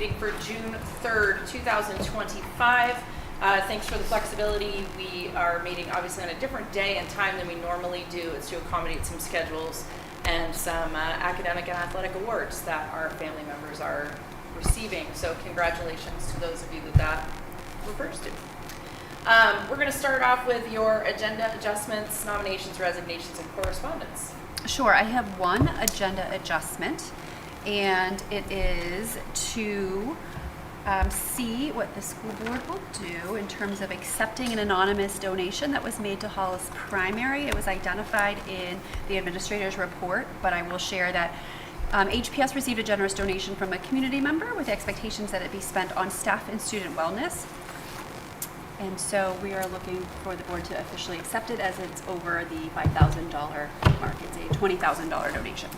meeting for June 3rd, 2025. Thanks for the flexibility. We are meeting obviously on a different day and time than we normally do. It's to accommodate some schedules and some academic and athletic awards that our family members are receiving. So congratulations to those of you that refers to. We're going to start off with your agenda adjustments, nominations, resignations, and correspondence. Sure, I have one agenda adjustment, and it is to see what the school board will do in terms of accepting an anonymous donation that was made to Hollis Primary. It was identified in the administrator's report, but I will share that HPS received a generous donation from a community member with expectations that it be spent on staff and student wellness. And so we are looking for the board to officially accept it as it's over the $5,000 mark. It's a $20,000 donation.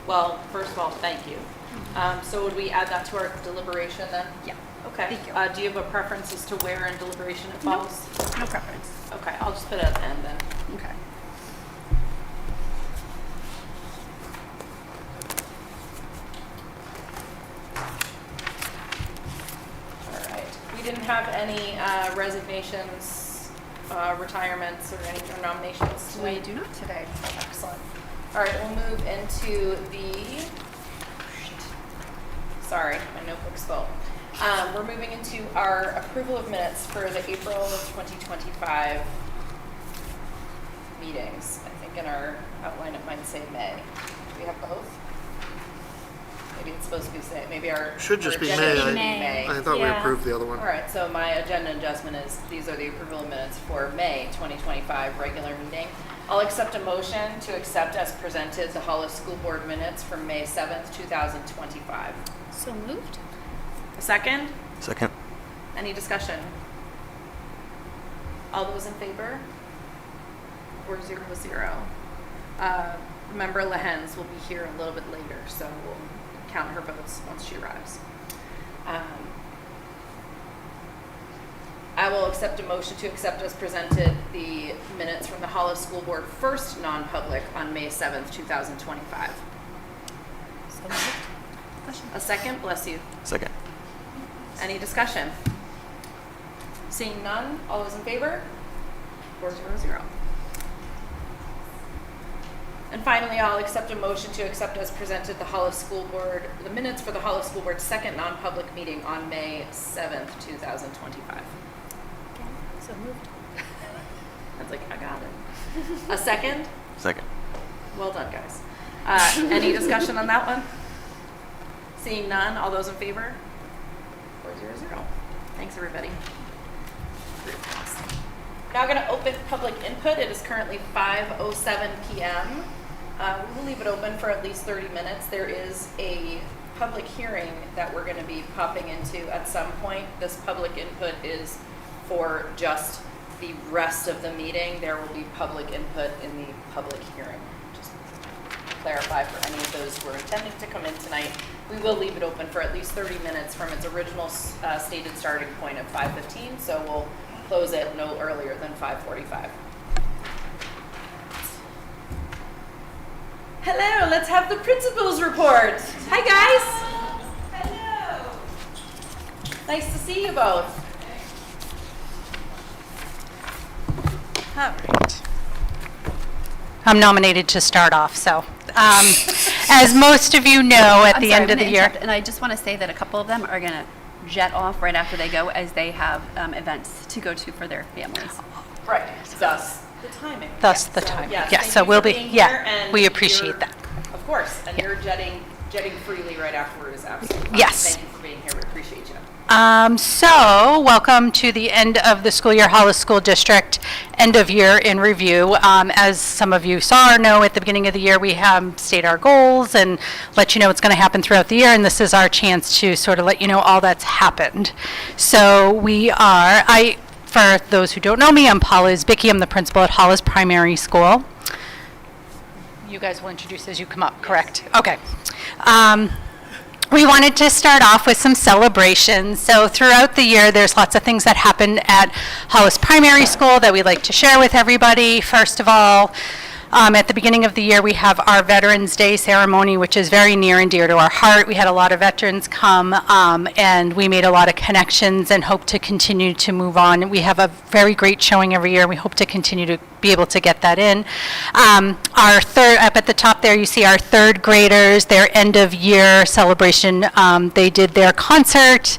Well, first of all, thank you. So would we add that to our deliberation then? Yeah. Okay. Thank you. Do you have a preference as to where in deliberation it falls? No preference. Okay, I'll just put it at the end then. Okay. All right. We didn't have any resignations, retirements, or any nominations We tonight? do not today. Excellent. All right, we'll move into the, sorry, my notebook's full. We're moving into our approval of minutes for the April of 2025 meetings. I think in our outline it might say May. Do we have both? Maybe it's supposed to be say, maybe our. Should just our be agenda May. should be May. May. I thought we Yeah. approved the other one. All right, so my agenda adjustment is, these are the approval of minutes for May 2025 regular meeting. I'll accept a motion to accept as presented the Hollis School Board minutes from May 7th, 2025. So moved? A second? Second. Any discussion? All those in favor? 4-0-0. Member Lehens will be here a little bit later, so we'll count her votes once she arrives. I will accept a motion to accept as presented the minutes from the Hollis School Board first non-public on May 7th, 2025. So moved? A second? Bless you. Second. Any discussion? Seeing none, all those in favor? 4-0-0. And finally, I'll accept a motion to accept as presented the Hollis School Board, the minutes for the Hollis School Board second non-public meeting on May 7th, 2025. Again, so moved? I was like, I got it. A second? Second. Well done, guys. Any discussion on that one? Seeing none, all those in favor? 4-0-0. Thanks, everybody. Now going to open public input. It is currently 5:07 p.m. We will leave it open for at least 30 minutes. There is a public hearing that we're going to be popping into at some point. This public input is for just the rest of the meeting. There will be public input in the public hearing. Just to clarify for any of those who are intending to come in tonight, we will leave it open for at least 30 minutes from its original stated starting point of 5:15. So we'll close it no earlier than 5:45. Hello, let's have the principal's report. Hi, guys. Hello. Nice to see you both. All right. I'm nominated to start off, so as most of you know, at I'm the sorry, end I'm of the gonna year. interrupt, and I just want to say that a couple of them are going to jet off right after they go, as they have events to go to for their families. Right, thus the timing. Thus the So, timing. yes, Yes, thank so you we'll for be, being yeah, here, and we appreciate you're- that. Of course, and Yeah. you're jetting freely right afterward is absolutely fine. Yes. Thank you for being here, we appreciate you. So, welcome to the end of the school year, Hollis School District end of year in review. As some of you saw or know, at the beginning of the year, we state our goals and let you know what's going to happen throughout the year, and this is our chance to sort of let you know all that's happened. So for those who don't know me, I'm Paula Zbicki. I'm the principal at Hollis Primary School. You guys will introduce as you come up, correct? Okay. We wanted to start off with some celebrations. So throughout the year, there's lots of things that happen at Hollis Primary School that we'd like to share with everybody. First of all, At the beginning of the year, we have our Veterans Day ceremony, which is very near and dear to our heart. We had a lot of veterans come, and we made a lot of connections and hope to continue to move on. We have a very great showing every year. We hope to continue to be able to get that in. Our third, up at the top there, you see our third graders, their end of year celebration. They did their concert.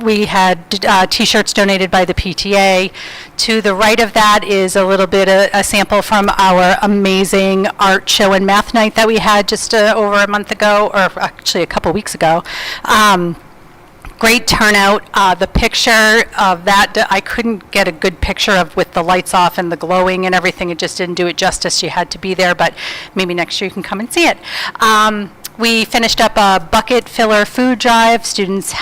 We had T-shirts donated by the PTA. To the right of that is a little bit a sample from our amazing art show and math night that we had just over a month ago, or actually a couple weeks ago. Great turnout. The picture of that, I couldn't get a good picture of with the lights off and the glowing and everything. It just didn't do it justice. You had to be there, but maybe next year you can come and see it. We finished up a bucket filler food drive. Students,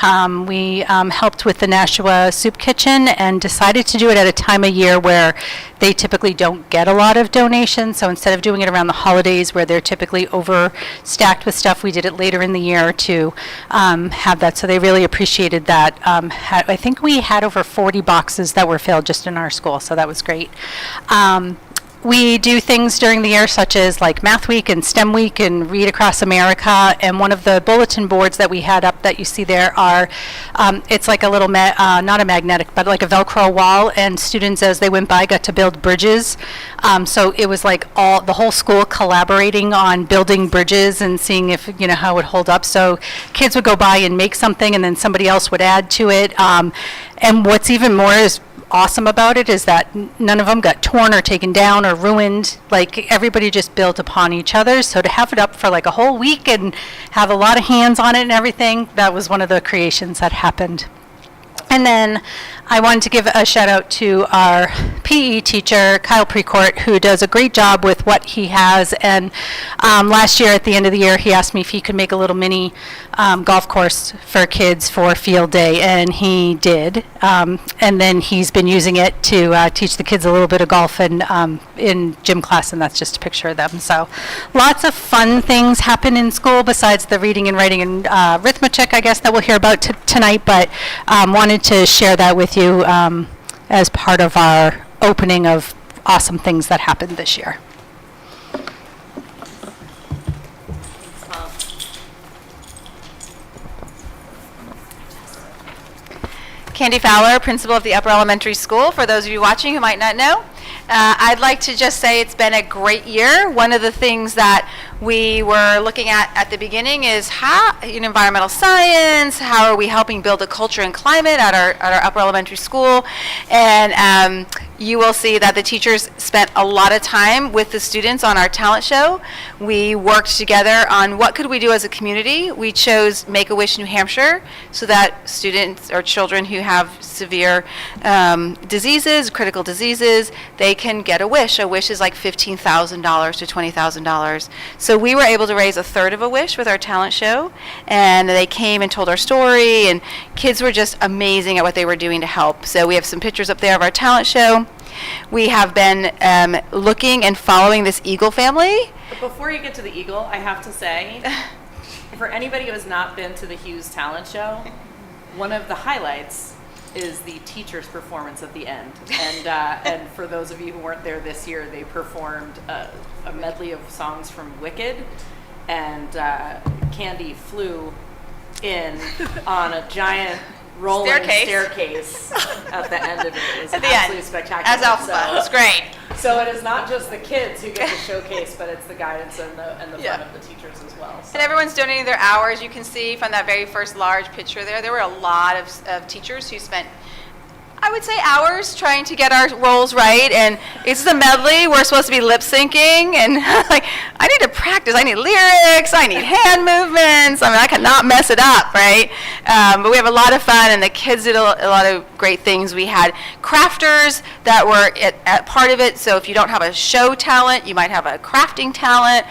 we helped with the Nashua Soup Kitchen and decided to do it at a time of year where they typically don't get a lot of donations. So instead of doing it around the holidays where they're typically overstacked with stuff, we did it later in the year to have that. So they really appreciated that. I think we had over 40 boxes that were filled just in our school, so that was great. We do things during the year such as like Math Week and STEM Week and Read Across America, and one of the bulletin boards that we had up that you see there are, it's like a little, not a magnetic, but like a Velcro wall, and students as they went by got to build bridges. So it was like the whole school collaborating on building bridges and seeing if, how it would hold up. So kids would go by and make something and then somebody else would add to it. And what's even more is awesome about it is that none of them got torn or taken down or ruined. Like everybody just built upon each other. So to have it up for like a whole week and have a lot of hands on it and everything, that was one of the creations that happened. And then I wanted to give a shout out to our PE teacher, Kyle Precourt, who does a great job with what he has. And last year, at the end of the year, he asked me if he could make a little mini golf course for kids for field day, and he did. And then he's been using it to teach the kids a little bit of golf in gym class, and that's just a picture of them. So lots of fun things happen in school besides the reading and writing and arithmetic, I guess, that we'll hear about tonight, but wanted to share that with you as part of our opening of awesome things that happened this year. Candy Fowler, principal of the Upper Elementary School. For those of you watching who might not know, I'd like to just say it's been a great year. One of the things that we were looking at the beginning is how, environmental science, how are we helping build a culture and climate at our upper elementary school, and you will see that the teachers spent a lot of time with the students on our talent show. We worked together on what could we do as a community. We chose Make-A-Wish New Hampshire so that students or children who have severe diseases, critical diseases, they can get a wish. A wish is like $15,000 to $20,000. So we were able to raise a third of a wish with our talent show, and they came and told our story, and kids were just amazing at what they were doing to help. So we have some pictures up there of our talent show. We have been looking and following this Eagle family. But before you get to the Eagle, I have to say, for anybody who has not been to the Hughes Talent Show, one of the highlights is the teacher's performance at the end. And for those of you who weren't there this year, they performed a medley of songs from Wicked, and Candy flew in on a giant rolling staircase at the end of it. It was absolutely spectacular. As Alphabet. It was great. So it is not just the kids who get to showcase, but it's the guidance and the fun of the teachers as well. So. And everyone's donating their hours. You can see from that very first large picture there were a lot of teachers who spent, I would say, hours trying to get our roles right, and it's the medley. We're supposed to be lip syncing, and like, I need to practice. I need lyrics. I need hand movements. I mean, I cannot mess it up, right? But we have a lot of fun, and the kids did a lot of great things. We had crafters that were at part of it, so if you don't have a show talent, you might have a crafting talent.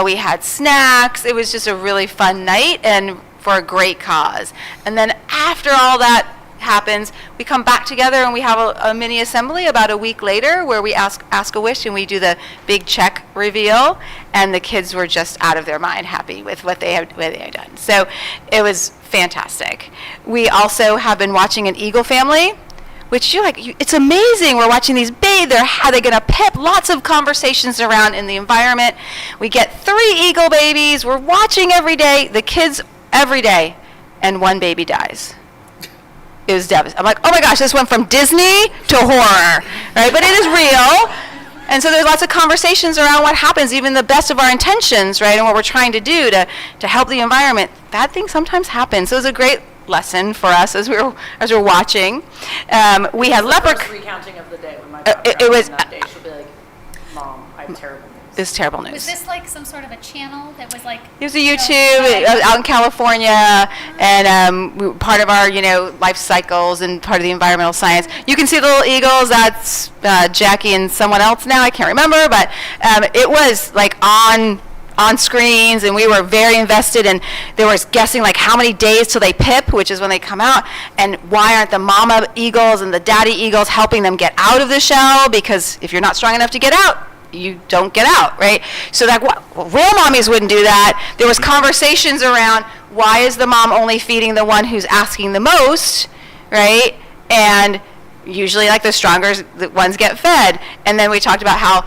We had snacks. It was just a really fun night, and for a great cause. And then after all that happens, we come back together and we have a mini assembly about a week later where we ask a wish and we do the big check reveal, and the kids were just out of their mind happy with what they had done. So it was fantastic. We also have been watching an Eagle family. which it's amazing. We're watching these bathe. How they're going to pip. Lots of conversations around in the environment. We get 3 eagle babies. We're watching every day. The kids every day, and 1 baby dies. It was devastating. I'm like, oh my gosh, this went from Disney to horror, right? But it is real. And so there's lots of conversations around what happens, even the best of our intentions, right? And what we're trying to do to help the environment. Bad things sometimes happen. So it was a great lesson for us as we were watching. We had First recounting of the day when my daughter it was that day, she'll be like, Mom, I have terrible news. It's terrible news. Was this like some sort of a channel that was like? It was a YouTube out in California, and part of our, life cycles and part of the environmental science. You can see the little eagles. That's Jackie and someone else now. I can't remember, but it was like on screens, and we were very invested, and there was guessing like how many days till they pip, which is when they come out, and why aren't the mama eagles and the daddy eagles helping them get out of the shell? Because if you're not strong enough to get out, you don't get out, right? So that real mommies wouldn't do that. There was conversations around why is the mom only feeding the one who's asking the most, right? And usually like the stronger ones get fed. And then we talked about how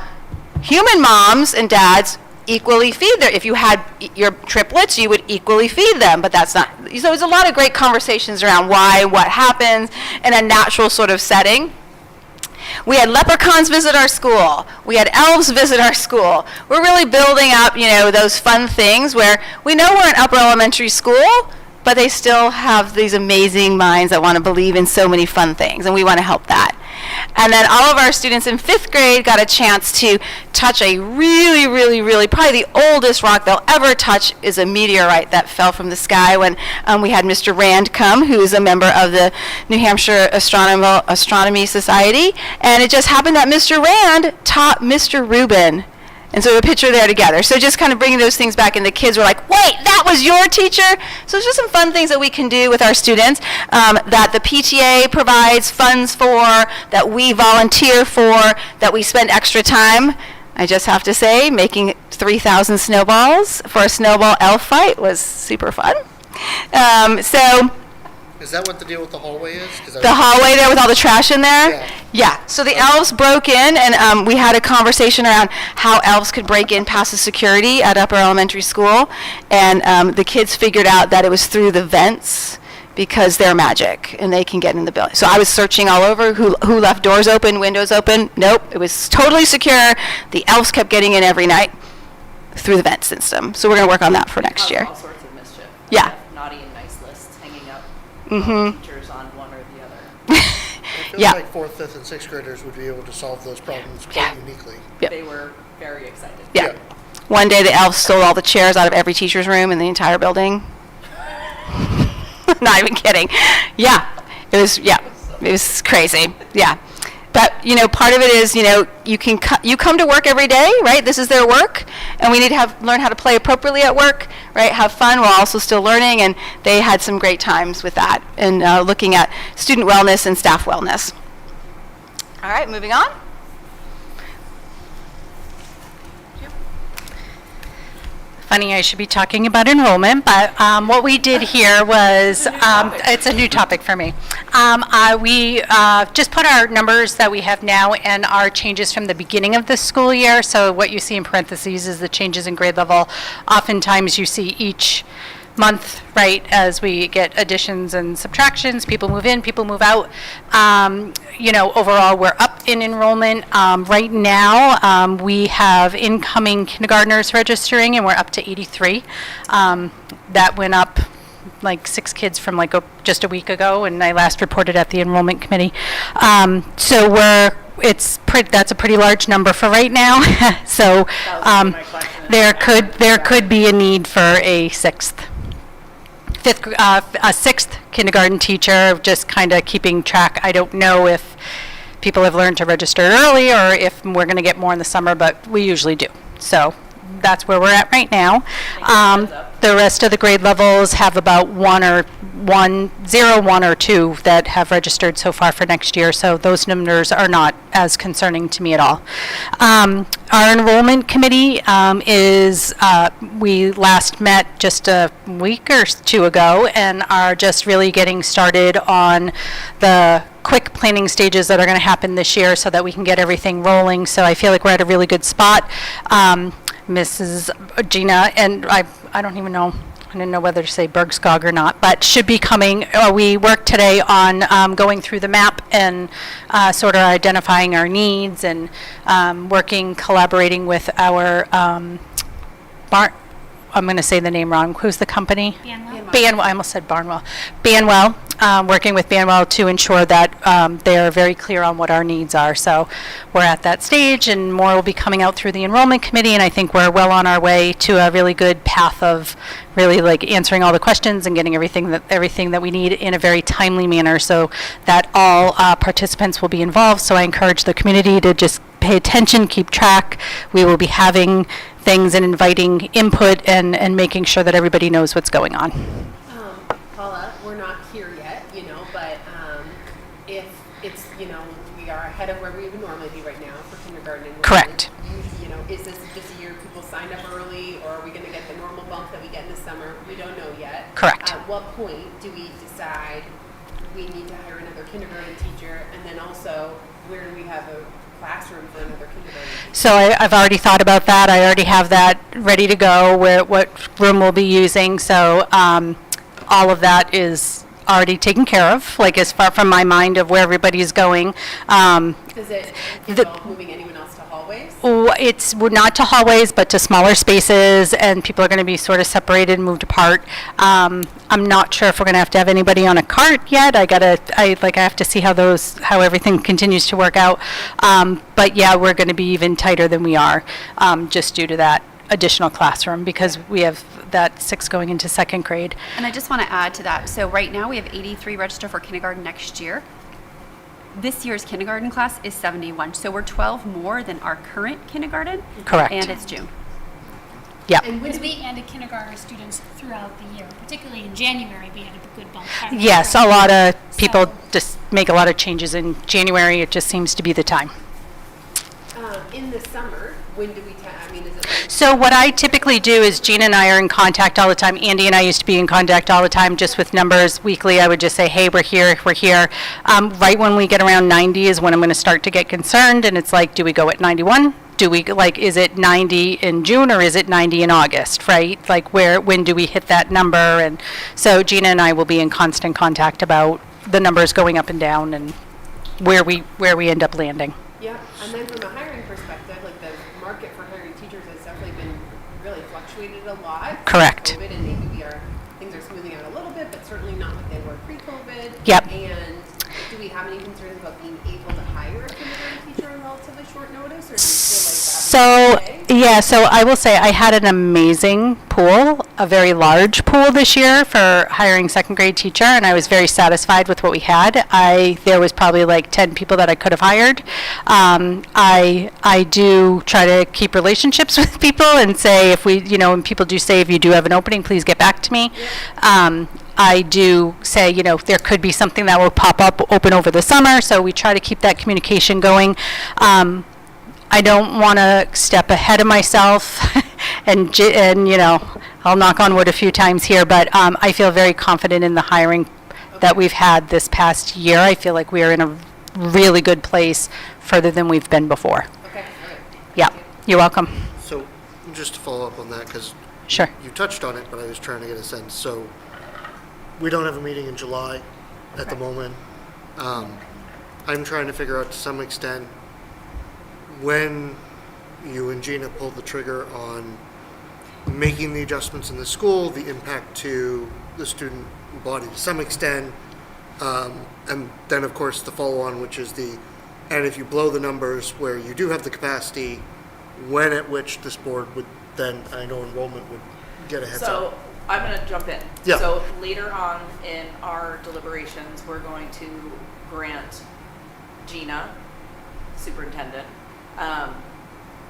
human moms and dads equally feed if you had your triplets, you would equally feed them, but that's not. So there's a lot of great conversations around why, what happens in a natural sort of setting. We had leprechauns visit our school. We had elves visit our school. We're really building up, those fun things where we know we're an upper elementary school, but they still have these amazing minds that want to believe in so many fun things, and we want to help that. And then all of our students in 5th grade got a chance to touch a really, really, really, probably the oldest rock they'll ever touch is a meteorite that fell from the sky when we had Mr. Rand come, who is a member of the New Hampshire Astronomy Society. And it just happened that Mr. Rand taught Mr. Rubin. And so a picture there together. So just kind of bringing those things back, and the kids were like, wait, that was your teacher? So it's just some fun things that we can do with our students that the PTA provides funds for, that we volunteer for, that we spend extra time. I just have to say, making 3,000 snowballs for a snowball elf fight was super fun. Is that what the deal with the hallway is? The hallway there with all the trash in there? Yeah. So the elves broke in, and we had a conversation around how elves could break in past the security at upper elementary school. And the kids figured out that it was through the vents because they're magic and they can get in the building. So I was searching all over who left doors open, windows open. Nope, it was totally secure. The elves kept getting in every night through the vent system. So we're going to work on that for next year. All sorts of mischief. Yeah. Naughty and nice lists hanging up teachers on one or the other. I feel Yeah. like 4th, 5th, and 6th graders would be able to solve those problems quite uniquely. Yep. They were very excited. Yeah. One day the elves stole all the chairs out of every teacher's room in the entire building. Not even kidding. Yeah. It was crazy. Yeah. But, part of it is, you come to work every day, right? This is their work, and we need to learn how to play appropriately at work, right? Have fun while also still learning, and they had some great times with that, and looking at student wellness and staff wellness. All right, moving on. Funny, I should be talking about enrollment, but what we did here was, it's a new topic for me. We just put our numbers that we have now and our changes from the beginning of the school year. So what you see in parentheses is the changes in grade level. Oftentimes you see each month, right, as we get additions and subtractions, people move in, people move out. Overall, we're up in enrollment. Right now, we have incoming kindergartners registering, and we're up to 83. That went up like 6 kids from just a week ago, and I last reported at the enrollment committee. So that's a pretty large number for right now. So there could be a need for a 6th kindergarten teacher, just kind of keeping track. I don't know if people have learned to register early or if we're going to get more in the summer, but we usually do. So that's where we're at right now. The rest of the grade levels have about one 0, 1, or 2 that have registered so far for next year, so those numbers are not as concerning to me at all. Our enrollment committee we last met just a week or 2 ago and are just really getting started on the quick planning stages that are going to happen this year so that we can get everything rolling. So I feel like we're at a really good spot. Mrs. Gina, and I don't even know, I didn't know whether to say Bergskog or not, but should be coming. We worked today on going through the map and sort of identifying our needs and collaborating with our I'm going to say the name wrong. Who's the company? Banwell. I almost said Barnwell. Banwell, working with Banwell to ensure that they are very clear on what our needs are. So we're at that stage, and more will be coming out through the enrollment committee, and I think we're well on our way to a really good path of really like answering all the questions and getting everything that we need in a very timely manner so that all participants will be involved. So I encourage the community to just pay attention, keep track. We will be having things and inviting input and making sure that everybody knows what's going on. Paula, we're not here yet, but if it's, we are ahead of where we would normally be right now for kindergarten enrollment. Correct. Is this just a year people signed up early, or are we going to get the normal bump that we get in the summer? We don't know yet. Correct. At what point do we decide we need to hire another kindergarten teacher, and then also where do we have a classroom for another kindergarten teacher? So I've already thought about that. I already have that ready to go, what room we'll be using. So all of that is already taken care of, like as far from my mind of where everybody's going. Does it involve moving anyone else to hallways? We're not to hallways, but to smaller spaces, and people are going to be sort of separated and moved apart. I'm not sure if we're going to have anybody on a cart yet. I have to see how everything continues to work out. But yeah, we're going to be even tighter than we are, just due to that additional classroom, because we have that 6 going into 2nd grade. And I just want to add to that. So right now we have 83 registered for kindergarten next year. This year's kindergarten class is 71. So we're 12 more than our current kindergarten. Correct. And it's June. Yeah. And Because we added kindergarten students throughout the year, particularly in January, we added a good bump. Yes, a lot of people So- just make a lot of changes in January. It just seems to be the time. in the summer, when do we, is it like So what I typically do is Gina and I are in contact all the time. Andy and I used to be in contact all the time just with numbers weekly. I would just say, hey, we're here. Right when we get around 90 is when I'm going to start to get concerned. And it's like, do we go at 91? Is it 90 in June or is it 90 in August, right? Like when do we hit that number? And so Gina and I will be in constant contact about the numbers going up and down and where we end up landing. Yeah, and then from a hiring perspective, like the market for hiring teachers has definitely been really fluctuated a lot. since Correct. COVID, and maybe things are smoothing out a little bit, but certainly not what they were pre-COVID. Yep. And do we have any concerns about being able to hire a kindergarten teacher on relatively short notice, or do you feel like that? So I will say I had an amazing pool, a very large pool this year for hiring 2nd grade teacher, and I was very satisfied with what we had. There was probably like 10 people that I could have hired. I do try to keep relationships with people and say when people do say if you do have an opening, please get back to me. I do say, there could be something that will pop up open over the summer, so we try to keep that communication going. I don't want to step ahead of myself and I'll knock on wood a few times here, but I feel very confident in the hiring that we've had this past year. I feel like we are in a really good place further than we've been before. Okay, all right. Yeah, you're welcome. So just to follow up on that, because Sure. you touched on it, but I was trying to get a sense. So we don't have a meeting in July at the moment. I'm trying to figure out to some extent when you and Gina pulled the trigger on making the adjustments in the school, the impact to the student body to some extent, and then of course the follow-on, which is and if you blow the numbers where you do have the capacity, when at which this board would then, I know enrollment would get a heads So up. I'm going to jump in. Yeah. So later on in our deliberations, we're going to grant Gina superintendent,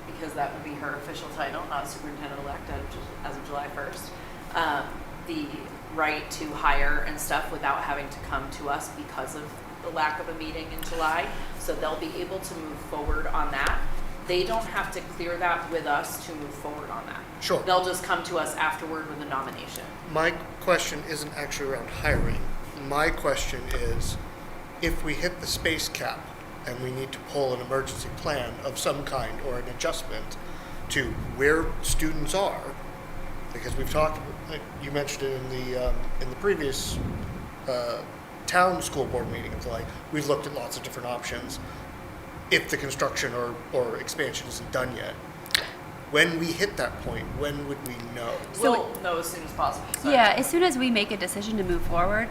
because that would be her official title, not superintendent-elect as of July 1st, the right to hire and stuff without having to come to us because of the lack of a meeting in July. So they'll be able to move forward on that. They don't have to clear that with us to move forward on that. Sure. They'll just come to us afterward with a nomination. My question isn't actually around hiring. My question is, if we hit the space cap and we need to pull an emergency plan of some kind or an adjustment to where students are, because we've talked, like you mentioned it in the previous town school board meeting, it's like we've looked at lots of different options. If the construction or expansion isn't done yet, when we hit that point, when would we know? We'll know as soon as possible. Sorry. Yeah, as soon as we make a decision to move forward,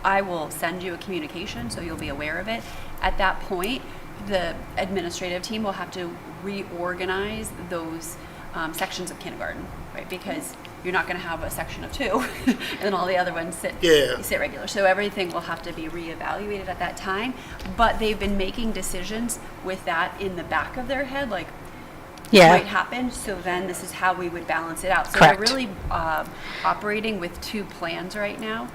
I will send you a communication so you'll be aware of it. At that point, the administrative team will have to reorganize those sections of kindergarten, right? Because you're not going to have a section of 2 and then all the other ones sit regular. So everything will have to be reevaluated at that time. But they've been making decisions with that in the back of their head, like might happen. So then this is how we would balance it out. So Correct. they're really operating with 2 plans right now,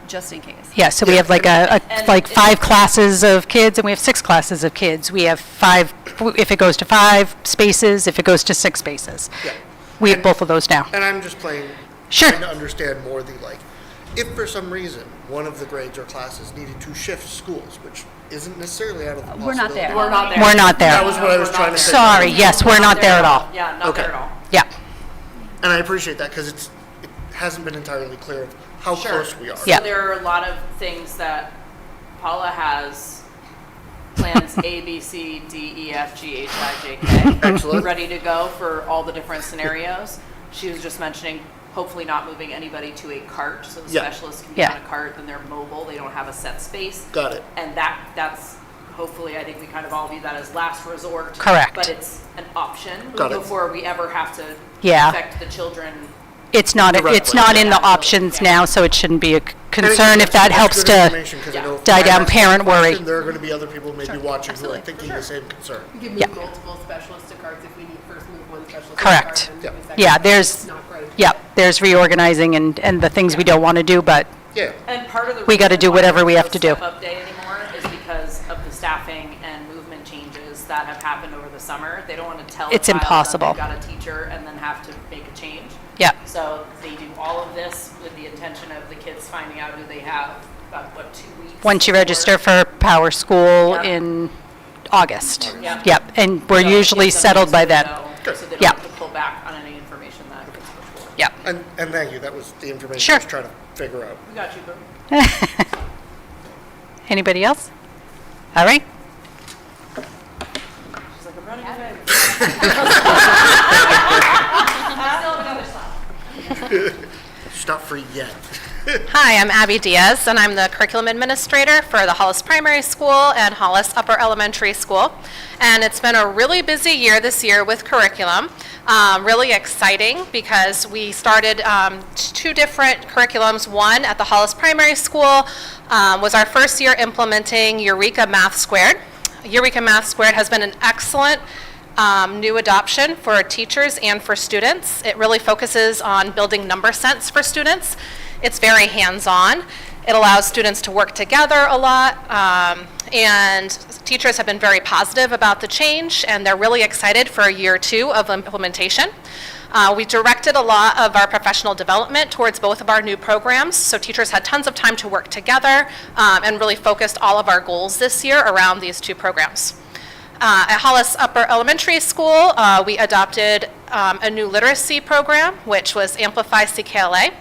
just in case. Yeah, so we have like like 5 classes of kids, and we have 6 classes of kids. We have 5, if it goes to 5 spaces, if it goes to 6 spaces. Yeah. We have both of those now. And I'm just trying to understand more the, like, if for some reason one of the grades or classes needed to shift schools, which isn't necessarily out of the possibility. We're not there. We're not there. We're not there. That was what I was trying to say. Sorry, yes, we're not there at all. Yeah, not there at all. Yeah, And I appreciate that because it hasn't been entirely clear of how close we are. Yeah. So there are a lot of things that Paula has plans A, B, C, D, E, F, G, H, I, J, K. Excellent. Ready to go for all the different scenarios. She was just mentioning hopefully not moving anybody to a cart, so the specialists can be on a cart, then they're mobile, they don't have a set space. Got it. And that's hopefully, I think we kind of all view that as last resort. Correct. But it's an option Got it. before we ever have to Yeah. affect the children. it's not in the Absolutely. options now, so it shouldn't be a concern And if that that's helps good to information, 'cause I know if die I down ask parent that worry. question, there are going to be other people maybe watching who are absolutely. thinking the same concern. We can move Yeah. multiple specialists to cards if we need first move one specialist. Correct. To card, and Yeah. second. Yeah, It's there's, not great. there's reorganizing and the things we don't want to do, but Yeah. And part of the We gotta reason do why whatever we there's have to no do. step-up day anymore is because of the staffing and movement changes that have happened over the summer. They don't want to tell It's a child that impossible. they've got a teacher and then have to make a change. yeah. So they do all of this with the intention of the kids finding out who they have about, 2 weeks? Once you before. register for Power School Yeah. in August. Yeah. Yep, and we're So usually give them settled by so they then. know, Good. So they don't Yeah. have to pull back on any information that gets pushed forward. Yep. And thank you. That was the information Sure. I was trying to figure out. We got you, boo. Anybody else? All right. She's like, I'm running away. She's not free yet. Hi, I'm Abby Diaz, and I'm the curriculum administrator for the Hollis Primary School and Hollis Upper Elementary School. And it's been a really busy year this year with curriculum. Really exciting because we started 2 different curriculums. One at the Hollis Primary School was our first year implementing Eureka Math Squared. Eureka Math Squared has been an excellent new adoption for teachers and for students. It really focuses on building number sense for students. It's very hands-on. It allows students to work together a lot, and teachers have been very positive about the change, and they're really excited for year 2 of implementation. We directed a lot of our professional development towards both of our new programs, so teachers had tons of time to work together and really focused all of our goals this year around these 2 programs. At Hollis Upper Elementary School, we adopted a new literacy program, which was Amplify CKLA.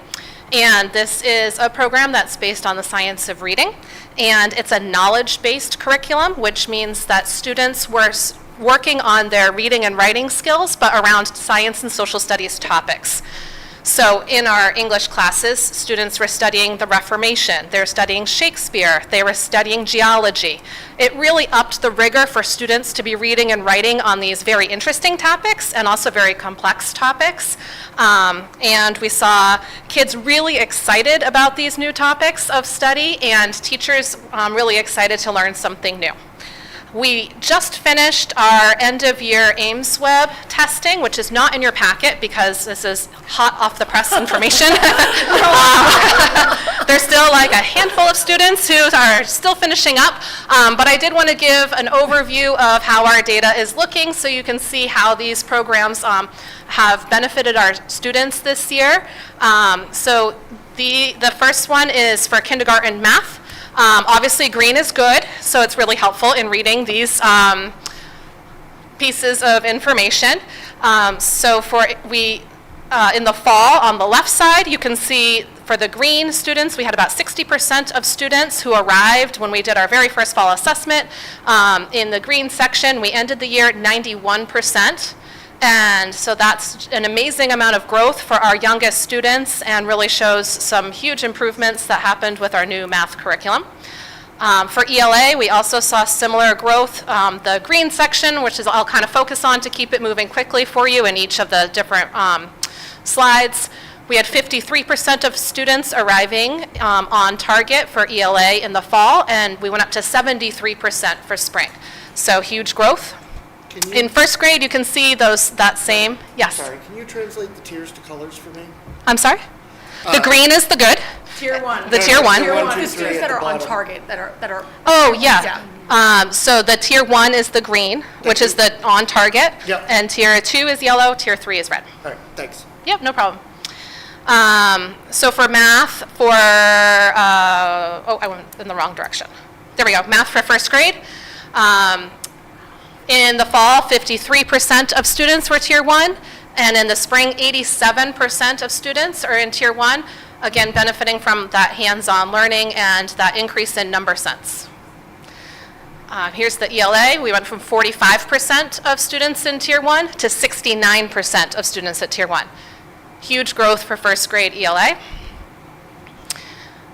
And this is a program that's based on the science of reading. And it's a knowledge-based curriculum, which means that students were working on their reading and writing skills, but around science and social studies topics. So in our English classes, students were studying the Reformation, they were studying Shakespeare, they were studying geology. It really upped the rigor for students to be reading and writing on these very interesting topics and also very complex topics. And we saw kids really excited about these new topics of study and teachers really excited to learn something new. We just finished our end-of-year Ames Web testing, which is not in your packet because this is hot off the press information. There's still like a handful of students who are still finishing up, but I did want to give an overview of how our data is looking so you can see how these programs have benefited our students this year. So the first one is for kindergarten math. Obviously, green is good, so it's really helpful in reading these pieces of information. So in the fall, on the left side, you can see for the green students, we had about 60% of students who arrived when we did our very first fall assessment. In the green section, we ended the year at 91%. And so that's an amazing amount of growth for our youngest students and really shows some huge improvements that happened with our new math curriculum. For ELA, we also saw similar growth. The green section, which is I'll kind of focus on to keep it moving quickly for you in each of the different slides. We had 53% of students arriving on target for ELA in the fall, and we went up to 73% for spring. So huge growth. In first grade, you can see that same, yes. Sorry, can you translate the tiers to colors for me? I'm sorry? The green is the good. Tier 1. The tier 1. Tier 1 2, is 3 students at that the are on bottom. target, that are. Oh, yeah. So the tier 1 is the green, which is the on target. Yep. And tier 2 is yellow, tier 3 is red. All right, thanks. Yep, no problem. So for math, I went in the wrong direction. There we go, math for first grade. In the fall, 53% of students were tier 1, and in the spring, 87% of students are in tier 1, again, benefiting from that hands-on learning and that increase in number sense. Here's the ELA. We went from 45% of students in tier 1 to 69% of students at tier 1. Huge growth for first grade ELA.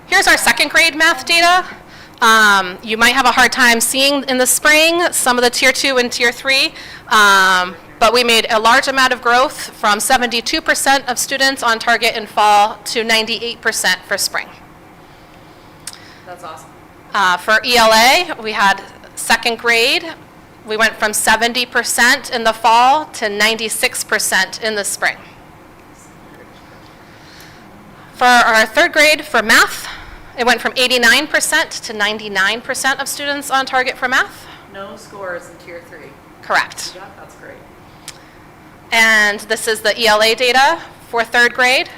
Here's our second grade math data. You might have a hard time seeing in the spring some of the tier 2 and tier 3, but we made a large amount of growth from 72% of students on target in fall to 98% for spring. That's awesome. For ELA, we had second grade. We went from 70% in the fall to 96% in the spring. For our third grade for math, it went from 89% to 99% of students on target for math. No scores in tier 3. Correct. Yeah, that's great. And this is the ELA data for third grade.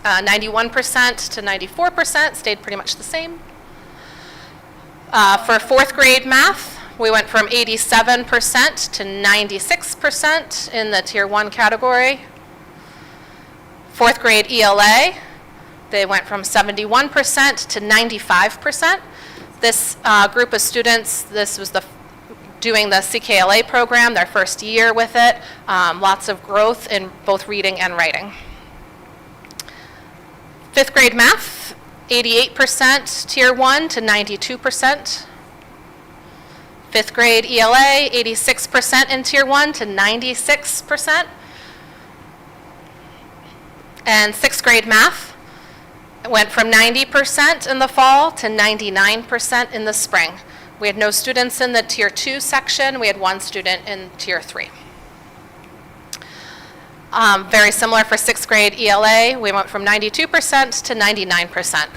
91% to 94% stayed pretty much the same. For fourth grade math, we went from 87% to 96% in the tier 1 category. Fourth grade ELA, they went from 71% to 95%. This group of students, this was doing the CKLA program, their first year with it. Lots of growth in both reading and writing. Fifth grade math, 88% tier 1 to 92%. Fifth grade ELA, 86% in tier 1 to 96%. And sixth grade math, it went from 90% in the fall to 99% in the spring. We had no students in the tier 2 section. We had one student in tier 3. Very similar for sixth grade ELA. We went from 92% to 99%.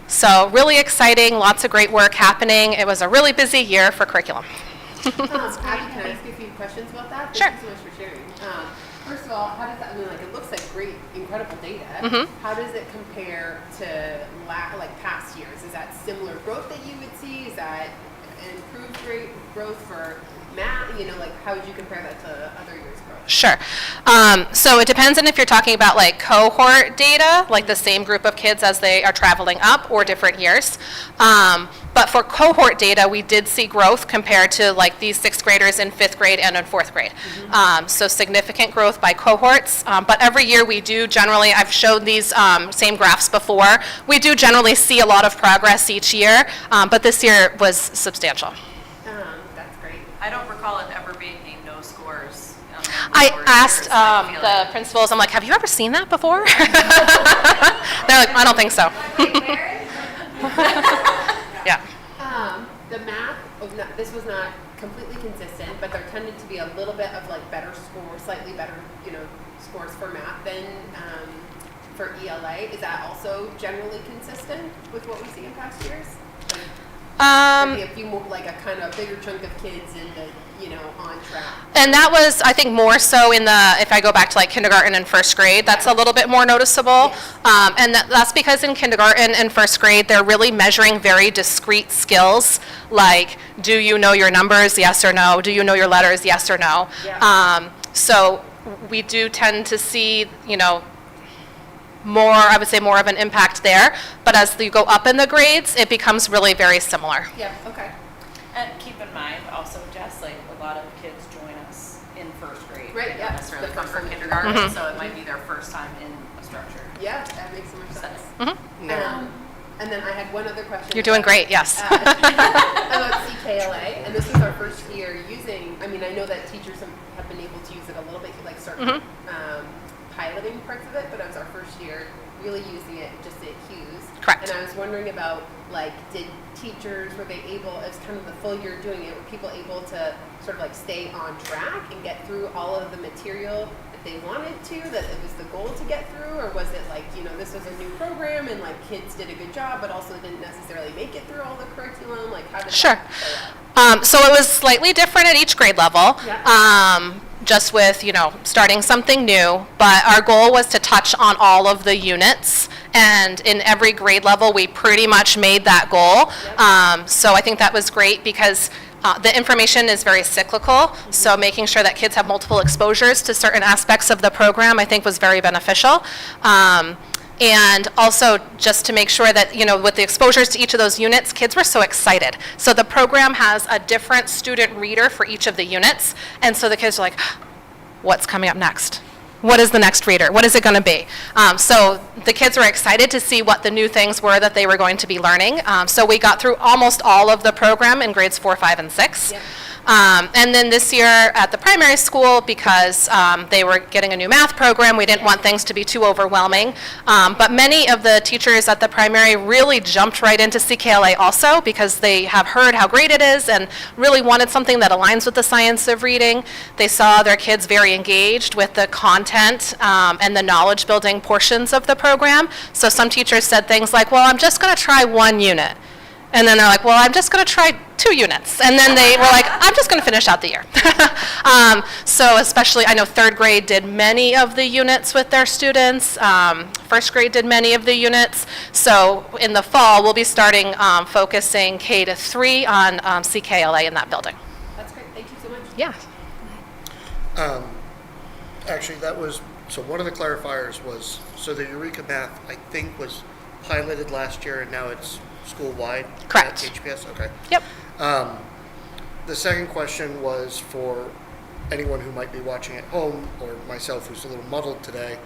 So really exciting, lots of great work happening. It was a really busy year for curriculum. Abby, can I ask you a few questions about that? Sure. Thank you so much for sharing. First of all, how does that, I mean, like, it looks like great, incredible data. Mm-hmm. How does it compare to past years? Is that similar growth that you would see? Is that improved growth for math? You know, like, how would you compare that to other years' growth? Sure. So it depends on if you're talking about like cohort data, like the same group of kids as they are traveling up, or different years. But for cohort data, we did see growth compared to like these sixth graders in fifth grade and in fourth grade. So significant growth by cohorts. But every year we do generally, I've showed these same graphs before, we do generally see a lot of progress each year, but this year was substantial. That's great. I don't recall it ever being a no scores. I or asked years, I feel the like. principals, I'm like, have you ever seen that before? They're like, I don't think so. Yeah. The math, this was not completely consistent, but there tended to be a little bit of like better slightly better, scores for math than for ELA. Is that also generally consistent with what we see in past years? Like, maybe a few more, like a kind of bigger chunk of kids in the, on track. And that was, I think, more so in if I go back to like kindergarten and first grade, that's a little bit more noticeable. Yes. And that's because in kindergarten and first grade, they're really measuring very discrete skills, like, do you know your numbers, yes or no? Do you know your letters, yes or no? Yeah. So we do tend to see, more, I would say more of an impact there. But as you go up in the grades, it becomes really very similar. Yeah, okay. And keep in mind also, Jess, like a lot of kids join us in first grade. Right, They yeah, don't necessarily the come first from time. kindergarten, so it might be their first time in a structure. Yeah, that makes so much sense. Now, And then I had one other question. You're doing great, yes. About CKLA, and this is our first year using, I know that teachers have been able to use it a little bit, like start piloting parts of it, but it was our first year really using it just at Hughes. Correct. And I was wondering about, like, did teachers, were they able, as kind of the full year doing it, were people able to sort of like stay on track and get through all of the material that they wanted to, that it was the goal to get through, or was it like, this was a new program and like kids did a good job but also didn't necessarily make it through all the curriculum? Like, how did Sure. that play out? So it was slightly different at each grade level. Yeah. Just with, starting something new, but our goal was to touch on all of the units, and in every grade level, we pretty much made that goal. So I think that was great because the information is very cyclical, so making sure that kids have multiple exposures to certain aspects of the program, I think was very beneficial. And also just to make sure that, with the exposures to each of those units, kids were so excited. So the program has a different student reader for each of the units. And so the kids are like, what's coming up next? What is the next reader? What is it going to be? So the kids were excited to see what the new things were that they were going to be learning. So we got through almost all of the program in grades 4, 5, and 6. Yep. And then this year at the primary school, because they were getting a new math program, we didn't want things to be too overwhelming. But many of the teachers at the primary really jumped right into CKLA also because they have heard how great it is and really wanted something that aligns with the science of reading. They saw their kids very engaged with the content and the knowledge building portions of the program. So some teachers said things like, well, I'm just going to try one unit. And then they're like, well, I'm just going to try 2 units. And then they were like, I'm just going to finish out the year. So especially, I know 3rd grade did many of the units with their students. 1st grade did many of the units. So in the fall, we'll be starting focusing K to 3 on CKLA in that building. That's great. Thank you so much. Yeah. actually, so one of the clarifiers was, so the Eureka Math, I think, was piloted last year and now it's school-wide? Correct. At HPS, okay. Yep. The second question was for anyone who might be watching at home, or myself who's a little muddled today.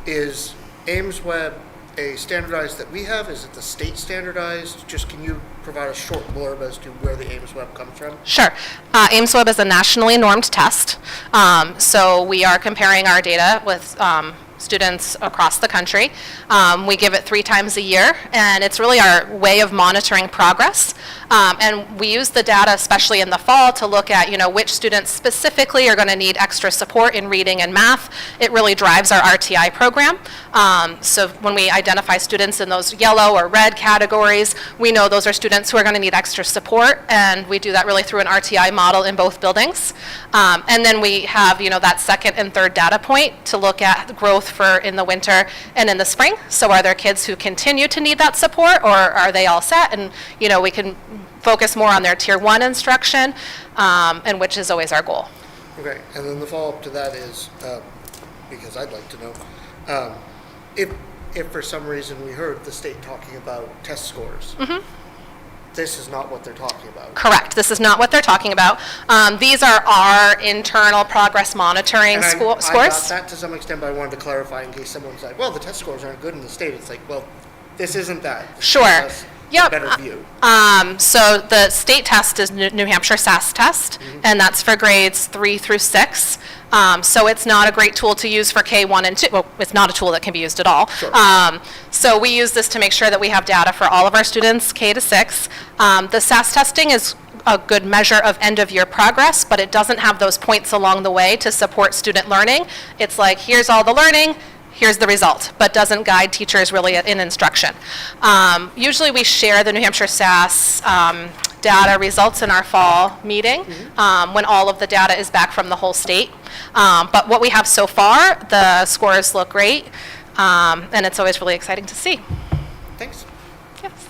Is Ames Web a standardized that we have? Is it the state standardized? Just can you provide a short blurb as to where the Ames Web comes from? Sure. Ames Web is a nationally normed test. So we are comparing our data with students across the country. We give it 3 times a year, and it's really our way of monitoring progress. And we use the data, especially in the fall, to look at, which students specifically are going to need extra support in reading and math. It really drives our RTI program. So when we identify students in those yellow or red categories, we know those are students who are going to need extra support, and we do that really through an RTI model in both buildings. And then we have, that second and third data point to look at the growth for in the winter and in the spring. So are there kids who continue to need that support, or are they all set? And, we can focus more on their tier 1 instruction, and which is always our goal. Okay, and then the follow-up to that is, because I'd like to know, if for some reason we heard the state talking about test scores, this is not what they're talking about. Correct. This is not what they're talking about. These are our internal progress monitoring And I scores. got that to some extent, but I wanted to clarify in case someone's like, well, the test scores aren't good in the state. It's like, well, this isn't that. This Sure. gives us Yep. a better view. So the state test is New Hampshire SAS test, and that's for grades 3 through 6. So it's not a great tool to use for K1 and 2. Well, it's not a tool that can be used at all. So we use this to make sure that we have data for all of our students, K to 6. The SAS testing is a good measure of end-of-year progress, but it doesn't have those points along the way to support student learning. It's like, here's all the learning, here's the result, but doesn't guide teachers really in instruction. Usually we share the New Hampshire SAS data results in our fall meeting when all of the data is back from the whole state. But what we have so far, the scores look great, and it's always really exciting to see. Thanks. Yes.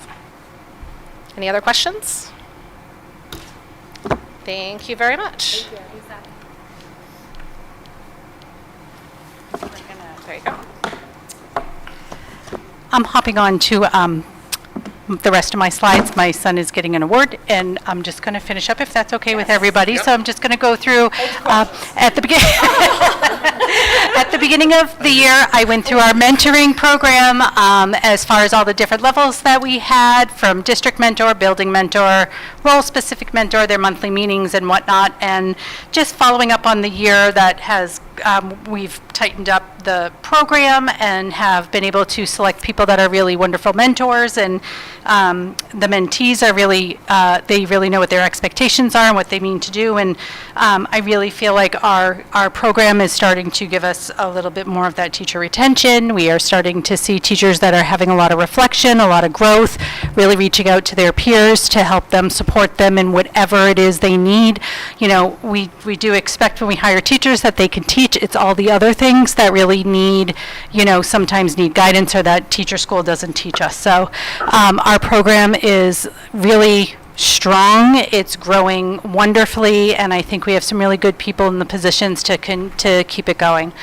Any other questions? Thank you very much. There you go. I'm hopping on to the rest of my slides. My son is getting an award, and I'm just going to finish up if that's okay with everybody. So I'm just going to go through at the beginning. At the beginning of the year, I went through our mentoring program as far as all the different levels that we had, from district mentor, building mentor, role-specific mentor, their monthly meetings and whatnot, and just following up on the year that has we've tightened up the program and have been able to select people that are really wonderful mentors, and the mentees are really, they really know what their expectations are and what they mean to do, and I really feel like our program is starting to give us a little bit more of that teacher retention. We are starting to see teachers that are having a lot of reflection, a lot of growth, really reaching out to their peers to help them, support them in whatever it is they need. You know, we do expect when we hire teachers that they can teach. It's all the other things that really need, you know, sometimes need guidance, or that teacher school doesn't teach us. So our program is really strong. It's growing wonderfully, and I think we have some really good people in the positions to keep it going.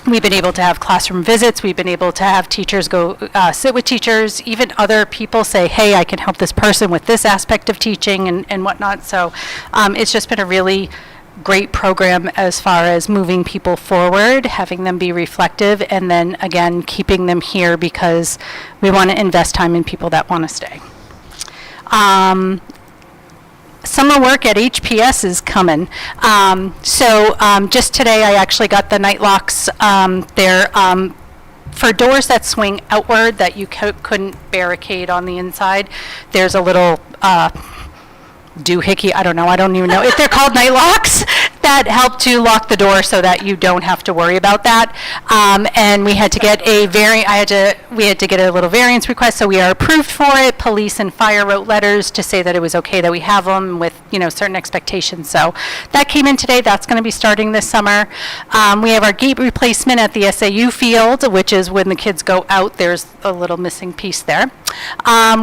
We've been able to have classroom visits. We've been able to have teachers go sit with teachers. Even other people say, hey, I can help this person with this aspect of teaching and whatnot. So it's just been a really great program as far as moving people forward, having them be reflective, and then again keeping them here because we want to invest time in people that want to stay. Summer work at HPS is coming. Just today I actually got the night locks. They're for doors that swing outward that you couldn't barricade on the inside. There's a little doohickey, I don't even know if they're called night locks, that help to lock the door so that you don't have to worry about that. And we had to get we had to get a little variance request, so we are approved for it. Police and fire wrote letters to say that it was okay that we have them with, you know, certain expectations. So that came in today. That's going to be starting this summer. We have our gate replacement at the SAU field, which is when the kids go out, there's a little missing piece there.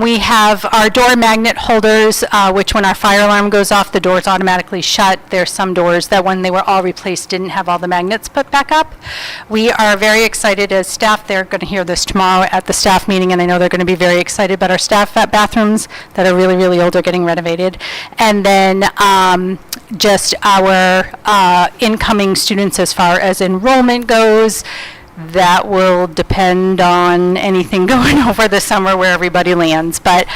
We have our door magnet holders, which when our fire alarm goes off, the doors automatically shut. There's some doors that when they were all replaced didn't have all the magnets put back up. We are very excited as staff. They're going to hear this tomorrow at the staff meeting, and I know they're going to be very excited about our staff bathrooms that are really, really old are getting renovated. And then just our incoming students as far as enrollment goes. That will depend on anything going over the summer where everybody lands. But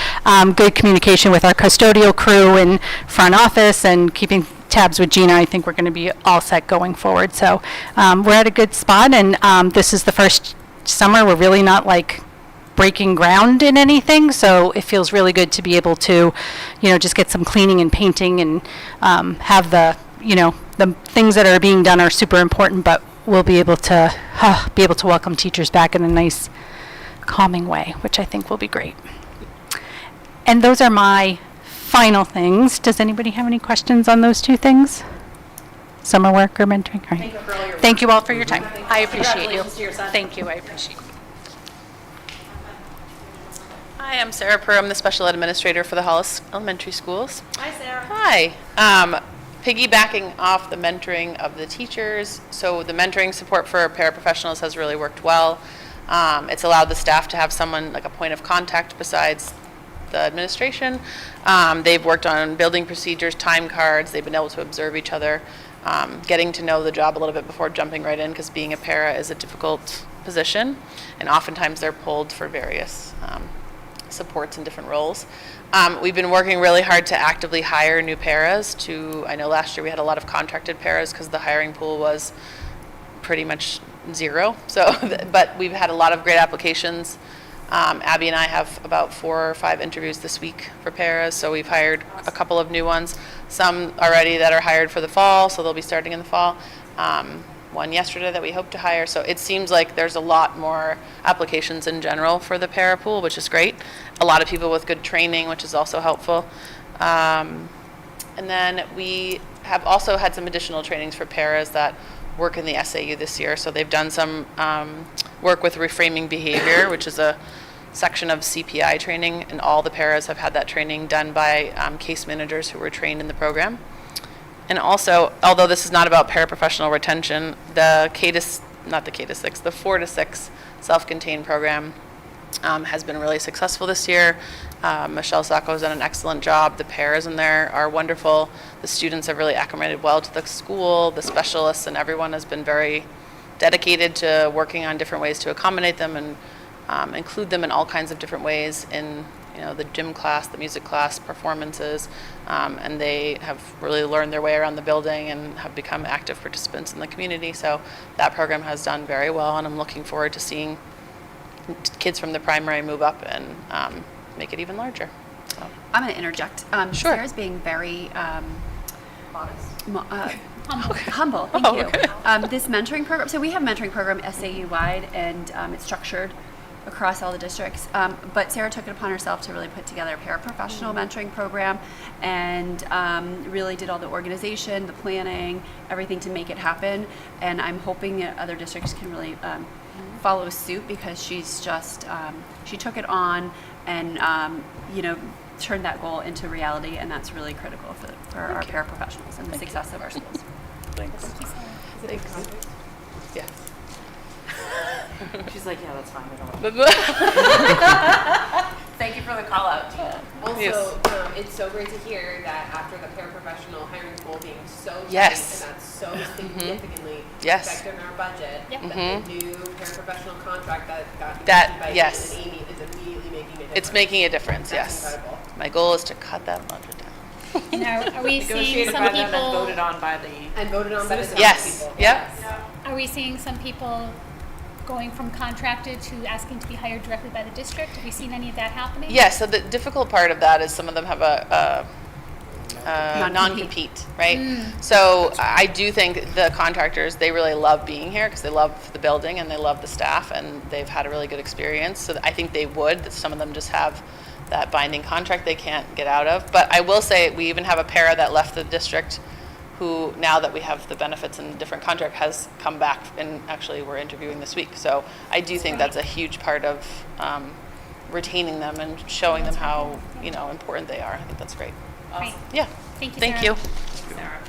good communication with our custodial crew and front office and keeping tabs with Gina, I think we're going to be all set going forward. So we're at a good spot, and this is the first summer we're really not like breaking ground in anything, so it feels really good to be able to, you know, just get some cleaning and painting and have the, you know, the things that are being done are super important, but we'll be able to welcome teachers back in a nice, calming way, which I think will be great. And those are my final things. Does anybody have any questions on those two things? Summer work or mentoring? All right. Thank you all for your time. I appreciate you. Congratulations to your son. Thank you. I appreciate you. Hi, I'm Sarah Purr. I'm the special ed administrator for the Hollis Elementary Schools. Hi, Sarah. Hi. Piggybacking off the mentoring of the teachers, so the mentoring support for paraprofessionals has really worked well. It's allowed the staff to have someone, like a point of contact besides the administration. They've worked on building procedures, time cards. They've been able to observe each other, getting to know the job a little bit before jumping right in, because being a para is a difficult position, and oftentimes they're pulled for various supports in different roles. We've been working really hard to actively hire new paras. I know last year we had a lot of contracted paras because the hiring pool was pretty much zero. So, but we've had a lot of great applications. Abby and I have about 4 or 5 interviews this week for paras, so we've hired a couple of new ones. Some already that are hired for the fall, so they'll be starting in the fall. One yesterday that we hope to hire. So it seems like there's a lot more applications in general for the para pool, which is great. A lot of people with good training, which is also helpful. And then we have also had some additional trainings for paras that work in the SAU this year. So they've done some work with reframing behavior, which is a section of CPI training, and all the paras have had that training done by case managers who were trained in the program. And also, although this is not about paraprofessional retention, the 4 to 6 self-contained program has been really successful this year. Michelle Sacco has done an excellent job. The paras in there are wonderful. The students have really acclimated well to the school. The specialists and everyone has been very dedicated to working on different ways to accommodate them and include them in all kinds of different ways in the gym class, the music class, performances, and they have really learned their way around the building and have become active participants in the community. So that program has done very well, and I'm looking forward to seeing kids from the primary move up and make it even larger. So. I'm going to interject. Sure. Sarah's being very Modest. humble. Thank you. Okay. This mentoring program, so we have a mentoring program SAU-wide, and it's structured across all the districts. But Sarah took it upon herself to really put together a paraprofessional mentoring program and really did all the organization, the planning, everything to make it happen. And I'm hoping that other districts can really follow suit, because she's just, she took it on and, turned that goal into reality. And that's really critical for our paraprofessionals and the success of our schools. Thanks. Thanks. Yes. She's like, yeah, that's fine. I don't Thank you for the call out. Also, Yes. It's so great to hear that after the paraprofessional hiring pool being so tight, Yes. and that's so significantly Yes. affected our budget, Yep. that the new paraprofessional contract that got That- issued by yes. Amy is immediately making a difference. It's making a difference, That's yes. incredible. My goal is to cut that budget down. Now, are we seeing Negotiated some by them and people, voted on by the. And voted on by the Yes. people. Yep. are we seeing some people going from contracted to asking to be hired directly by the district? Have we seen any of that happening? Yes, so the difficult part of that is some of them have a Non-compete. non-compete, right? So I do think the contractors, they really love being here because they love the building and they love the staff and they've had a really good experience. So I think they would. Some of them just have that binding contract they can't get out of. But I will say we even have a para that left the district who, now that we have the benefits and different contract, has come back and actually we're interviewing this week. So I do think that's a huge part of retaining them and showing them how important they are. I think that's great. Great. Yeah. Thank you, Thank Sarah. you. Sarah.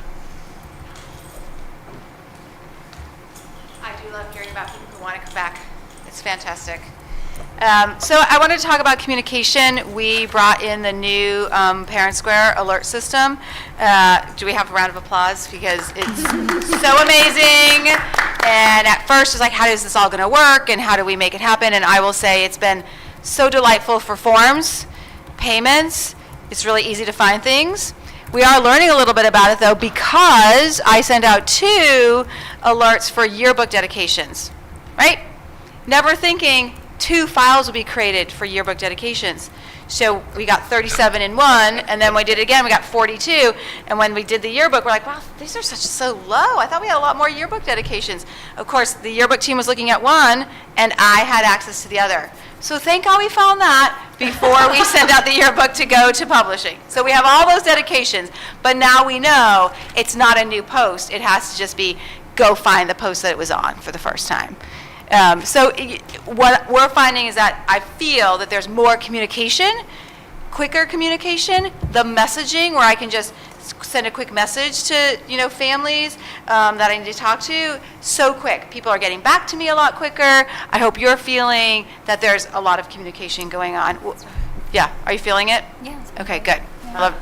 I do love hearing about people who want to come back. It's fantastic. So I wanted to talk about communication. We brought in the new Parent Square alert system. Do we have a round of applause? Because it's so amazing. And at first, it's like, how is this all going to work? And how do we make it happen? And I will say it's been so delightful for forms, payments. It's really easy to find things. We are learning a little bit about it, though, because I sent out 2 alerts for yearbook dedications, right? Never thinking 2 files will be created for yearbook dedications. So we got 37 in one, and then we did it again, we got 42. And when we did the yearbook, we're like, wow, these are so low. I thought we had a lot more yearbook dedications. Of course, the yearbook team was looking at one, and I had access to the other. So thank God we found that before we sent out the yearbook to go to publishing. So we have all those dedications, but now we know it's not a new post. It has to just be, go find the post that it was on for the first time. What we're finding is that I feel that there's more communication, quicker communication, the messaging where I can just send a quick message to families that I need to talk to, so quick. People are getting back to me a lot quicker. I hope you're feeling that there's a lot of communication going on. Yeah, are you feeling it? Yeah. Okay, good. Yeah.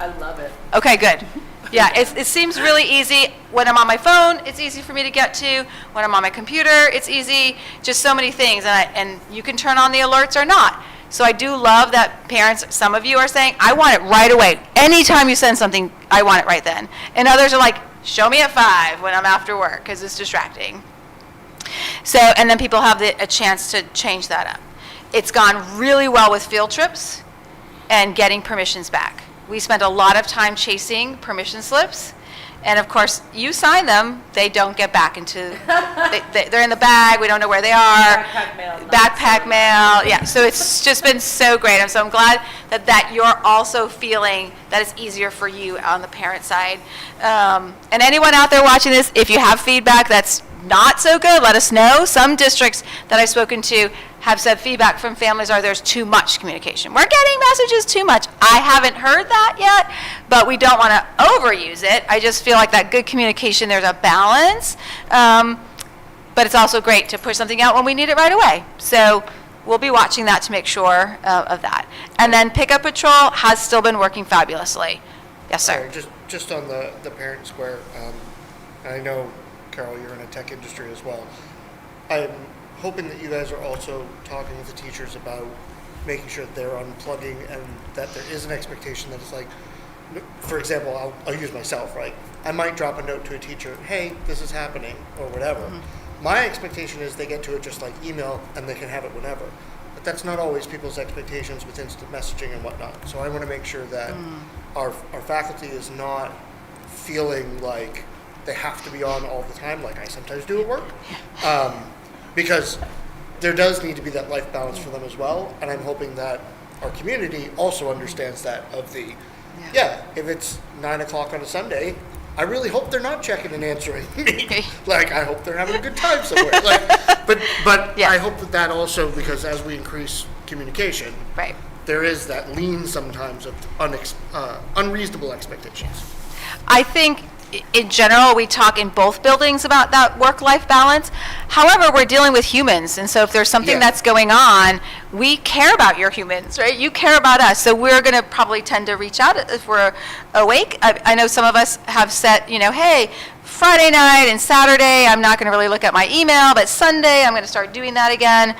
I love it. Okay, good. Yeah, it seems really easy. When I'm on my phone, it's easy for me to get to. When I'm on my computer, it's easy. Just so many things, and you can turn on the alerts or not. So I do love that parents, some of you are saying, I want it right away. Anytime you send something, I want it right then. And others are like, show me at 5 when I'm after work because it's distracting. So, and then people have a chance to change that up. It's gone really well with field trips and getting permissions back. We spent a lot of time chasing permission slips. And of course, you sign them, they don't get back into, they're in the bag, we don't know where they are. Backpack mail. Yeah, so it's just been so great. So I'm glad that you're also feeling that it's easier for you on the parent side. And anyone out there watching this, if you have feedback that's not so good, let us know. Some districts that I've spoken to have said feedback from families are there's too much communication. We're getting messages too much. I haven't heard that yet, but we don't want to overuse it. I just feel like that good communication, there's a balance. But it's also great to push something out when we need it right away. So we'll be watching that to make sure of that. And then Pickup Patrol has still been working fabulously. Yes, sir. Just on the Parent Square, I know, Carol, you're in a tech industry as well. I'm hoping that you guys are also talking with the teachers about making sure that they're unplugging and that there is an expectation that it's like, for example, I'll use myself, right? I might drop a note to a teacher, hey, this is happening, or whatever. Mm-hmm. My expectation is they get to it just like email and they can have it whenever. But that's not always people's expectations with instant messaging and whatnot. So I want to make sure that our faculty is not feeling like they have to be on all the time, like I sometimes do at work. Because there does need to be that life balance for them as well, and I'm hoping that our community also understands that of the, if it's 9 o'clock on a Sunday, I really hope they're not checking and answering me. Like, I hope they're having a good time somewhere. Like, but I hope that also, because as we increase communication, right, there is that lean sometimes of unreasonable expectations. I think in general, we talk in both buildings about that work-life balance. However, we're dealing with humans, and so if there's something that's going on, we care about your humans, right? You care about us, so we're going to probably tend to reach out if we're awake. I know some of us have set, hey, Friday night and Saturday, I'm not going to really look at my email, but Sunday, I'm going to start doing that again.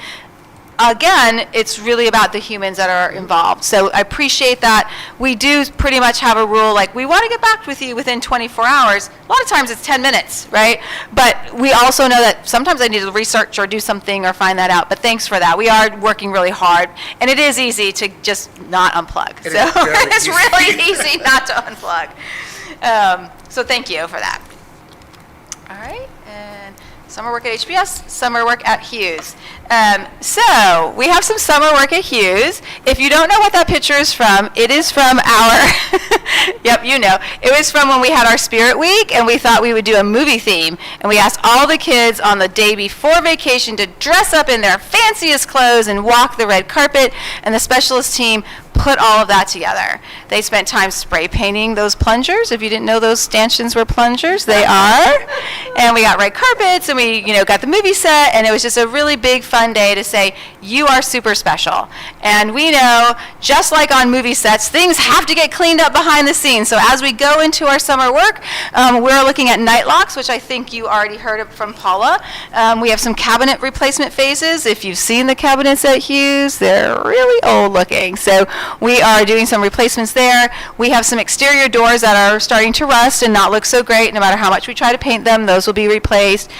Again, it's really about the humans that are involved. So I appreciate that. We do pretty much have a rule, like we want to get back with you within 24 hours. A lot of times it's 10 minutes, right? But we also know that sometimes I need to research or do something or find that out. But thanks for that. We are working really hard. And it is easy to just not unplug. It's really easy not to unplug. So thank you for that. All right. And summer work at HBS, summer work at Hughes. So we have some summer work at Hughes. If you don't know what that picture is from, it is from our, yep, you know. It was from when we had our Spirit Week and we thought we would do a movie theme. And we asked all the kids on the day before vacation to dress up in their fanciest clothes and walk the red carpet. And the specialist team put all of that together. They spent time spray painting those plungers. If you didn't know those stanchions were plungers, they are. And we got red carpets and we, got the movie set, and it was just a really big fun day to say, you are super special. And we know, just like on movie sets, things have to get cleaned up behind the scenes. So as we go into our summer work, we're looking at night locks, which I think you already heard from Paula. We have some cabinet replacement phases. If you've seen the cabinets at Hughes, they're really old looking. So we are doing some replacements there. We have some exterior doors that are starting to rust and not look so great. No matter how much we try to paint them, those will be replaced.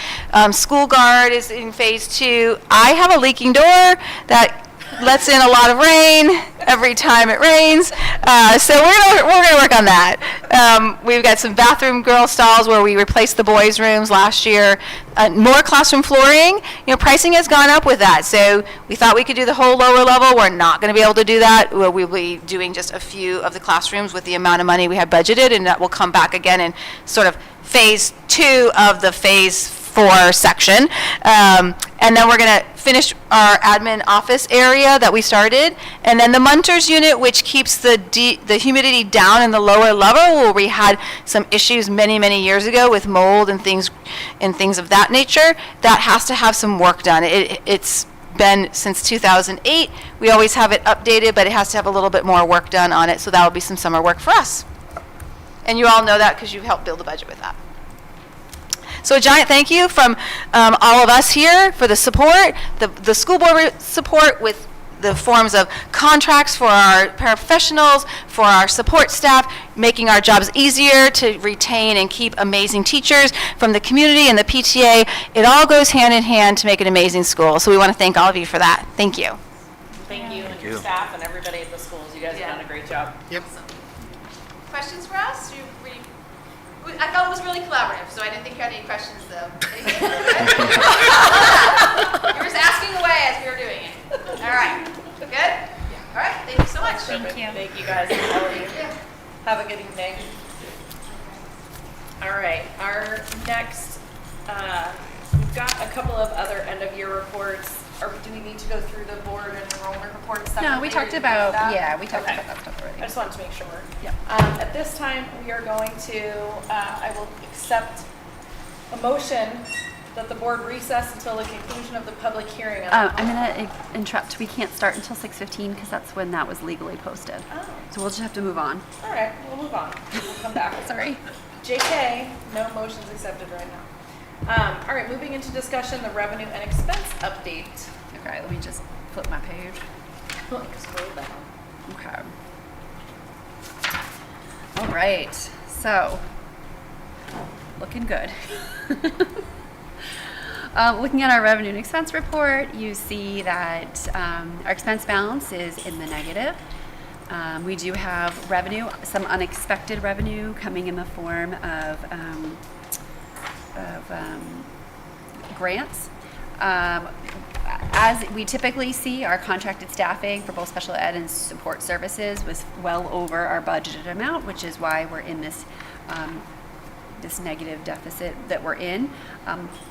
School guard is in phase 2. I have a leaking door that lets in a lot of rain every time it rains. So we're gonna work on that. We've got some bathroom girl stalls where we replaced the boys' rooms last year. More classroom flooring. Pricing has gone up with that. So we thought we could do the whole lower level. We're not going to be able to do that. We'll be doing just a few of the classrooms with the amount of money we had budgeted, and that will come back again in sort of phase 2 of the phase 4 section. And then we're going to finish our admin office area that we started. And then the Munters unit, which keeps the humidity down in the lower level, where we had some issues many, many years ago with mold and things of that nature, that has to have some work done. It's been since 2008. We always have it updated, but it has to have a little bit more work done on it. So that will be some summer work for us. And you all know that because you helped build the budget with that. So a giant thank you from all of us here for the support, the school board support with the forms of contracts for our paraprofessionals, for our support staff, making our jobs easier to retain and keep amazing teachers from the community and the PTA. It all goes hand in hand to make an amazing school. So we want to thank all of you for that. Thank you. Thank you and your staff and everybody at the schools. You guys have done a great job. Yep. Questions for us? I felt it was really collaborative, so I didn't think you had any questions, though. You were just asking away as we were doing it. All right. Good? All right. Thank you so much. Thank you. Thank you guys. All of you. Have a good evening. All right. Our next, we've got a couple of other end of year reports. Or do we need to go through the board and enrollment reports separately? No, we or talked did we about, do that? yeah, we talked Okay. about that stuff already. I just wanted to make sure. Yep. At this time, we are going to, I will accept a motion that the board recess until the conclusion of the public hearing. On I'm gonna interrupt. We can't start until 6:15 because that's when that was legally posted. Oh, So we'll just have to move on. all right, we'll move on. We'll come back. Sorry. JK, no motions accepted right now. All right, moving into discussion, the revenue and expense update. Okay, let me just flip my page. Scroll down. Okay. All right, so looking good. Looking at our revenue and expense report, you see that our expense balance is in the negative. We do have revenue, some unexpected revenue coming in the form of grants. As we typically see, our contracted staffing for both special ed and support services was well over our budgeted amount, which is why we're in this this negative deficit that we're in.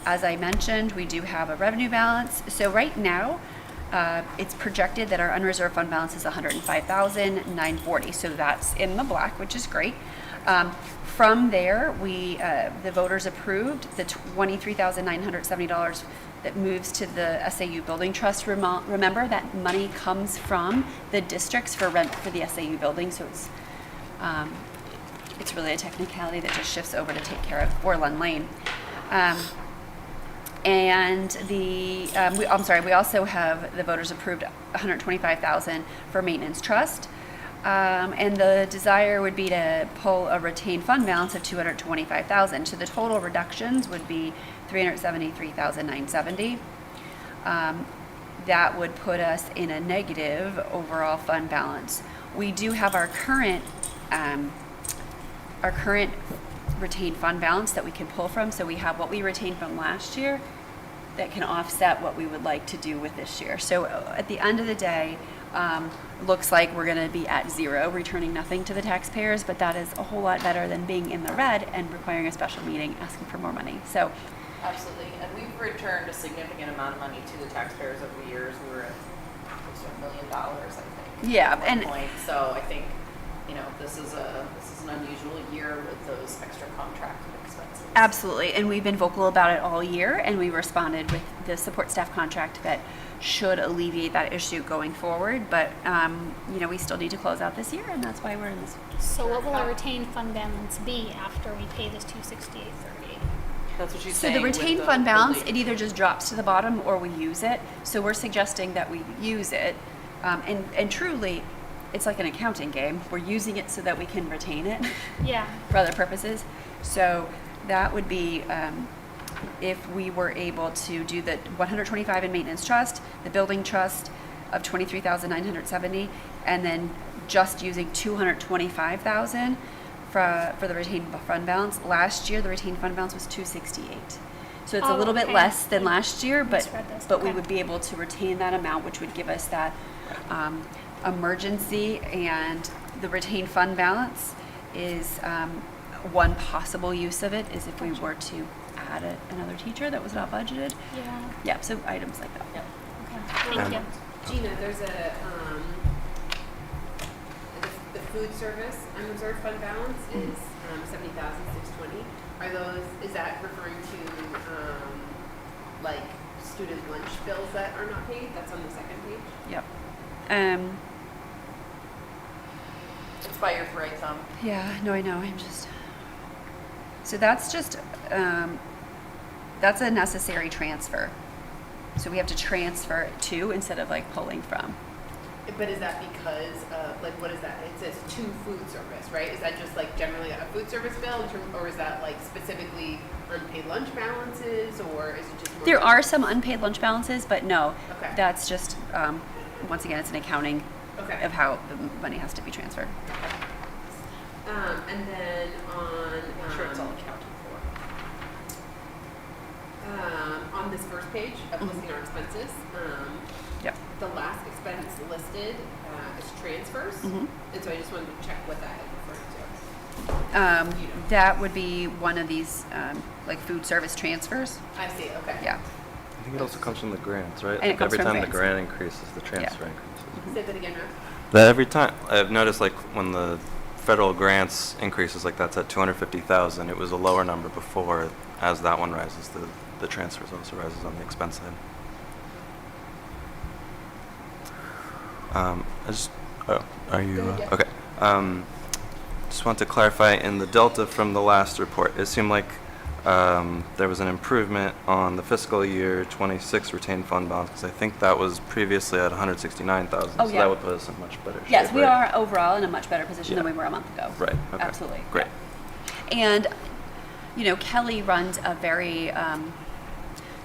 As I mentioned, we do have a revenue balance. So right now, it's projected that our unreserved fund balance is $105,940. So that's in the black, which is great. From there, the voters approved the $23,970 that moves to the SAU Building Trust. Remember that money comes from the districts for rent for the SAU building, so it's really a technicality that just shifts over to take care of Orland Lane. We also have the voters approved $125,000 for maintenance trust. And the desire would be to pull a retained fund balance of $225,000. So the total reductions would be $373,970. That would put us in a negative overall fund balance. We do have our current retained fund balance that we can pull from. So we have what we retained from last year that can offset what we would like to do with this year. So at the end of the day, looks like we're going to be at zero, returning nothing to the taxpayers, but that is a whole lot better than being in the red and requiring a special meeting asking for more money. So Absolutely, and we've returned a significant amount of money to the taxpayers over the years. We were at close to $1 million, I think. Yeah, at one and point. So I think, this is an unusual year with those extra contracted expenses. absolutely, and we've been vocal about it all year, and we responded with the support staff contract that should alleviate that issue going forward. But we still need to close out this year, and that's why we're in this. So what will our retained fund balance be after we pay this $268.30? That's what she's So saying. the with retained fund balance, the- it either just drops to the bottom or we use it. So we're suggesting that we use it, and truly, it's like an accounting game. We're using it so that we can retain it Yeah. for other purposes. So that would be if we were able to do the 125 in maintenance trust, the building trust of 23,970, and then just using 225,000 for the retained fund balance. Last year, the retained fund balance was 268. So it's a Oh, little bit okay. less than last year, but Misread this. we Okay. would be able to retain that amount, which would give us that emergency. And the retained fund balance is one possible use of it is if we were to add another teacher that was not budgeted. Yeah. Yeah, so items like that. Yep. Okay. Thank you. Gina, there's the food service unreserved fund balance is $70,620. Is that referring to like student lunch bills that are not paid? That's on the second page. Yep. It's by your right thumb. Yeah, no, I know. So that's just, that's a necessary transfer. So we have to transfer to instead of like pulling from. But is that because, like, what is that? It says to food service, right? Is that just like generally a food service bill, or is that like specifically unpaid lunch balances, or is it just more? There are some unpaid lunch balances, but no, Okay. that's just, once again, it's an accounting Okay. of how the money has to be transferred. And then on, I'm sure it's all accounted for. on this first page of listing our expenses, Yep. the last expense listed is transfers, and so I just wanted to check what that is referring to. That would be one of these, like food service transfers. I see. Okay. Yeah. I think it also comes from the grants, right? And it comes every from time grants. the grant increases, the transfer increases. Say that again, Russ. That every time I've noticed, like when the federal grants increases, like that's at 250,000. It was a lower number before. As that one rises, the transfers also rises on the expense side. Are you okay? Just want to clarify in the delta from the last report. It seemed like there was an improvement on the fiscal year 26 retained fund balance, because I think that was previously at 169,000. Oh, so yeah. that would put us in much better shape. Yes, we right? are overall in a much better position than Yeah. we were a month ago. Right. Okay. Absolutely. Great. And, you know, Kelly runs a very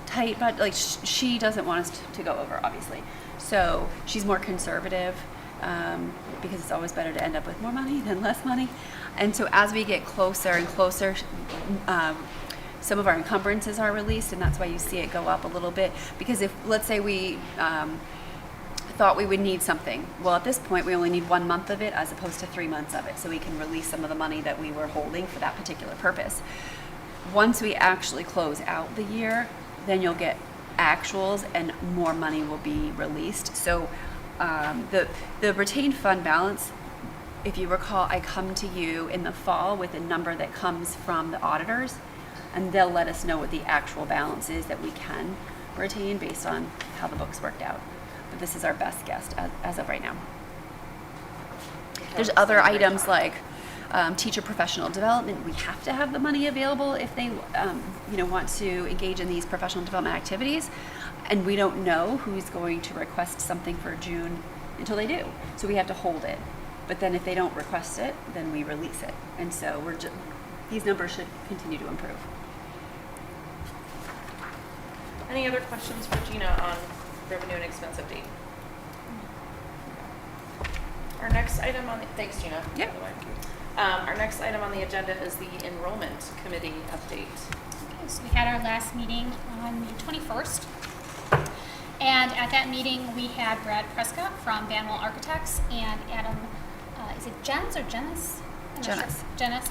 tight, but like she doesn't want us to go over, obviously. So she's more conservative because it's always better to end up with more money than less money. And so as we get closer and closer, some of our encumbrances are released, and that's why you see it go up a little bit. Because if, let's say we thought we would need something, well, at this point we only need 1 month of it as opposed to 3 months of it, so we can release some of the money that we were holding for that particular purpose. Once we actually close out the year, then you'll get actuals and more money will be released. So the retained fund balance, if you recall, I come to you in the fall with a number that comes from the auditors, and they'll let us know what the actual balance is that we can retain based on how the books worked out. But this is our best guess as of right now. There's other items like teacher professional development. We have to have the money available if they want to engage in these professional development activities, and we don't know who's going to request something for June until they do. So we have to hold it. But then if they don't request it, then we release it. And so these numbers should continue to improve. Any other questions for Gina on revenue and expense update? Our next item on the, thanks Gina. Yep. by the way. Our next item on the agenda is the enrollment committee update. Okay, so we had our last meeting on the 21st. And at that meeting, we had Brad Prescott from Banwell Architects and Adam, is it Jens or Jennis? I'm not sure. Jennis. Jennis,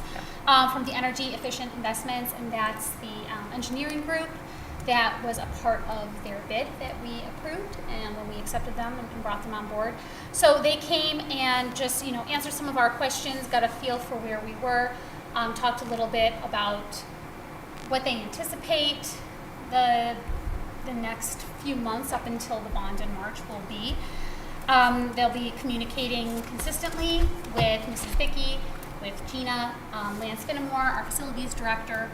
from the Energy Efficient Investments, and that's the engineering group that was a part of their bid that we approved and when we accepted them and brought them on board. So they came and just, answered some of our questions, got a feel for where we were, talked a little bit about what they anticipate the next few months up until the bond in March will be. They'll be communicating consistently with Mrs. Vicky, with Gina, Lance Finnemore, our facilities director,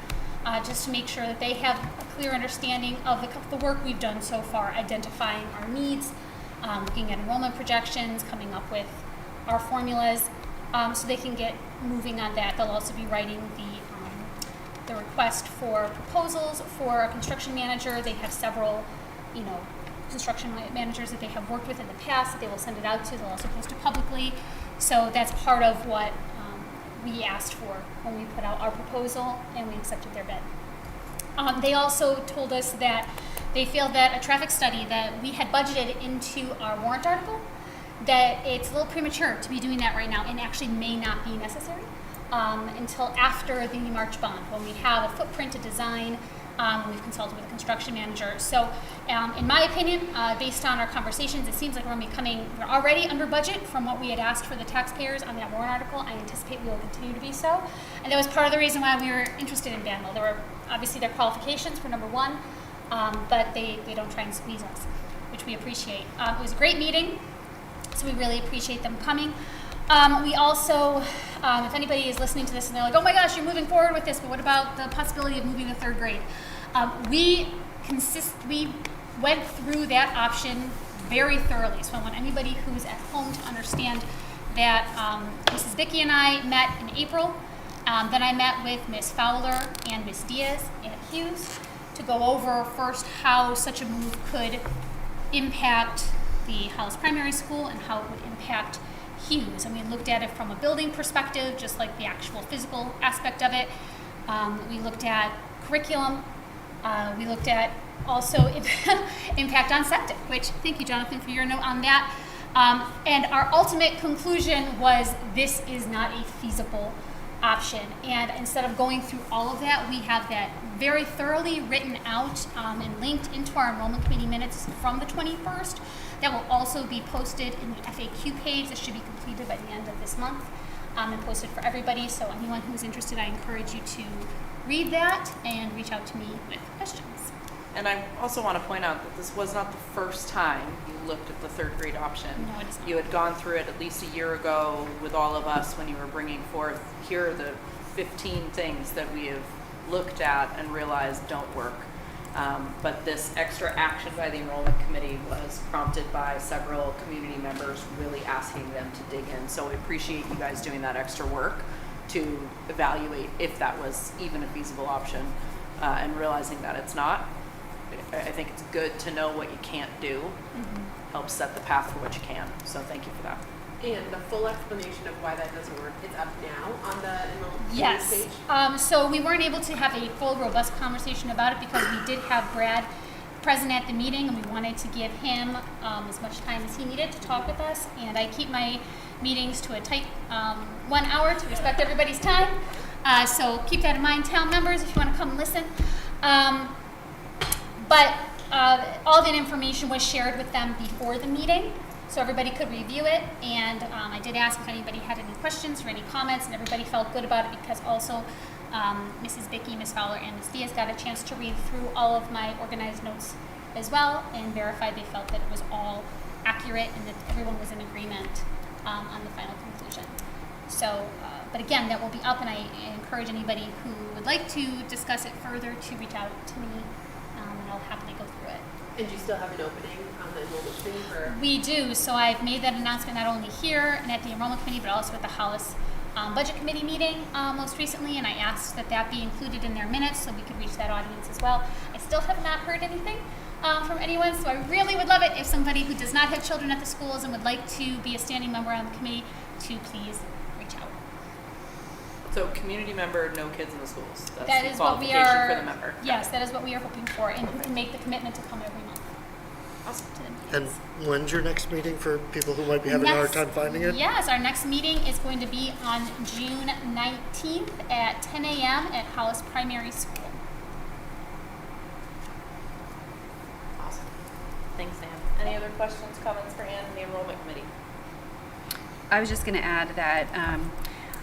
just to make sure that they have a clear understanding of the work we've done so far, identifying our needs, looking at enrollment projections, coming up with our formulas, so they can get moving on that. They'll also be writing the request for proposals for a construction manager. They have several, construction managers that they have worked with in the past that they will send it out to. They'll also post it publicly. So that's part of what we asked for when we put out our proposal and we accepted their bid. They also told us that they feel that a traffic study that we had budgeted into our warrant article, that it's a little premature to be doing that right now and actually may not be necessary until after the March bond, when we have a footprint, a design, we've consulted with a construction manager. So in my opinion, based on our conversations, it seems like we're already under budget from what we had asked for the taxpayers on that warrant article. I anticipate we will continue to be so. And that was part of the reason why we were interested in Banwell. There were obviously their qualifications for number one, but they don't try and squeeze us, which we appreciate. It was a great meeting, so we really appreciate them coming. We also, if anybody is listening to this and they're like, oh my gosh, you're moving forward with this, but what about the possibility of moving to third grade? We went through that option very thoroughly. So I want anybody who's at home to understand that Mrs. Vicky and I met in April. Then I met with Ms. Fowler and Ms. Diaz at Hughes to go over first how such a move could impact the Hollis Primary School and how it would impact Hughes. And we looked at it from a building perspective, just like the actual physical aspect of it. We looked at curriculum. We looked at also impact on septic, which, thank you, Jonathan, for your note on that. And our ultimate conclusion was this is not a feasible option. And instead of going through all of that, we have that very thoroughly written out and linked into our enrollment committee minutes from the 21st. That will also be posted in the FAQ page. That should be completed by the end of this month and posted for everybody. So anyone who's interested, I encourage you to read that and reach out to me with questions. And I also want to point out that this was not the first time you looked at the third grade option. No, it is not. You had gone through it at least a year ago with all of us when you were bringing forth, here are the 15 things that we have looked at and realized don't work. But this extra action by the enrollment committee was prompted by several community members really asking them to dig in. So we appreciate you guys doing that extra work to evaluate if that was even a feasible option and realizing that it's not. I think it's good to know what you can't do. Helps set the path for what you can. So thank you for that. And the full explanation of why that doesn't work is up now on the enrollment Yes. page. So we weren't able to have a full, robust conversation about it because we did have Brad present at the meeting, and we wanted to give him as much time as he needed to talk with us. And I keep my meetings to a tight 1 hour to respect everybody's time. So keep that in mind, town members, if you want to come and listen. But all that information was shared with them before the meeting, so everybody could review it. And I did ask if anybody had any questions or any comments, and everybody felt good about it because also Mrs. Vicky, Ms. Fowler, and Ms. Diaz got a chance to read through all of my organized notes as well and verified they felt that it was all accurate and that everyone was in agreement on the final conclusion. So, but again, that will be up, and I encourage anybody who would like to discuss it further to reach out to me, and I'll happily go through it. And do you still have an opening on the enrollment committee for? We do. So I've made that announcement not only here and at the enrollment committee, but also at the Hollis budget committee meeting most recently, and I asked that that be included in their minutes so we could reach that audience as well. I still have not heard anything from anyone, so I really would love it if somebody who does not have children at the schools and would like to be a standing member on the committee to please reach out. So community member, no kids in the schools. That's That the is what we qualification are. for the member. Yes, that is what we are hoping for, and who can make the commitment to come every month Awesome. to the And meetings. when's your next meeting for people who might be having a hard time finding it? Yes, our next meeting is going to be on June 19th at 10 a.m. at Hollis Primary School. Awesome. Thanks, Ann. Any other questions, comments for Ann and the enrollment committee? I was just going to add that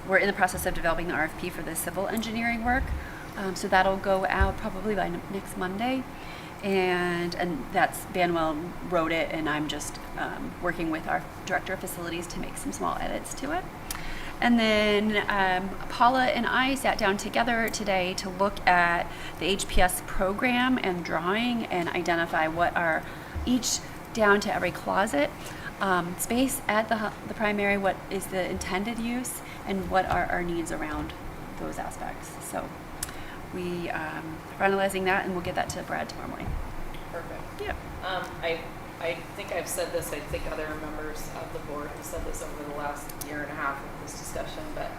we're in the process of developing the RFP for the civil engineering work. So that'll go out probably by next Monday. And that's Banwell wrote it, and I'm just working with our director of facilities to make some small edits to it. And then Paula and I sat down together today to look at the HPS program and drawing and identify what are each down to every closet space at the primary, what is the intended use, and what are our needs around those aspects. So we are finalizing that, and we'll get that to Brad tomorrow morning. Perfect. Yeah. I think I've said this, I think other members of the board have said this over the last year and a half of this discussion, but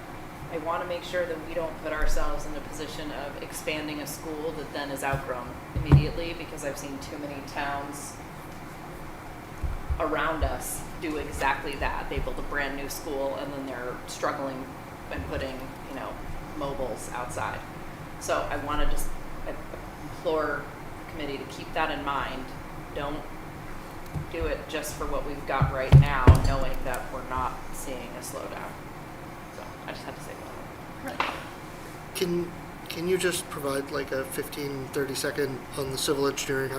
I want to make sure that we don't put ourselves in a position of expanding a school that then is outgrown immediately, because I've seen too many towns around us do exactly that. They build a brand new school and then they're struggling and putting, mobiles outside. So I want to just implore the committee to keep that in mind. Don't do it just for what we've got right now, knowing that we're not seeing a slowdown. So I just had to say that. Can you just provide like a 15, 30 second on the civil engineering?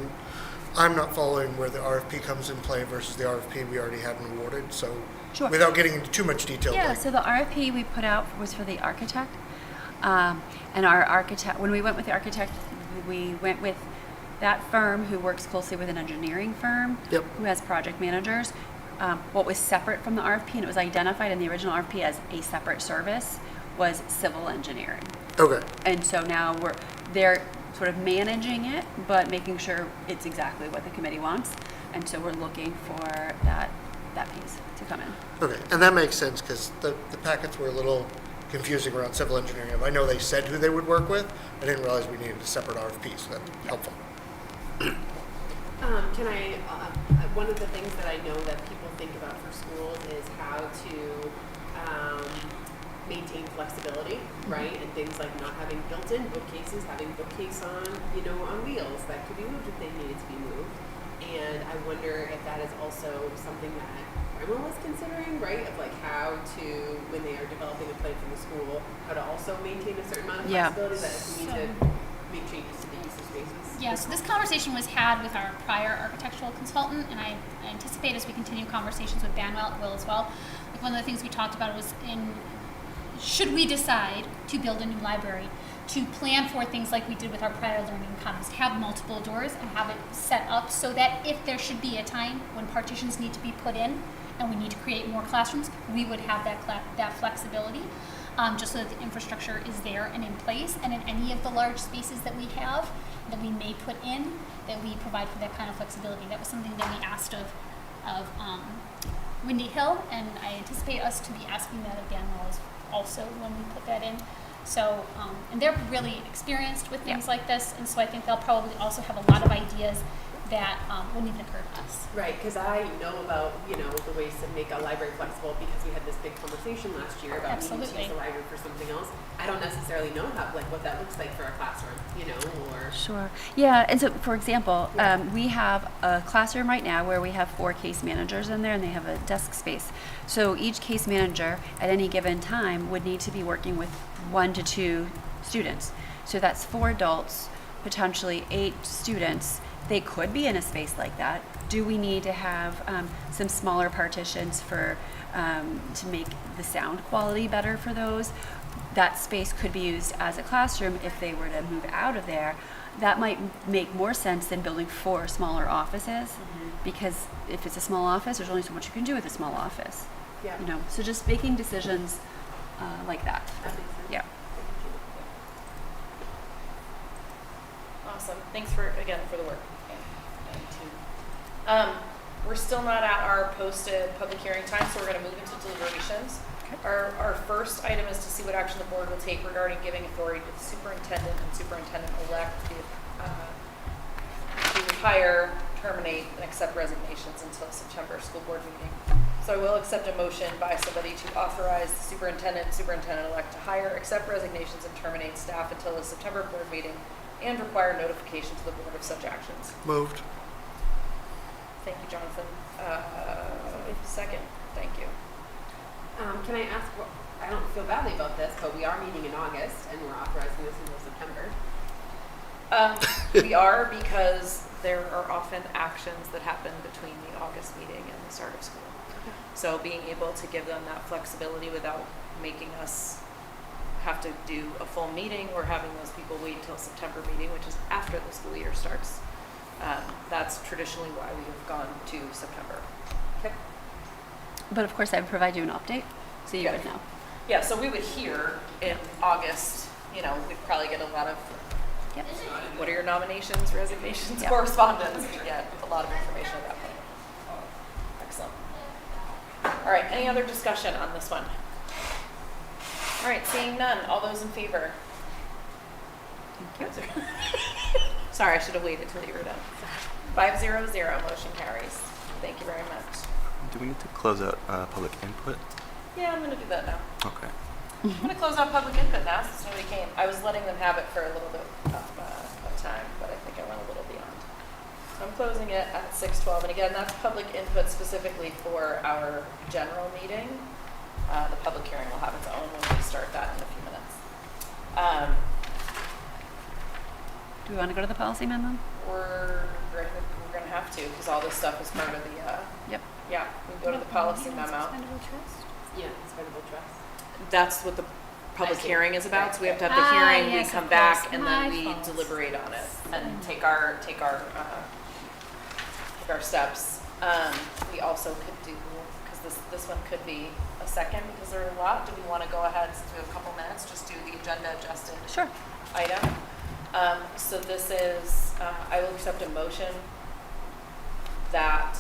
I'm not following where the RFP comes in play versus the RFP we already had and awarded. So Sure. without getting into too much detail. Yeah, like, so the RFP we put out was for the architect. And our architect, when we went with the architect, we went with that firm who works closely with an engineering firm Yep. who has project managers, what was separate from the RFP, and it was identified in the original RFP as a separate service, was civil engineering. Okay, And so now they're sort of managing it, but making sure it's exactly what the committee wants. And so we're looking for that piece to come in. okay, and that makes sense, because the packets were a little confusing around civil engineering. I know they said who they would work with, I didn't realize we needed a separate RFP, so that's helpful. Can I, one of the things that I know that people think about for schools is how to maintain flexibility, right? And things like not having built-in bookcases, having bookcase on, on wheels that could be moved if they needed to be moved. And I wonder if that is also something that Grandma was considering, right? Of like how to, when they are developing a plan for the school, how to also maintain a certain amount of Yeah. flexibility that if we need to make changes to the use of spaces. Yeah, so this conversation was had with our prior architectural consultant, and I anticipate as we continue conversations with Banwell, Will as well. Like one of the things we talked about was should we decide to build a new library, to plan for things like we did with our prior learning commons, have multiple doors and have it set up so that if there should be a time when partitions need to be put in and we need to create more classrooms, we would have that flexibility. Just so that the infrastructure is there and in place, and in any of the large spaces that we have that we may put in, that we provide for that kind of flexibility. That was something that we asked of Windy Hill, and I anticipate us to be asking that of Dan Wells also when we put that in. So, and they're really experienced with things like this, and so I think they'll probably also have a lot of ideas that wouldn't even occur to us. Right, because I know about, the ways to make a library flexible because we had this big conversation last year about needing to Absolutely. use the library for something else. I don't necessarily know what that looks like for a classroom, or. Sure. Yeah, and so for example, we have a classroom right now where we have 4 case managers in there and they have a desk space. So each case manager at any given time would need to be working with 1 to 2 students. So that's 4 adults, potentially 8 students. They could be in a space like that. Do we need to have some smaller partitions to make the sound quality better for those? That space could be used as a classroom if they were to move out of there. That might make more sense than building 4 smaller offices, because if it's a small office, there's only so much you can do with a small office. Yeah. So just making decisions like that. That makes sense. Yeah. Awesome. Thanks for the work. We're still not at our posted public hearing time, so we're going to move into deliberations. Our first item is to see what action the board will take regarding giving authority to the superintendent and superintendent-elect to hire, terminate, and accept resignations until September school board meeting. So I will accept a motion by somebody to authorize the superintendent-elect to hire, accept resignations, and terminate staff until the September board meeting, and require notification to the board of such actions. Moved. Thank you, Jonathan. Second, thank you. Can I ask, I don't feel badly about this, but we are meeting in August and we're authorizing this until September. We are, because there are often actions that happen between the August meeting and the start of school. So being able to give them that flexibility without making us have to do a full meeting or having those people wait until September meeting, which is after the school year starts. That's traditionally why we have gone to September. Okay. But of course, I would provide you an update, so you Yeah. would know. Yeah, so we would hear in August, we'd probably get a lot of, Yep. what are your nominations, resignations, Yep. correspondence, to get a lot of information at that point. Excellent. All right, any other discussion on this one? All right, seeing none, all those in favor? Thank you. Sorry, I should have waited till you were done. 500, motion carries. Thank you very much. Do we need to close out public input? Yeah, I'm gonna do that now. Okay. I'm gonna close out public input now since nobody came. I was letting them have it for a little bit of time, but I think I went a little beyond. So I'm closing it at 6:12, and again, that's public input specifically for our general meeting. The public hearing will have its own when we start that in a few minutes. Do we want to go to the policy memo? We're gonna have to, because all this stuff is part of the, Yep. yeah, we go to the policy memo. Expendable trust? Yeah, expendable trust. That's what public I see. hearing is about. So we have to have Ah, the hearing, yes, we come of back, course. and My then we fault. deliberate on it and take our steps. We also could do, because this one could be a second, because there are a lot. Do we want to go ahead, since we have a couple minutes, just do the agenda adjusted Sure. item? So this is, I will accept a motion that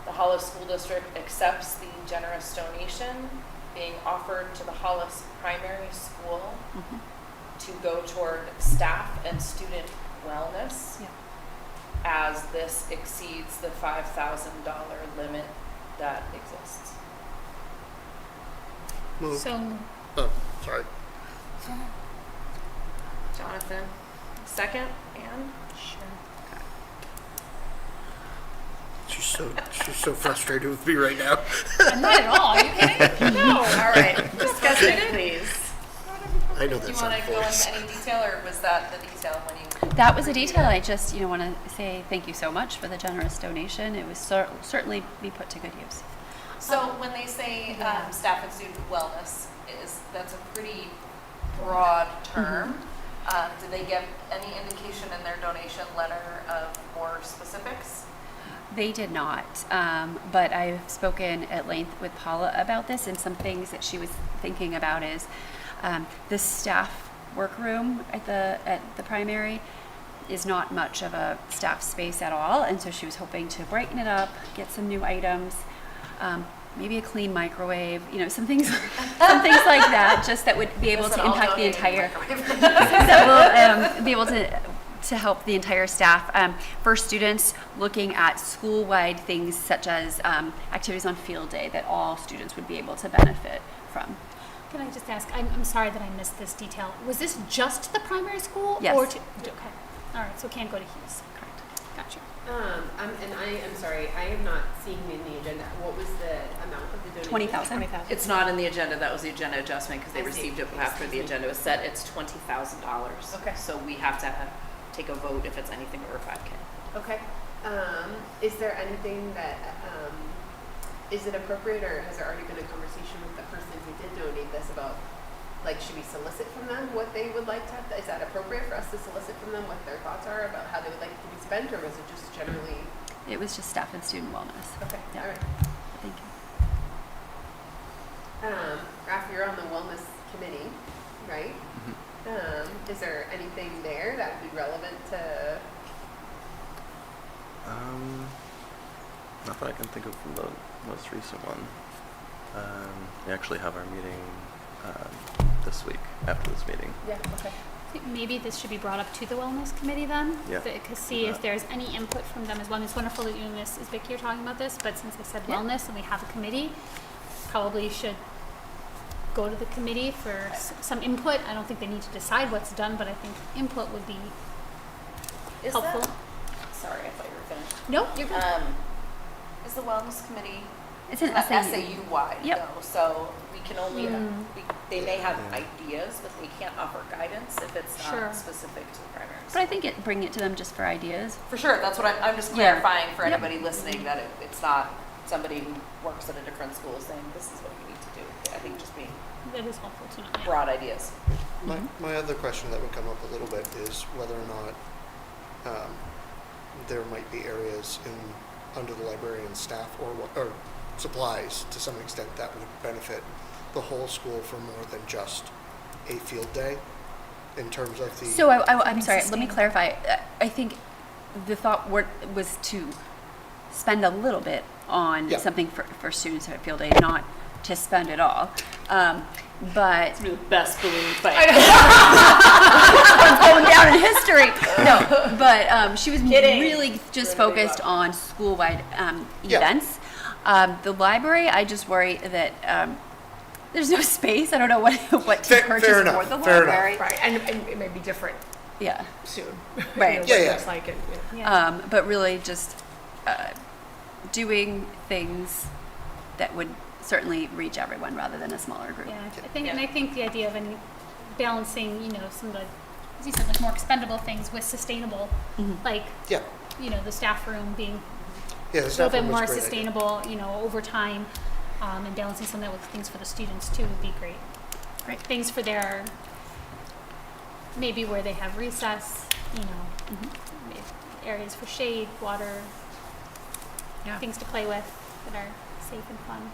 the Hollis School District accepts the generous donation being offered to the Hollis Primary School to go toward staff and student wellness, Yeah. as this exceeds the $5,000 limit that exists. Move. So, Oh, sorry. Jonathan, second, Anne? She's so frustrated with me right now. not at all, are you kidding? No. All right, discuss it, please. I know Do you that's want not to go voice. into any detail, or was that the detail when you? That was a detail. I just, want to say thank you so much for the generous donation. It was certainly be put to good use. So when they say staff and student wellness, that's a pretty broad term. Did they give any indication in their donation letter of more specifics? They did not, but I've spoken at length with Paula about this, and some things that she was thinking about is the staff workroom at the primary is not much of a staff space at all, and so she was hoping to brighten it up, get some new items, maybe a clean microwave, some things like that, just that would be able Listen, to I'll impact the donate a entire. microwave. That will be able to help the entire staff. For students, looking at school-wide things such as activities on field day that all students would be able to benefit from. can I just ask, I'm sorry that I missed this detail. Was this just the primary school? Yes. Or okay, all right, so can't go to Hughes. Correct. Gotcha. And I am sorry, I am not seeing in the agenda. What was the amount of the donation? 20,000. It's not in the agenda, that was the agenda adjustment, because they I see. received it after the Excuse me. agenda was set. It's $20,000. Okay. So we have to take a vote if it's anything over 5K. Okay. Is there anything that, is it appropriate, or has there already been a conversation with the person who did donate this about, like, should we solicit from them what they would like to have? Is that appropriate for us to solicit from them what their thoughts are about how they would like it to be spent, or was it just generally? It was just staff and student wellness. Okay, Yeah. all right. Thank you. Raph, you're on the wellness committee, right? Is there anything there that would be relevant to? Not that I can think of from the most recent one. We actually have our meeting this week, after this meeting. Yeah, okay. Maybe this should be brought up to the wellness committee then? Yeah. To see if there's any input from them as well. It's wonderful that you and Miss Vicky are talking about this, but since I said wellness and we have a committee, probably should go to the committee for some input. I don't think they need to decide what's done, but I think input would be Is helpful. Sorry, I thought you were finished. No, you're good. Is the wellness committee It's an not SAU. SAU-wide Yep. though? So we can only, they may have ideas, but they can't offer guidance if it's Sure. not specific to the primary But I school. think bring it to them just for ideas. For sure, that's what I'm just Yeah. clarifying for Yep. anybody listening, that it's not somebody who works at a different school saying, this is what you need to do. I think just being That is helpful to know. Yeah. broad ideas. My other question that would come up a little bit is whether or not there might be areas under the librarian staff or supplies to some extent that would benefit the whole school for more than just a field day in terms of the. So I'm sorry, let me clarify. I think the thought was to spend a little bit on Yeah. something for students at field day, not to spend it all. But The best balloon fight. it's going down in history. No, but she was Kidding. really just Really focused well. on school-wide Yeah. events. The library, I just worry that there's no space. I don't know what to Fair purchase enough, for the fair enough. library. Right, and it may be different Yeah, soon. Right. You know, Yeah, what it yeah. looks like, and, Yeah. but really just doing things that would certainly reach everyone rather than a smaller group. Yeah, and I think the idea of balancing, some of the, as you said, like more expendable things with sustainable, like, Yeah, the staff room being yeah, the a little staff bit room was more a great idea. sustainable, over time, and balancing some of that with things for the students too would be great. right, things for their, maybe where they have recess, areas for shade, water, Yeah. things to play with that are safe and fun.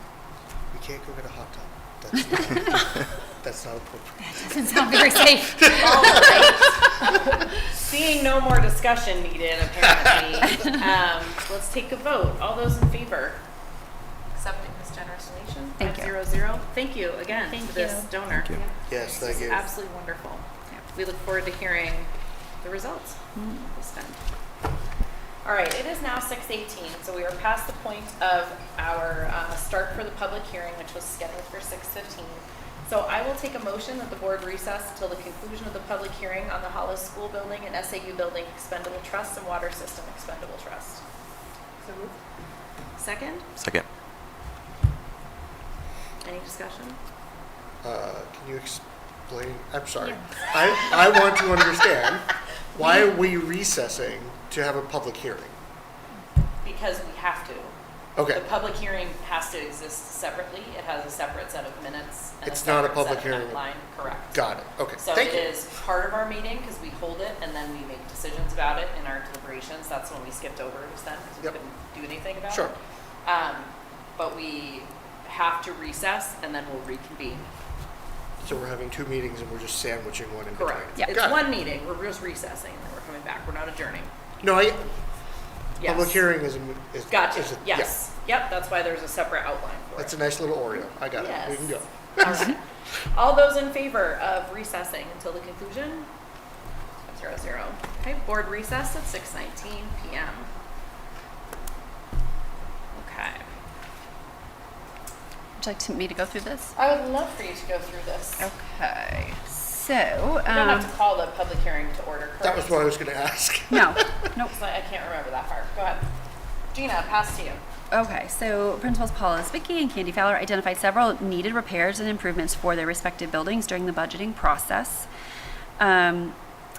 We can't go get a hot tub. That's not appropriate. Doesn't sound very safe. All right. Seeing no more discussion needed, apparently, let's take a vote. All those in favor? Accepting this generous donation? Thank you. 500. Thank you again Thank to this you. donor. Thank you. Yes, This thank is you. absolutely wonderful. We look forward to hearing the results we spend. All right, it is now 6:18, so we are past the point of our start for the public hearing, which was scheduled for 6:15. So I will take a motion that the board recess until the conclusion of the public hearing on the Hollis School Building and SAU Building Expendable Trust and Water System Expendable Trust. So moved. Second, Second. any discussion? Can you explain? I'm sorry. Yeah. I want to understand, why are we recessing to have a public hearing? Because we have to. Okay, The public hearing has to exist separately. It has a separate set of minutes and It's not a separate public set of hearing. outline. Correct. got it. Okay, So thank it you. is part of our meeting because we hold it and then we make decisions about it in our deliberations. That's when we skipped over just then because we Yep. couldn't do anything about Sure. it. But we have to recess and then we'll reconvene. So we're having two meetings and we're just sandwiching one in between. Correct. Yeah. It's Got it. one meeting. We're just recessing and then we're coming back. We're not adjourning. No, Yes. public hearing is Gotcha. is yeah. Yes. Yep. That's why there's a separate outline for That's it. a nice little Oreo. I got it. We can go. Yes. All right. All those in favor of recessing until the conclusion? 500. Okay, board recess at 6:19 PM. Okay. Would you like me to go through this? I would love for you to go through this. Okay, so, You don't have to call the public hearing to order. That was correct? what I was going to ask. no, nope. So I can't remember that part. Go ahead. Gina, pass to you. Okay, so Principals Paula Zwicky and Candy Fowler identified several needed repairs and improvements for their respective buildings during the budgeting process.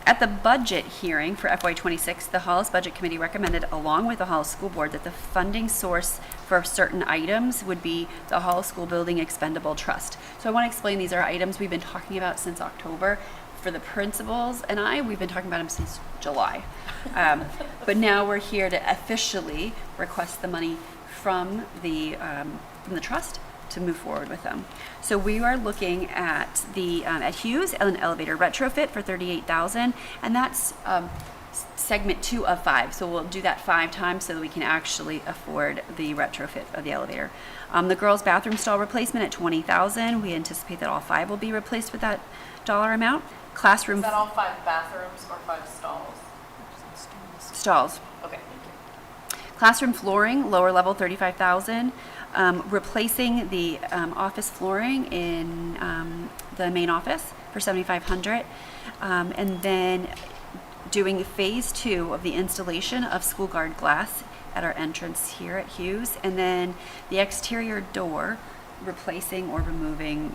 At the budget hearing for FY26, the Hollis Budget Committee recommended, along with the Hollis School Board, that the funding source for certain items would be the Hollis School Building Expendable Trust. So I want to explain, these are items we've been talking about since October. For the principals and we've been talking about them since July. But now we're here to officially request the money from the trust to move forward with them. So we are looking at the at Hughes, an elevator retrofit for $38,000, and that's segment 2 of 5. So we'll do that 5 times so that we can actually afford the retrofit of the elevator. The girls' bathroom stall replacement at $20,000. We anticipate that all 5 will be replaced with that dollar amount. Classroom Is that all 5 bathrooms or 5 stalls? stalls. Okay, thank you. Classroom flooring, lower level, $35,000. Replacing the office flooring in the main office for $7,500. And then doing phase 2 of the installation of school guard glass at our entrance here at Hughes. And then the exterior door, replacing or removing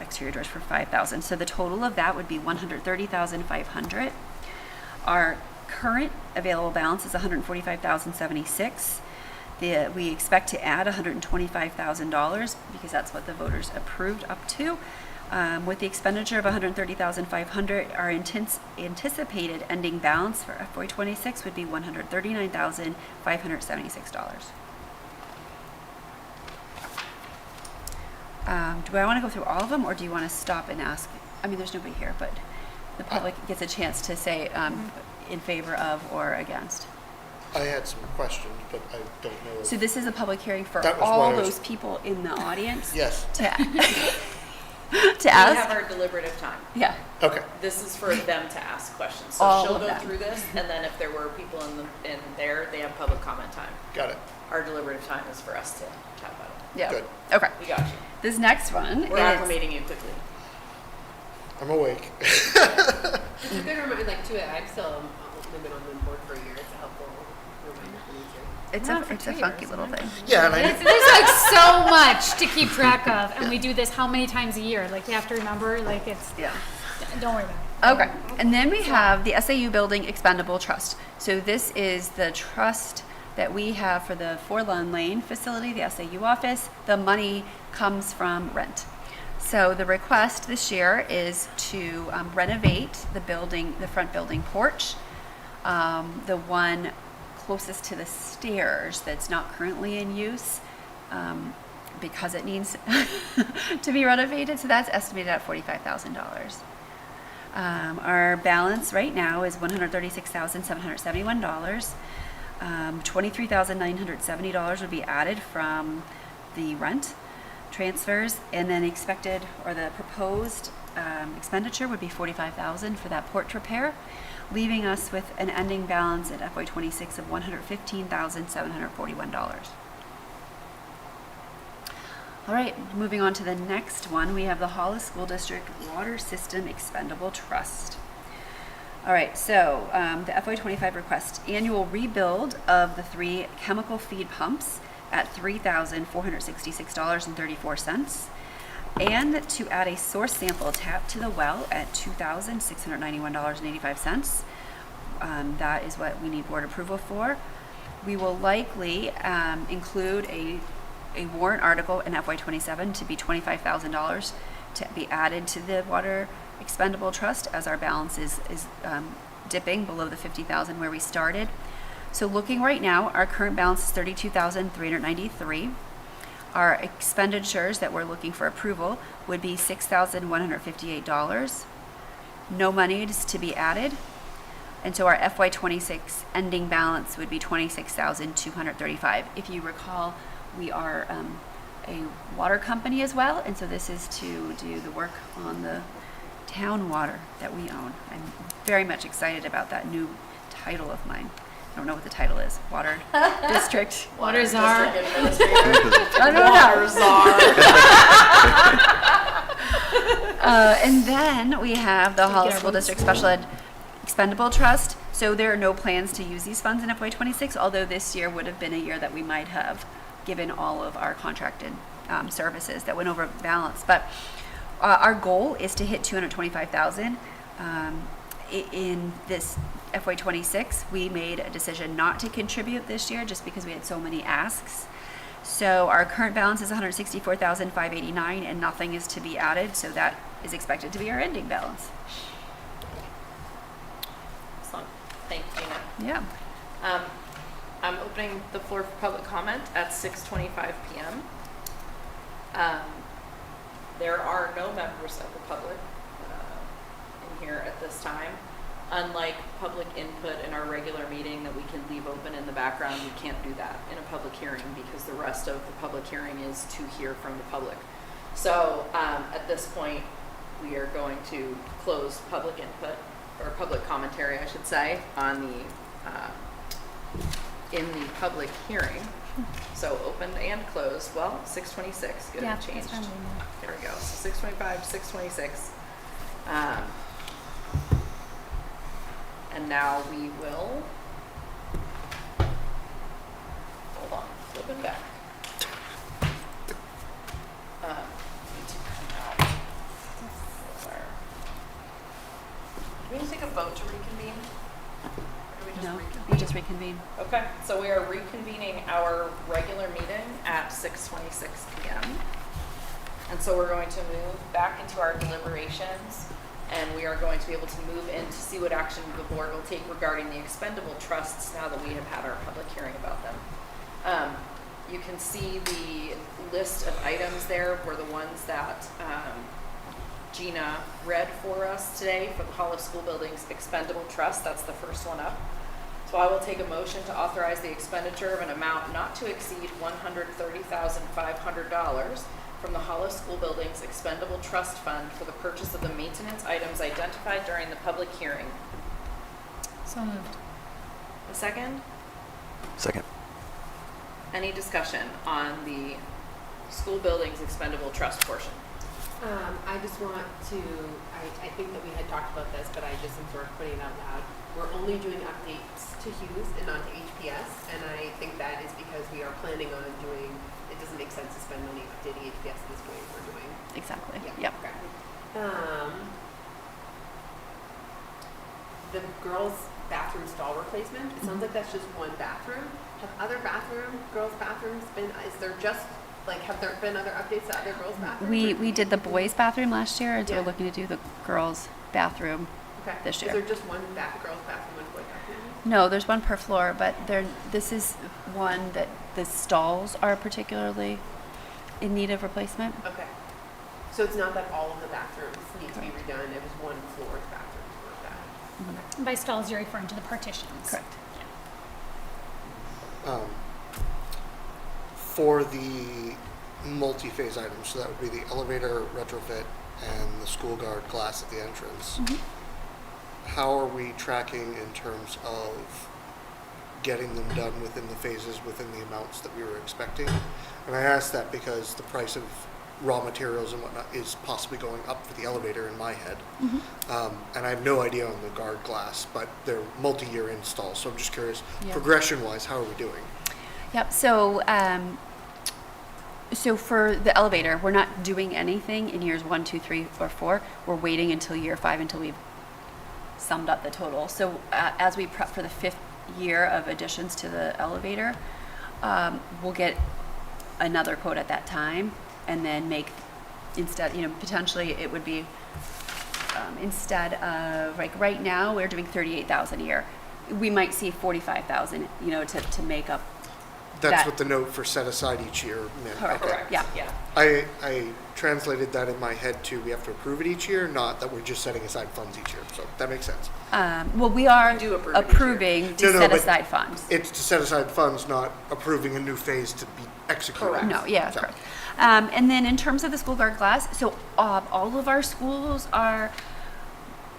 exterior doors for $5,000. So the total of that would be $130,500. Our current available balance is $145,076. We expect to add $125,000 because that's what the voters approved up to. With the expenditure of $130,500, our anticipated ending balance for FY26 would be $139,576. Do I want to go through all of them, or do you want to stop and ask? I mean, there's nobody here, but the public gets a chance to say in favor of or against. I had some questions, but I don't know. So this is a public hearing for That was all what I was- those people in the audience Yes. to We have ask? our deliberative time. Yeah, Okay. This is for them to ask questions. So All she'll of go them. through this, and then if there were people in there, they have public comment time. Got it. Our deliberative time is for us to chat about it. yeah. Good. Okay. We got you. This next one We're is, acclimating you quickly. I'm awake. It's a good reminder, like, too, I'm still been on the board for a year. It's a helpful reminder for me, too. it's a funky little thing. Yeah, and There's like so much to keep track of, and we do this how many times a year? Like, you have to remember, like, it's, Yeah. don't worry about it. Okay, and then we have the SAU Building Expendable Trust. So this is the trust that we have for the 4 Lund Lane facility, the SAU office. The money comes from rent. So the request this year is to renovate the building, the front building porch, the one closest to the stairs that's not currently in use, because it needs to be renovated. So that's estimated at $45,000. Our balance right now is $136,771. $23,970 would be added from the rent transfers, and then expected, or the proposed expenditure would be $45,000 for that porch repair, leaving us with an ending balance at FY26 of $115,741. All right, moving on to the next one, we have the Hollis School District Water System Expendable Trust. All right, so the FY25 request, annual rebuild of the 3 chemical feed pumps at $3,466.34, and to add a source sample tap to the well at $2,691.85. That is what we need board approval for. We will likely include a warrant article in FY27 to be $25,000 to be added to the Water Expendable Trust, as our balance is dipping below the $50,000 where we started. So looking right now, our current balance is $32,393. Our expenditures that we're looking for approval would be $6,158. No money is to be added. And so our FY26 ending balance would be $26,235. If you recall, we are a water company as well, and so this is to do the work on the town water that we own. I'm very much excited about that new title of mine. I don't know what the title is. Water District. Water czar. Water czar. And then we have the Hollis School District Special Ed Expendable Trust. So there are no plans to use these funds in FY26, although this year would have been a year that we might have, given all of our contracted services that went over balance. But our goal is to hit $225,000. In this FY26, we made a decision not to contribute this year just because we had so many asks. So our current balance is $164,589, and nothing is to be added. So that is expected to be our ending balance. Excellent. Thank you, Gina. Yeah. I'm opening the floor for public comment at 6:25 p.m. There are no members of the public in here at this time. Unlike public input in our regular meeting that we can leave open in the background, we can't do that in a public hearing because the rest of the public hearing is to hear from the public. So at this point, we are going to close public input, or public commentary, I should say, on the in the public hearing. So opened and closed. Well, 6:26. Good, Yeah, it changed. that's fine. There we go. So 6:25 to 6:26. And now we will, hold on, flipping back. Need to come out. Where? Do we need to take a vote to reconvene? Or do we just No, reconvene? we just reconvene. Okay, so we are reconvening our regular meeting at 6:26 p.m. And so we're going to move back into our deliberations, and we are going to be able to move in to see what action the board will take regarding the expendable trusts now that we have had our public hearing about them. You can see the list of items there were the ones that Gina read for us today for the Hollis School Building's Expendable Trust. That's the first one up. So I will take a motion to authorize the expenditure of an amount not to exceed $130,500 from the Hollis School Building's Expendable Trust Fund for the purchase of the maintenance items identified during the public hearing. So moved. A second? Second. Any discussion on the school building's expendable trust portion? I just want to, I think that we had talked about this, but I just am sort of putting it out loud. We're only doing updates to Hughes and not to HPS, and I think that is because we are planning on doing, it doesn't make sense to spend money updating HPS at this point if we're doing. Exactly. Yeah. Yep. Okay. The girls' bathroom stall replacement, it sounds like that's just one bathroom. Have other girls' bathrooms been, is there just Like, have there been other updates to other girls' bathrooms? We did the boys' bathroom last year, and so Yeah. we're looking to do the girls' bathroom Okay. this year. Is there just one girls' bathroom, one boys' bathroom? No, there's one per floor, but this is one that the stalls are particularly in need of replacement. Okay. So it's not that all of the bathrooms need to be redone, it was one floor's bathrooms were bad. And by stalls, you're referring to the partitions. Correct. For the multi-phase items, so that would be the elevator retrofit and the school guard glass at the entrance. How are we tracking in terms of getting them done within the phases, within the amounts that we were expecting? And I ask that because the price of raw materials and whatnot is possibly going up for the elevator in my head. And I have no idea on the guard glass, but they're multi-year installs, so I'm just curious, Yeah. progression-wise, how are we doing? Yep. So, so for the elevator, we're not doing anything in years 1, 2, 3, or 4. We're waiting until year 5 until we've summed up the total. So as we prep for the 5th year of additions to the elevator, we'll get another quote at that time, and then make instead, potentially it would be instead of like right now we're doing 38,000 a year. We might see 45,000, to make up. That's That- what the note for set aside each year meant. Correct. Okay. Yeah. I translated that in my head to we have to approve it each year, not that we're just setting aside funds each year. So that makes sense. Well, we are do approve it each year. approving to No, set but aside funds. It's to set aside funds, not approving a new phase to be executed. Correct. No, yeah, So- correct. And then in terms of the school guard glass, so all of our schools are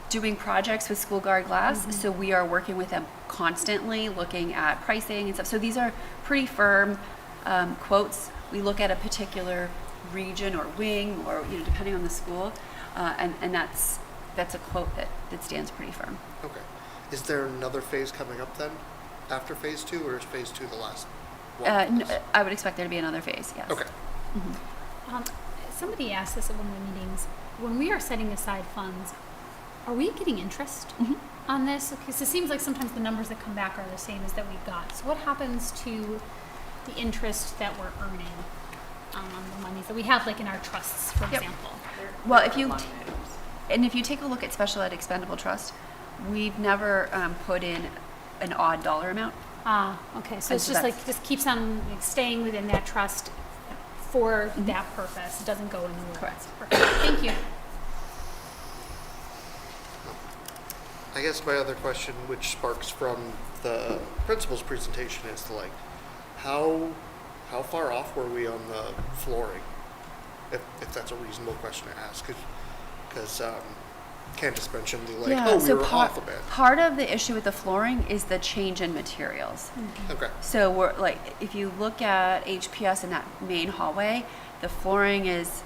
doing projects with school guard glass. So we are working with them constantly, looking at pricing and stuff. So these are pretty firm quotes. We look at a particular region or wing, or depending on the school, and that's a quote that stands pretty firm. Okay. Is there another phase coming up then, after phase 2, or is phase 2 the last one? I would expect there to be another phase. Yes. Okay. Somebody asked this at one of the meetings. When we are setting aside funds, are we getting interest on this? Because it seems like sometimes the numbers that come back are the same as that we got. So what happens to the interest that we're earning on the monies that we have, like in our trusts, for Yep. example? Well, if you take a look at Special Ed Expendable Trust, we've never put in an odd dollar amount. Okay. So And it's so just that's- like, just keeps on like, staying within that trust for that purpose. It doesn't go anywhere. Correct. Perfect. Thank you. I guess my other question, which sparks from the principal's presentation, is to how far off were we on the flooring? If that's a reasonable question to ask, because Candace mentioned we so were off a bit. part of the issue with the flooring is the change in materials. Okay. So we're if you look at HPS in that main hallway, the flooring it's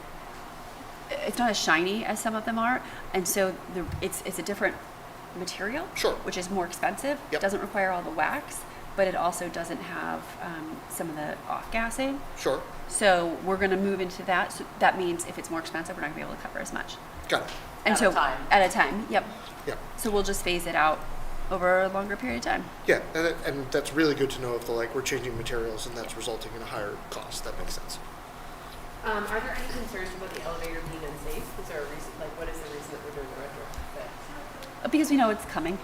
not as shiny as some of them are, and so it's a different material, Sure. which is more expensive. Yep. Doesn't require all the wax, but it also doesn't have some of the off-gassing. Sure. So we're going to move into that. So that means if it's more expensive, we're not going to be able to cover as much. Got it. And At a time. At a time, yep. Yeah. So we'll just phase it out over a longer period of time. Yeah, and that's really good to know if we're changing materials and that's resulting in a higher cost. That makes sense. Are there any concerns about the elevator being unsafe? Is there a reason, what is the reason that we're doing the retrofit? Because we know it's coming.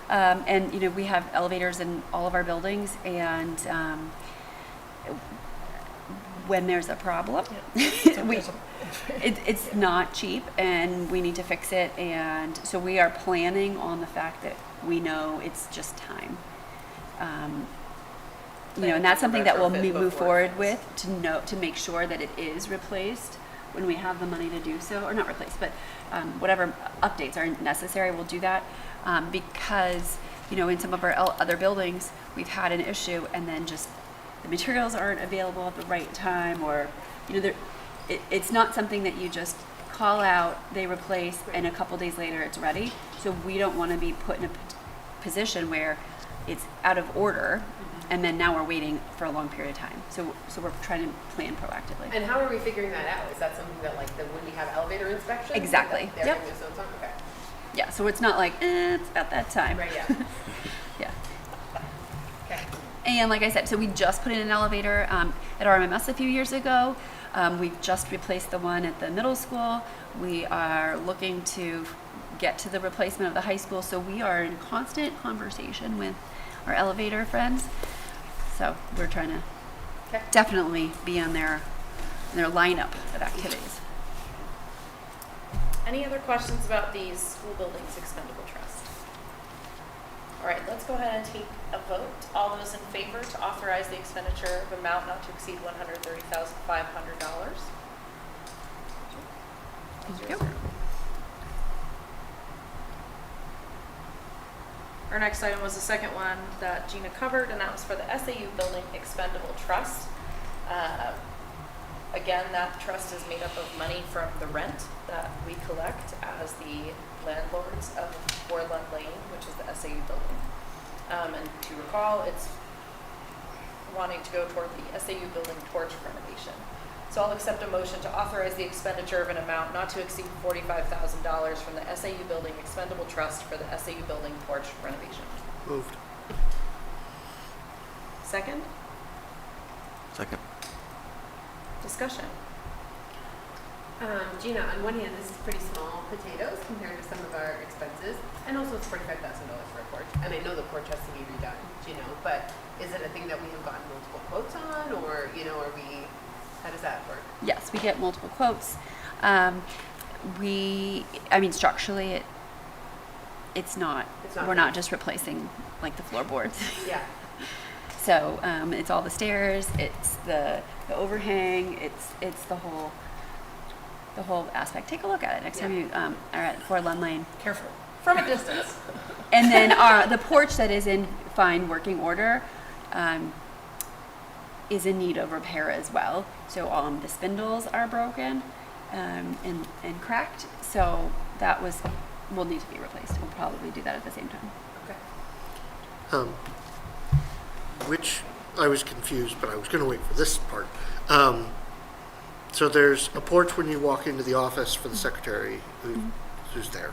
Okay. And we have elevators in all of our buildings, and when there's a problem, it's not cheap, and we need to fix it. And so we are planning on the fact that we know it's just time. And that's something that we'll Retrofit move before forward it with to make sure that it is replaced when we have the money to do so, or not replaced, but whatever updates are necessary, we'll do that. Because, in some of our other buildings, we've had an issue, and then just the materials aren't available at the right time, or, it's not something that you just call out, they replace, and a couple days later it's ready. So we don't want to be put in a position where it's out of order, and then now we're waiting for a long period of time. So we're trying to plan proactively. And how are we figuring that out? Is that something that when we have elevator inspections? Exactly. They're Yep. giving us those on? Okay. Yeah, so it's not like, it's about that time. Right, yeah. Yeah. Okay. And like I said, so we just put in an elevator at RMMS a few years ago. We've just replaced the one at the middle school. We are looking to get to the replacement of the high school. So we are in constant conversation with our elevator friends. So we're trying to definitely be on their lineup of activities. Any other questions about the school buildings expendable trust? All right, let's go ahead and take a vote. All those in favor to authorize the expenditure of amount not to exceed $130,500? Thank you. Our next item was the second one that Gina covered, and that was for the SAU Building Expendable Trust. Again, that trust is made up of money from the rent that we collect as the landlords of Borland Lane, which is the SAU building. And to recall, it's wanting to go toward the SAU building porch renovation. So I'll accept a motion to authorize the expenditure of an amount not to exceed $45,000 from the SAU Building Expendable Trust for the SAU building porch renovation. Moved. Second? Second. Discussion. Gina, on one hand, this is pretty small potatoes compared to some of our expenses, and also it's $45,000 for a porch. And I know the porch has to be redone, but is it a thing that we have gotten multiple quotes on, or how does that work? Yes, we get multiple quotes. Structurally, it's not we're not just replacing like the floorboards. Yeah. So it's all the stairs, it's the overhang, it's the whole aspect. Take a look at it next time you are at Fort Lund Lane. Careful. From a distance. And then the porch that is in fine working order is in need of repair as well. So the spindles are broken and cracked. So that will need to be replaced. We'll probably do that at the same time. Okay. Which I was confused, but I was going to wait for this part. So there's a porch when you walk into the office for the secretary who's there.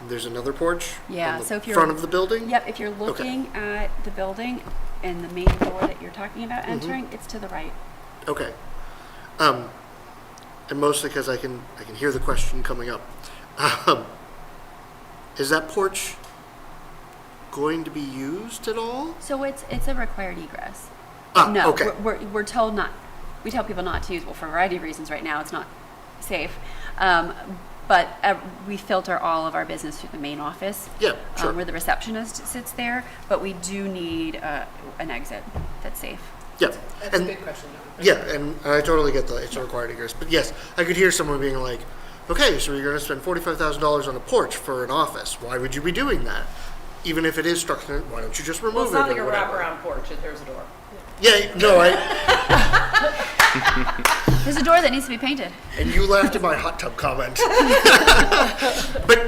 And there's another porch on the so if you're front of the building? Yep, if you're looking at the building and the main door that you're talking about entering, it's to the right. Okay. And mostly because I can hear the question coming up. Is that porch going to be used at all? So it's a required egress. Ah, No, okay. we're told not. We tell people not to use. Well, for a variety of reasons. Right now, it's not safe. But we filter all of our business through the main office. Yeah, sure. Where the receptionist sits there. But we do need an exit that's safe. Yeah. That's a good question, though. Yeah, and I totally get it's a required egress. But yes, I could hear someone being like, okay, so you're going to spend $45,000 on a porch for an office. Why would you be doing that? Even if it is structured, why don't you just remove Well, it's not it like a or whatever? wraparound porch. There's a door. Yeah, no, There's a door that needs to be painted. and you laughed at my hot tub comment.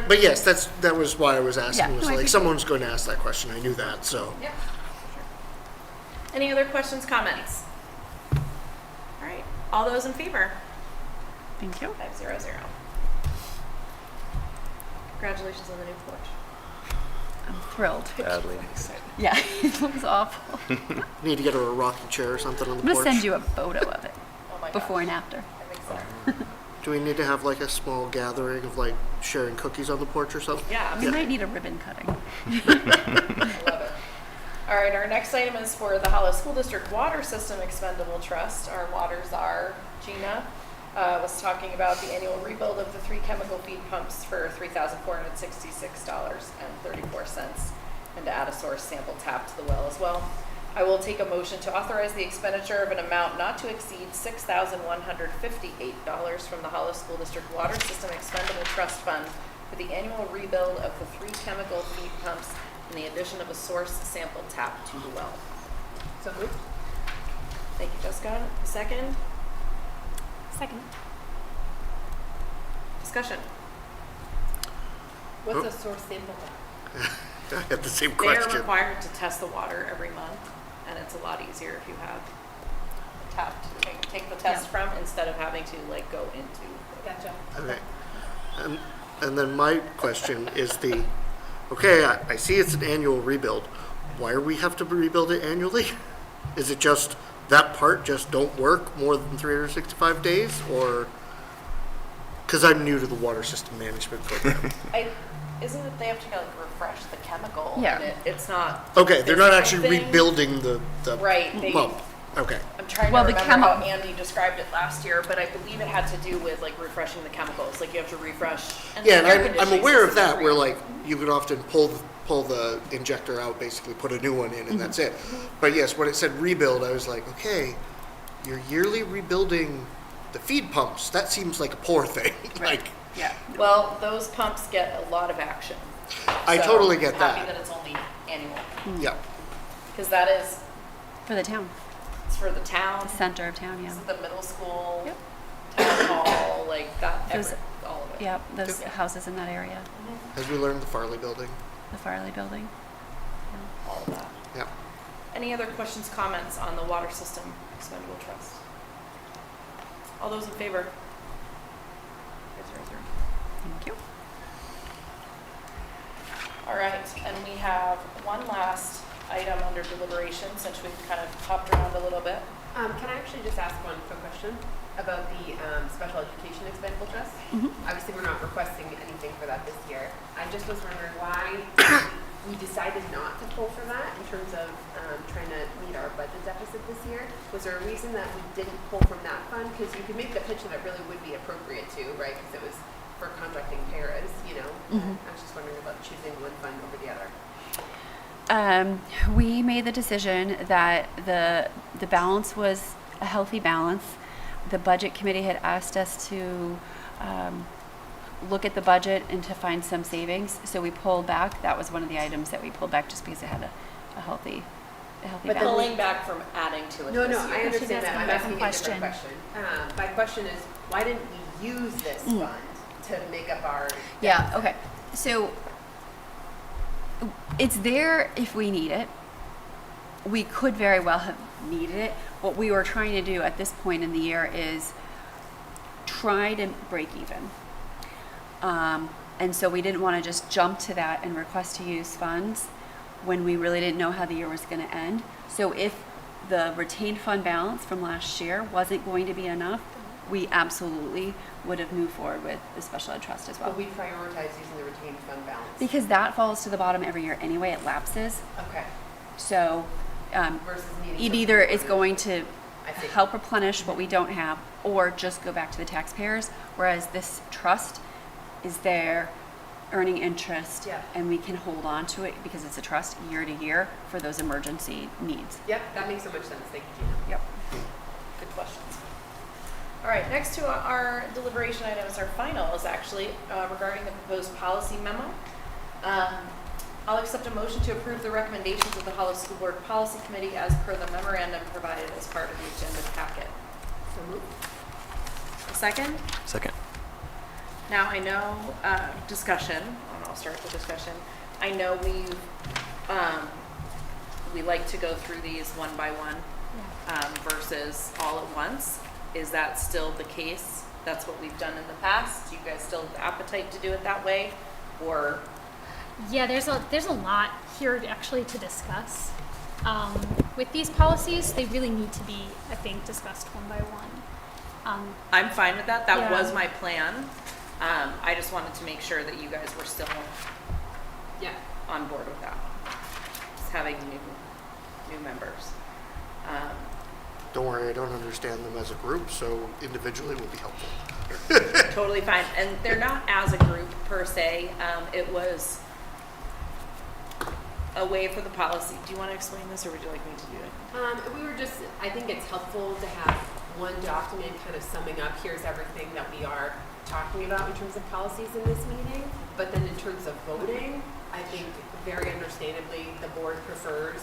but yes, that was why I was asking. Yeah, Was no, I like appreciate someone's going to ask that question. I knew that. So Yeah. Sure. Any other questions, comments? All right. All those in favor? Thank you. 500. Congratulations on the new porch. I'm thrilled. Badly. Yeah, it looks awful. you need to get her a rocking chair or something on the I'm gonna porch. send you a photo of it Oh my before gosh. and after. I think so. Do we need to have like a small gathering of like sharing cookies on the porch or something? Yeah, We might need a ribbon cutting. I love it. All right, our next item is for the Hollis School District Water System Expendable Trust. Our water czar, Gina, was talking about the annual rebuild of the 3 chemical feed pumps for $3,466.34, and to add a source sample tap to the well as well. I will take a motion to authorize the expenditure of an amount not to exceed $6,158 from the Hollis School District Water System Expendable Trust Fund for the annual rebuild of the 3 chemical feed pumps and the addition of a source sample tap to the well. So moved. Thank you, Jessica. Second? Second. Discussion. What's a source sample? I had the same They question. are required to test the water every month, and it's a lot easier if you have a tap to take the test from instead of having to go into. Gotcha. Okay. And then my question is okay, I see it's an annual rebuild. why are we have to rebuild it annually? Is it just that part just don't work more than 365 days, or? Because I'm new to the water system management program. Isn't it they have to like refresh the chemical? Yeah. And it's not. Okay, they're not physical actually thing. rebuilding the Right, they- pump. Okay. I'm trying Well, to the remember how chemi- Andy described it last year, but I believe it had to do with like refreshing the chemicals. Like you have to refresh. Yeah, the air and I'm conditioning aware of system is that, where free. like you could often pull the injector out, basically put a new one in, and that's it. But yes, when it said rebuild, I was like, okay, you're yearly rebuilding the feed pumps. That seems like a poor thing. Like, Yeah. Well, those pumps get a lot of action. I So, totally get happy that. that it's only annual, Yeah. because that is, For the town, it's for the town, center of town, yeah. it's the middle school, Yep. town hall, like that, Those- all of it. Yeah, those Yep. houses in that area, As we learned, the Farley building. the Farley building. All of that. Yeah. Any other questions, comments on the water system expendable trust? All those in favor? 5-0-0. Thank you. All right, and we have one last item under deliberation, since we've kind of hopped around a little bit. Can I actually just ask one quick question about the special education expendable trust? Obviously, we're not requesting anything for that this year. I just was wondering why we decided not to pull for that in terms of trying to meet our budget deficit this year. Was there a reason that we didn't pull from that fund? Because you could make the pitch that it really would be appropriate to, right? Because it was for contracting paras, you know? I was just wondering about choosing one fund over the other. We made the decision that the balance was a healthy balance. The budget committee had asked us to look at the budget and to find some savings, so we pulled back. That was one of the items that we pulled back just because it had a healthy But then balance. Pulling back from adding to it No, this no, year. I understand that. I'm That's asking a a different different question. My question is, why didn't we use this fund to make up our? Yeah, okay. So it's there if we need it. We could very well have needed it. What we were trying to do at this point in the year is try to break even. And so we didn't want to just jump to that and request to use funds when we really didn't know how the year was going to end. So if the retained fund balance from last year wasn't going to be enough, we absolutely would have moved forward with the special ed trust as well. But we prioritize using the retained fund balance. Because that falls to the bottom every year anyway, it lapses. Okay. So Versus needing. it something either is more going than- to I see. help replenish what we don't have, or just go back to the taxpayers, whereas this trust is there earning interest, Yeah. and we can hold on to it because it's a trust year to year for those emergency needs. Yep, that makes so much sense. Thank you, Gina. Yep. Good questions. All right, next to our deliberation items, our final is actually regarding the proposed policy memo. I'll accept a motion to approve the recommendations of the Hollis School Board Policy Committee as per the memorandum provided as part of the agenda packet. So moved. A second? Second. Now, I know, discussion, and I'll start the discussion. I know we like to go through these one by one versus all at once. Is that still the case? That's what we've done in the past? Do you guys still have the appetite to do it that way? Or, Yeah, there's a lot here actually to discuss. With these policies, they really need to be, I think, discussed one by one. I'm fine with that. That Yeah. was my plan. I just wanted to make sure that you guys were still Yeah. on board with that. Just having new members. Don't worry, I don't understand them as a group, so individually will be helpful. Totally fine. And they're not as a group per se. It was a way for the policy. Do you want to explain this, or would you like me to do it? We were just, I think it's helpful to have one document kind of summing up, here's everything that we are talking about in terms of policies in this meeting. But then in terms of voting, I think very understandably, the board prefers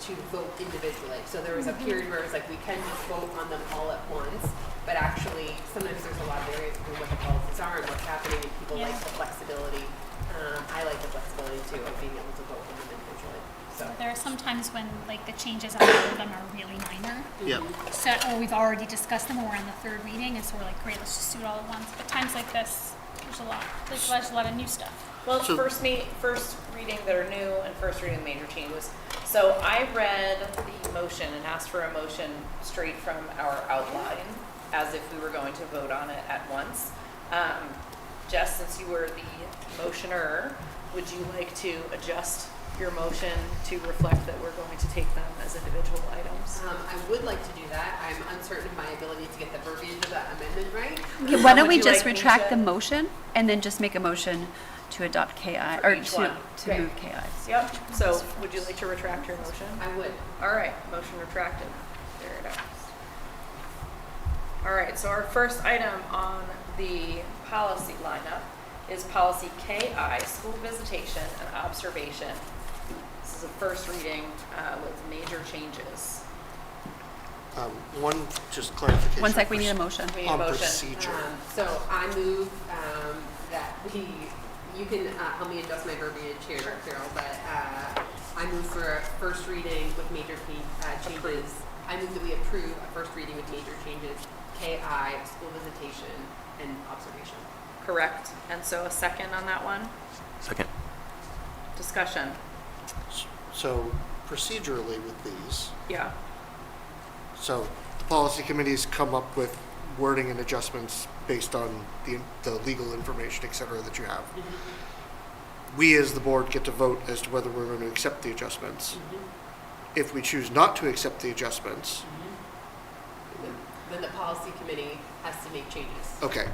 to vote individually. So there was a period where it was like, we can just vote on them all at once, but actually, sometimes there's a lot of variance between what the policies are and what's happening, and people like the flexibility. I like the flexibility too, of being able to vote on them individually, so. There are some times when like the changes on all of them are really minor. Yeah. So, or we've already discussed them and we're on the third reading, and so we're like, great, let's just do it all at once. But times like this, there's a lot of new stuff. Well, it's So- first reading that are new and first reading the major changes. So I read the motion and asked for a motion straight from our outline, as if we were going to vote on it at once. Jess, since you were the motioner, would you like to adjust your motion to reflect that we're going to take them as individual items? I would like to do that. I'm uncertain of my ability to get the verbiage of that amendment right. Okay, why don't Would we you just like me retract to- the motion and then just make a motion to adopt KI, or each to one. Okay. move KIs? Yep, so would you like to retract your motion? I would. All right, motion retracted. There it is. All right, so our first item on the policy lineup is policy KI, school visitation and observation. This is a first reading with major changes. One, just clarification. One sec, we need a motion. We need a On motion. procedure. So I move that you can help me adjust my verbiage here, Carol, but I move for a first reading with major changes. I move that we approve a first reading with major changes, KI, school visitation, and observation. Correct. And so a second on that one? Second. Discussion. So procedurally with these, Yeah. so the policy committees come up with wording and adjustments based on the legal information, et cetera, that you have. We as the board get to vote as to whether we're going to accept the adjustments. If we choose not to accept the adjustments, Then the policy committee has to make changes. okay.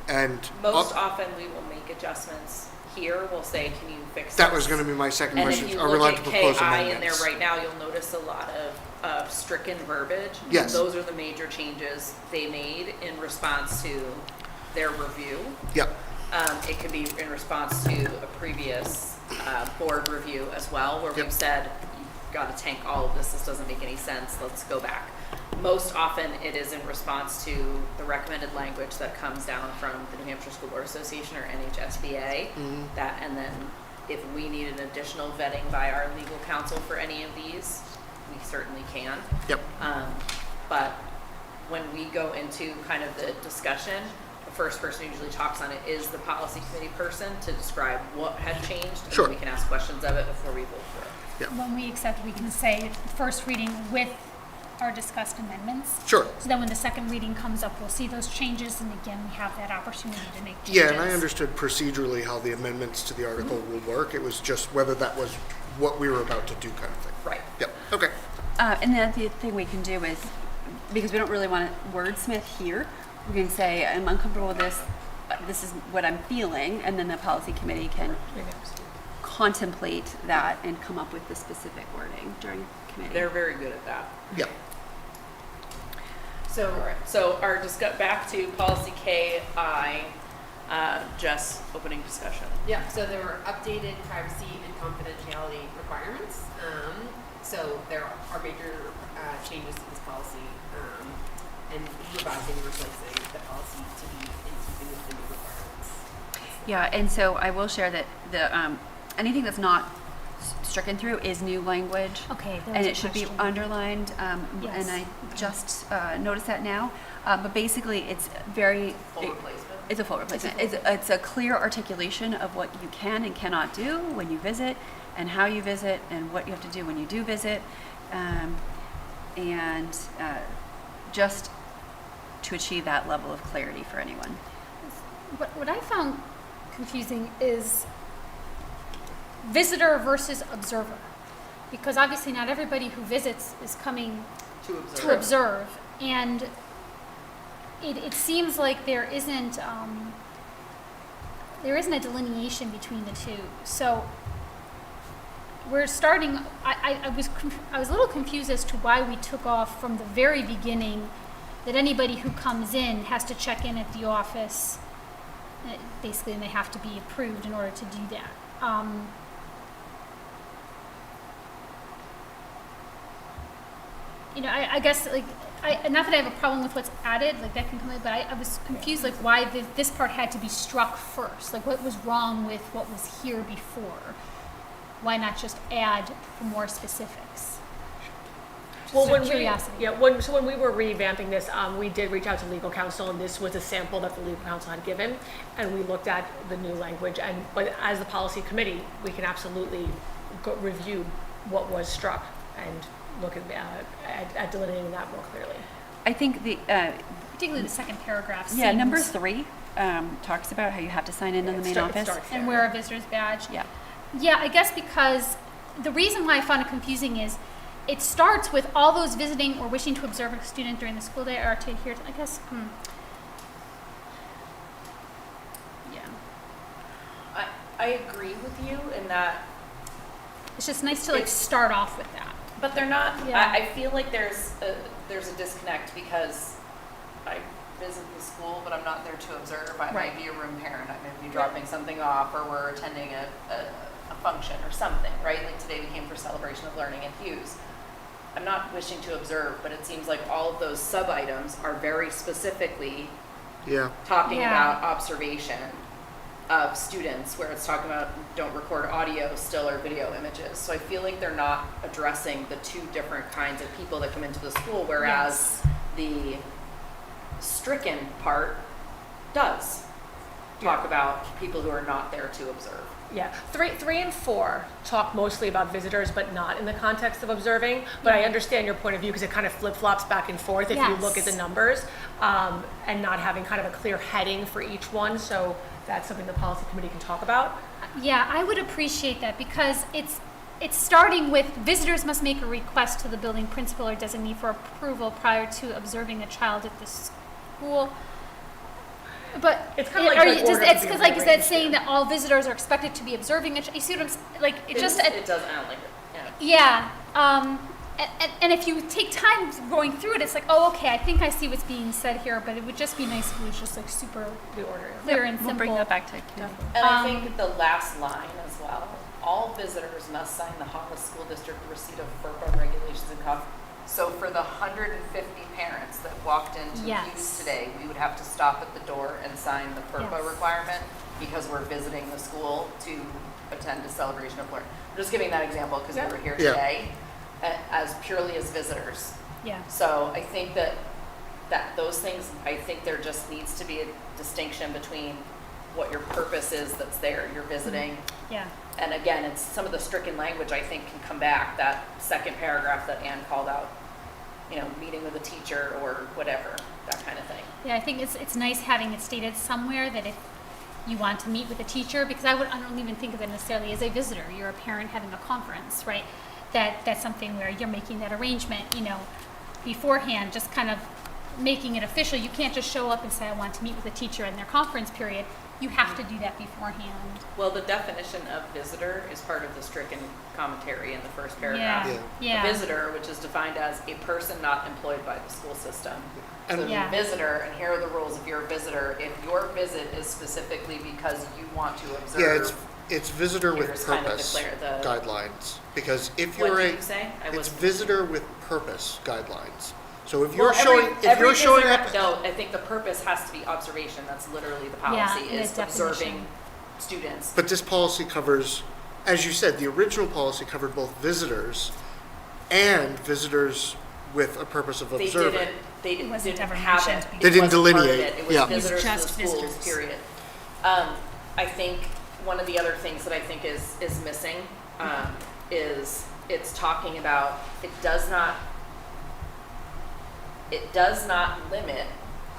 And Most often we will make adjustments here. We'll say, can you fix that this? was going to be my second And question. if you Are we look allowed at to propose KI amendments? in there right now, you'll notice a lot of stricken verbiage. Yes. Those are the major changes they made in response to their review. Yep. It could be in response to a previous board review as well, where Yep. we've said, you've got to tank all of this, this doesn't make any sense, let's go back. Most often, it is in response to the recommended language that comes down from the New Hampshire School Board Association or NHSBA. That, and then if we need an additional vetting by our legal counsel for any of these, we certainly can. Yep. But when we go into kind of the discussion, the first person who usually talks on it is the policy committee person to describe what had changed. And Sure. then we can ask questions of it before we vote for it. When we accept, we can say first reading with our discussed amendments. Sure. So then when the second reading comes up, we'll see those changes, and again, we have that opportunity to make changes. Yeah, and I understood procedurally how the amendments to the article will work. It was just whether that was what we were about to do kind of thing. Right. Yep, okay. And then the thing we can do is, because we don't really want to wordsmith here, we can say, I'm uncomfortable with this, this is what I'm feeling, and then the policy committee can contemplate that and come up with the specific wording during committee. They're very good at that. Yep. So, all right. So our back to policy KI, Jess, opening discussion. Yeah, so there were updated privacy and confidentiality requirements. So there are major changes to this policy, and revising and replacing the policy to be in keeping with the new requirements. Yeah, and so I will share that the anything that's not stricken through is new language. Okay, there And was a it should be question. underlined, Yes. and I just noticed that now. But basically, it's very. Full replacement. It's a full replacement. It's a clear articulation of what you can and cannot do when you visit, and how you visit, and what you have to do when you do visit, and just to achieve that level of clarity for anyone. What I found confusing is visitor versus observer, because obviously not everybody who visits is coming to observe, and it seems like there isn't a delineation between the two. So we're starting. I was a little confused as to why we took off from the very beginning that anybody who comes in has to check in at the office, basically, and they have to be approved in order to do that. I guess, like, not that I have a problem with what's added, like, that can come in, but I was confused, like, why this part had to be struck first. Like, what was wrong with what was here before? Why not just add for more specifics? Well, Just when out of curiosity. when we were revamping this, we did reach out to legal counsel, and this was a sample that the legal counsel had given, and we looked at the new language. But as the policy committee, we can absolutely review what was struck and look at delineating that more clearly. I think the, Particularly the second paragraph. yeah, seems- number 3 talks about how you have to sign in the main office. And wear a visitor's badge. Yeah. Yeah, I guess because the reason why I found it confusing is it starts with all those visiting or wishing to observe a student during the school day are to adhere to, I guess, yeah. I agree with you in that, It's just nice to like start off with that. but they're not, Yeah. I feel like there's a disconnect because I visit the school, but I'm not there to observe. I might be a room parent, I might be dropping something off, or we're attending a function or something, right? Like today we came for Celebration of Learning at Hughes. I'm not wishing to observe, but it seems like all of those sub-items are very specifically Yeah. talking Yeah. about observation of students, where it's talking about don't record audio, still or video images. So I feel like they're not addressing the two different kinds of people that come into the school, whereas the stricken part does talk about people who are not there to observe. Yeah, 3 and 4 talk mostly about visitors, but not in the context of observing. But I understand your point of view because it kind of flip-flops back and forth if you look at the Yes. numbers, and not having kind of a clear heading for each one. So that's something the policy committee can talk about. Yeah, I would appreciate that because it's starting with visitors must make a request to the building principal or designee for approval prior to observing a child at the school. But It's kind of like the order it's to be because like is that rearranged, saying yeah. that all visitors are expected to be observing you see what I'm like it just It doesn't, I don't like it, yeah. yeah and if you take time going through it, it's like, oh, okay, I think I see what's being said here, but it would just be nice if it was just like super The order. clear and We'll simple. bring that back to Candy. And I think the last line as well, all visitors must sign the Hollis School District receipt of FERPA regulations and so for the 150 parents that walked into Yes. Hughes today, we would have to stop at the door and sign the FERPA Yes. requirement because we're visiting the school to attend a celebration of learning. I'm just giving that example because we were here Yeah. today as purely as visitors. Yeah. So I think that those things, I think there just needs to be a distinction between what your purpose is that's there, you're visiting. Yeah. And again, it's some of the stricken language I think can come back, that second paragraph that Ann called out, meeting with a teacher or whatever, that kind of thing. Yeah, I think it's nice having it stated somewhere that if you want to meet with a teacher, because I don't even think of it necessarily as a visitor. You're a parent having a conference, right? That's something where you're making that arrangement, beforehand, just kind of making it official. You can't just show up and say, I want to meet with a teacher in their conference period. You have to do that beforehand. Well, the definition of visitor is part of the stricken commentary in the first paragraph. Yeah. A visitor, which is defined as a person not employed by the school system. So And- Yeah. the visitor, and here are the rules if you're a visitor, if your visit is specifically because you want to observe. Yeah, it's visitor with Here's kind of purpose declare the- guidelines. Because if What you're did you say? it's visitor with purpose guidelines. So if Well, you're showing, if every you're showing visitor- up, No, I think the purpose has to be observation. That's literally the Yeah, policy, in is its definition. observing students. but this policy covers, as you said, the original policy covered both visitors and visitors with a purpose of They observing. It wasn't didn't ever have mentioned it. because- They didn't It wasn't part of delineate, It was yeah. visitors to the Just schools, visitors. period. I think one of the other things that I think is missing is it's talking about, it does not limit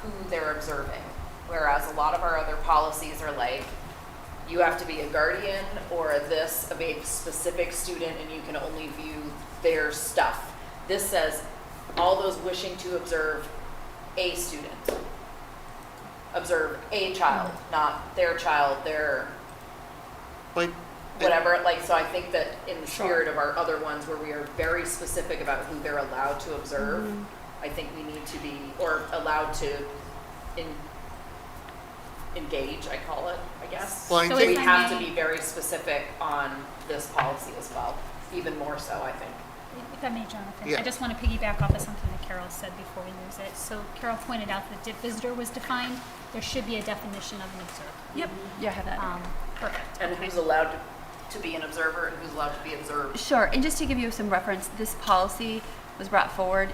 who they're observing. Whereas a lot of our other policies are like, you have to be a guardian or of a specific student and you can only view their stuff. This says all those wishing to observe a student. Observe a child, not their child, their Like, whatever. So I think that in the spirit of our other ones where we are very specific about who they're allowed to observe, I think we need to be, or allowed to engage, I call it, I guess. Well, I So think- we if I have to may- be very specific on this policy as well, even more so, I think. If I may, Jonathan, Yeah. I just want to piggyback off of something that Carol said before we lose it. So Carol pointed out that visitor was defined. There should be a definition of an observer. Yep. Yeah, I have that. Perfect. And who's allowed to be an observer and who's allowed to be observed. Sure, and just to give you some reference, this policy was brought forward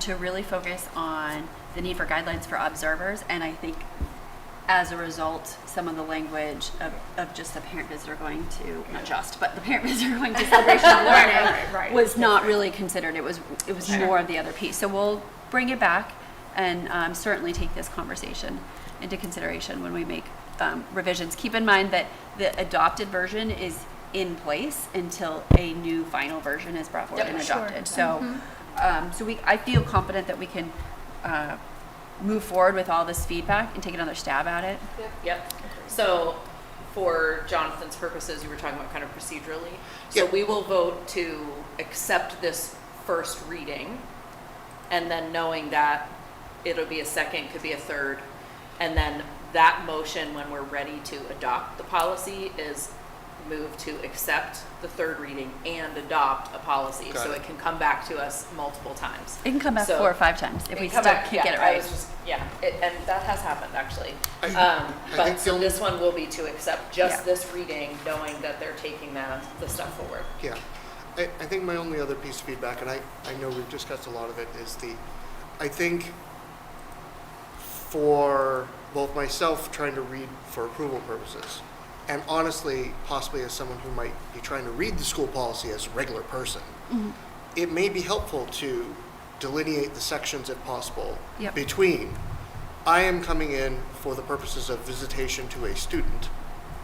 to really focus on the need for guidelines for observers, and I think as a result, some of the language of just the parent visitor going to, not just, but the parent visitor going to celebration of learning right. was not really considered. It was more of the other piece. So we'll bring it back and certainly take this conversation into consideration when we make revisions. Keep in mind that the adopted version is in place until a new final version is brought forward and adopted. So, I feel confident that we can move forward with all this feedback and take another stab at it. Yep. So for Jonathan's purposes, you were talking about kind of procedurally. So we will vote to accept this first reading, and then knowing that it'll be a second, could be a third, and then that motion, when we're ready to adopt the policy, is move to accept the third reading and adopt a policy. Got So it. it can come back to us multiple times. It can come back So 4 or 5 times if it we can still come back- can't get it yeah, I right. was just, and that has happened actually. I But think the so only- this one will be to accept just Yeah. this reading, knowing that they're taking the stuff forward. Yeah. I think my only other piece of feedback, and I know we've discussed a lot of it, is I think for both myself trying to read for approval purposes, and honestly, possibly as someone who might be trying to read the school policy as a regular person, it may be helpful to delineate the sections if possible Yep. between I am coming in for the purposes of visitation to a student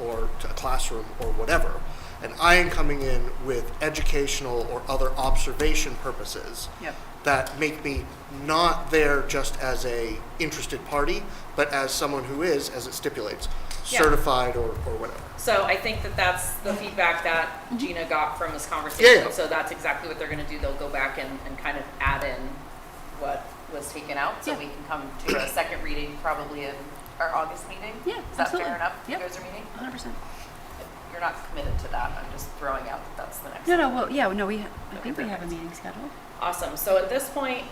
or to a classroom or whatever, and I am coming in with educational or other observation purposes Yep. that make me not there just as a interested party, but as someone who is, as it stipulates, Yeah. certified or whatever. So I think that that's the feedback that Gina got from this Yeah, conversation. yeah. So that's exactly what they're gonna do. They'll go back and kind of add in what was taken out. So Yeah. we can come to a second reading probably in our August meeting. Yeah, Is that absolutely. fair enough? Yep. You guys are meeting? 100%. You're not committed to that. I'm just throwing out that that's the next. No, one. well, yeah, no, I think we have a perfect. meeting scheduled. Awesome. So at this point,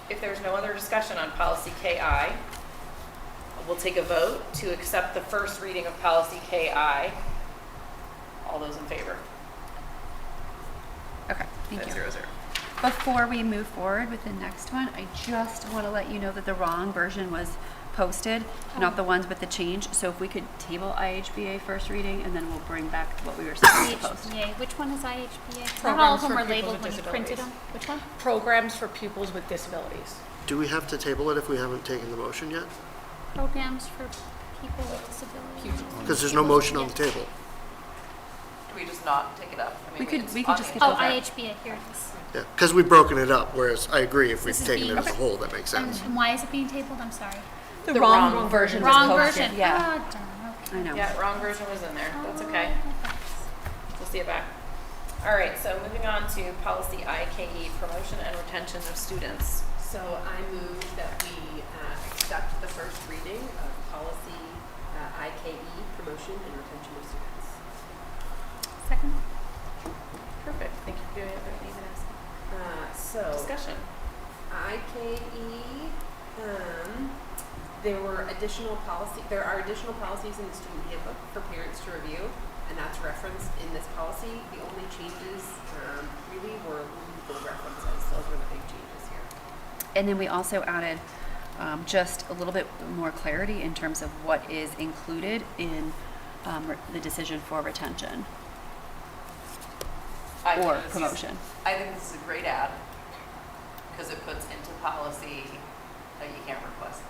if there's no other discussion on policy KI, we'll take a vote to accept the first reading of policy KI. All those in favor? Okay, thank you. 5-0-0. Before we move forward with the next one, I just want to let you know that the wrong version was posted, not the ones with the change. So if we could table IHBA first reading, and then we'll bring back what we were supposed to post. IHBA, which one is IHBA? Not all Programs of them for are pupils labeled with when you printed disabilities. them. Which one? Programs for pupils with disabilities. Do we have to table it if we haven't taken the motion yet? Programs for people with disabilities. Because there's no motion on the table. Do we just not take it up? I mean, We could it's just on skip the Oh, over it. IHBA, here it is. Yeah, because we've broken it up, whereas I agree, if we've This is taken it being- as a whole, that makes sense. And why is it being tabled? I'm sorry. The wrong version was Wrong posted. version. Yeah, Ah, darn, okay. I know. Yeah, wrong version was in there. That's okay. We'll see it back. All right, so moving on to policy IKE, promotion and retention of students. So I move that we accept the first reading of policy IKE, promotion and retention of students. Second. Perfect. Thank you for doing it, Brittany. So Discussion. IKE, there are additional policies in the student handbook for parents to review, and that's referenced in this policy. The only changes really were legal references. Those were the big changes here. And then we also added just a little bit more clarity in terms of what is included in the decision for retention or promotion. I think this is a great add because it puts into policy that you can't request.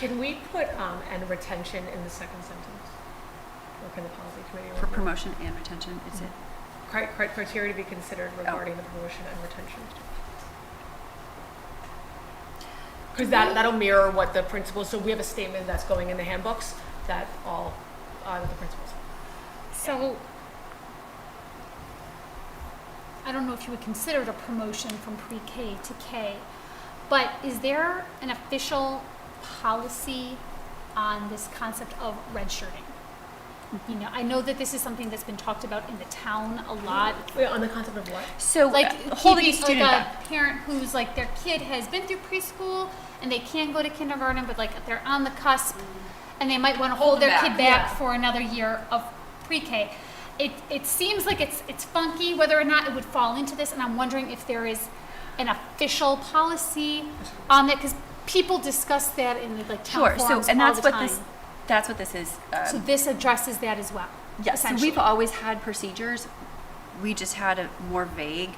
Can we put and retention in the second sentence? Or can the policy committee? For review? promotion and retention, is it? Criteria to be considered regarding the promotion and retention. Because that'll mirror what the principals, so we have a statement that's going in the handbooks that all the principals. So, I don't know if you would consider it a promotion from pre-K to K, but is there an official policy on this concept of redshirting? You know, I know that this is something that's been talked about in the town a lot. Wait, on the concept of what? So Like holding a keeping student like back. a parent who's like their kid has been through preschool and they can go to kindergarten, but like they're on the cusp, and they might want to hold their kid back for another year of pre-K. It seems like it's funky whether or not it would fall into this, and I'm wondering if there is an official policy on that, because people discuss that in the like town Sure, so, forums and all that's the what time. that's what this is. So this addresses that as well. Yes, so essentially. we've always had procedures. We just had a more vague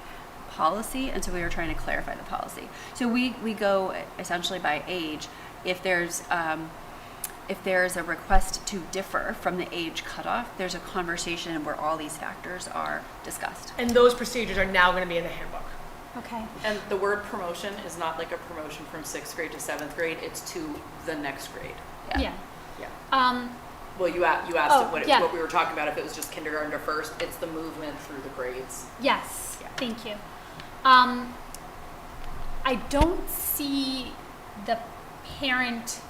policy, and so we were trying to clarify the policy. So we go essentially by age. If there's a request to differ from the age cutoff, there's a conversation where all these factors are discussed. And those procedures are now going to be in the handbook. Okay. And the word promotion is not like a promotion from 6th grade to 7th grade, it's to the next grade. Yeah. Yeah. Well, you asked Oh, what yeah. what we were talking about, if it was just kindergarten to first, it's the movement through the grades. Yes. Yeah. Thank you. I don't see the parent.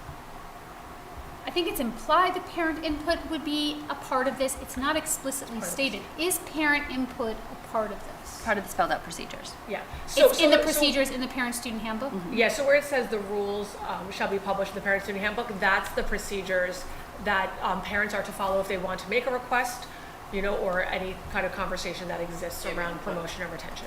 I think it's implied the parent input would be a part of this. It's not explicitly stated. Is parent input a part of this? Part of the spelled out procedures. Yeah. It's in the procedures in the parent-student handbook? Yeah, so where it says the rules shall be published in the parent-student handbook, that's the procedures that parents are to follow if they want to make a request, or any kind of conversation that exists around promotion or retention.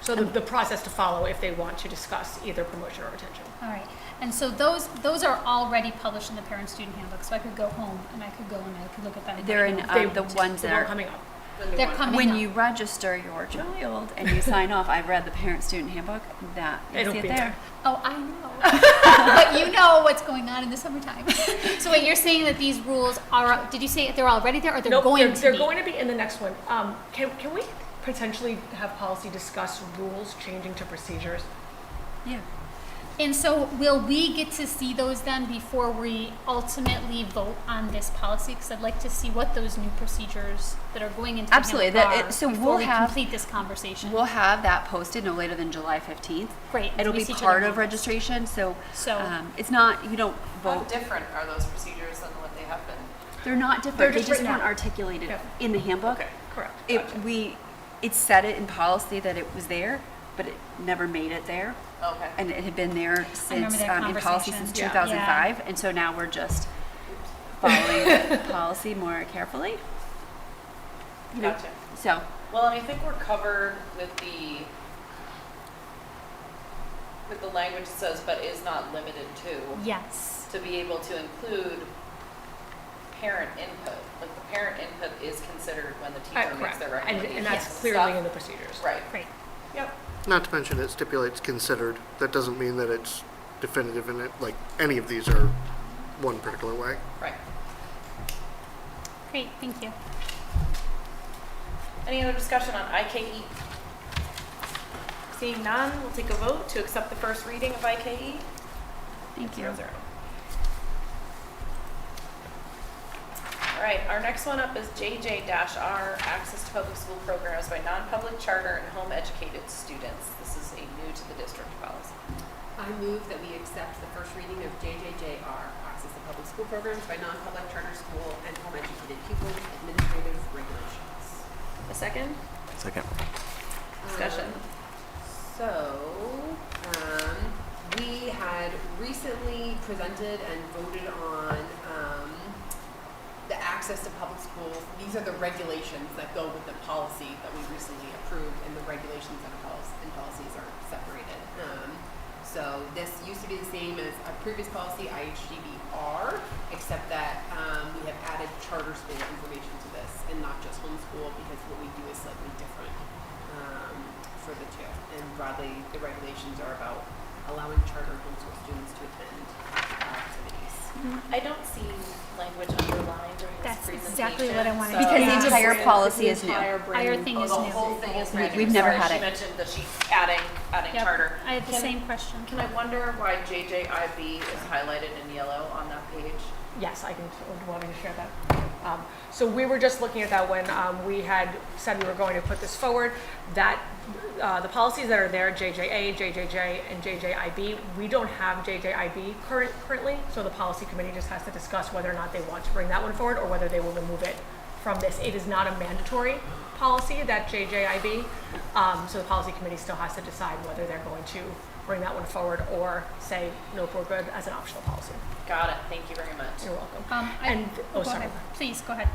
So the process to follow if they want to discuss either promotion or retention. All right. And so those are already published in the parent-student handbook, so I could go home and I could go and I could look at that. They're in the ones The that one are coming up. They're coming when up. you register your child and you sign off. I've read the parent-student handbook. That you It'll see it be there. there. Oh, I know. But you know what's going on in the summertime. So wait, you're saying that these rules are, did you say they're already there or they're Nope, going to be? they're going to be in the next one. Can we potentially have policy discuss rules changing to procedures? Yeah. And so will we get to see those then before we ultimately vote on this policy? Because I'd like to see what those new procedures that are going into the Absolutely. handbook are So before we'll we have- complete this conversation. We'll have that posted no later than July 15th. Great. It'll We be see each part other of on this. registration, so So- it's not, you don't How vote. different are those procedures than what they have been? They're not different. They're They just just written weren't out. articulated Yeah. in the handbook. Okay. Correct. It said it in policy that it was there, but it never made it there. Okay. And it had been there remember since, that in policy since conversation. Yeah. 2005, and so now we're just following policy more carefully. You know, Gotcha. So, Well, and I think we're covered with the language that says, but is not limited Yes. to be able to include parent input. Like the parent input is considered when the teacher makes Correct. their And recommendation. that's Yes. clearly Stuff. in the procedures. Right. Great. Yep. Not to mention it stipulates considered. That doesn't mean that it's definitive in it, like any of these are one particular way. Right. Great. Thank you. Any other discussion on IKE? Seeing none, we'll take a vote to accept the first reading of IKE. thank you. 0-0. All right, our next one up is JJ-R, Access to Public School Programs by Non-Public Charter and Home Educated Students. This is a new to the district policy. I move that we accept the first reading of JJJR, Access to Public School Programs by Non-Public Charter School and Home Educated Pupils, Administrative Regulations. A second? Second. Discussion. We had recently presented and voted on the access to public schools. These are the regulations that go with the policy that we recently approved, and the regulations and policies are separated. So this used to be the same as a previous policy, IHGBR, except that we have added charter school information to this and not just homeschool, because what we do is slightly different for the two. And broadly, the regulations are about allowing charter homeschool students to attend activities. I don't see language underlined during this That's presentation. exactly what I wanted to so- Because the Yeah. entire Just- policy is new. Entire thing is The new. whole thing is new. We've never Sorry, had she it. mentioned that she's adding Yep. charter. I had the Can- same question. Can I wonder why JJIB is highlighted in yellow on that page? Yes, I can, would want me to share that. So we were just looking at that when we had said we were going to put this forward, that the policies that are there, JJA, JJJ, and JJIB, we don't have JJIB currently, so the policy committee just has to discuss whether or not they want to bring that one forward or whether they will remove it from this. It is not a mandatory policy, that JJIB, so the policy committee still has to decide whether they're going to bring that one forward or say, nope, we're good as an optional policy. Got it. Thank you very much. You're welcome. Go sorry. ahead. Please, go ahead.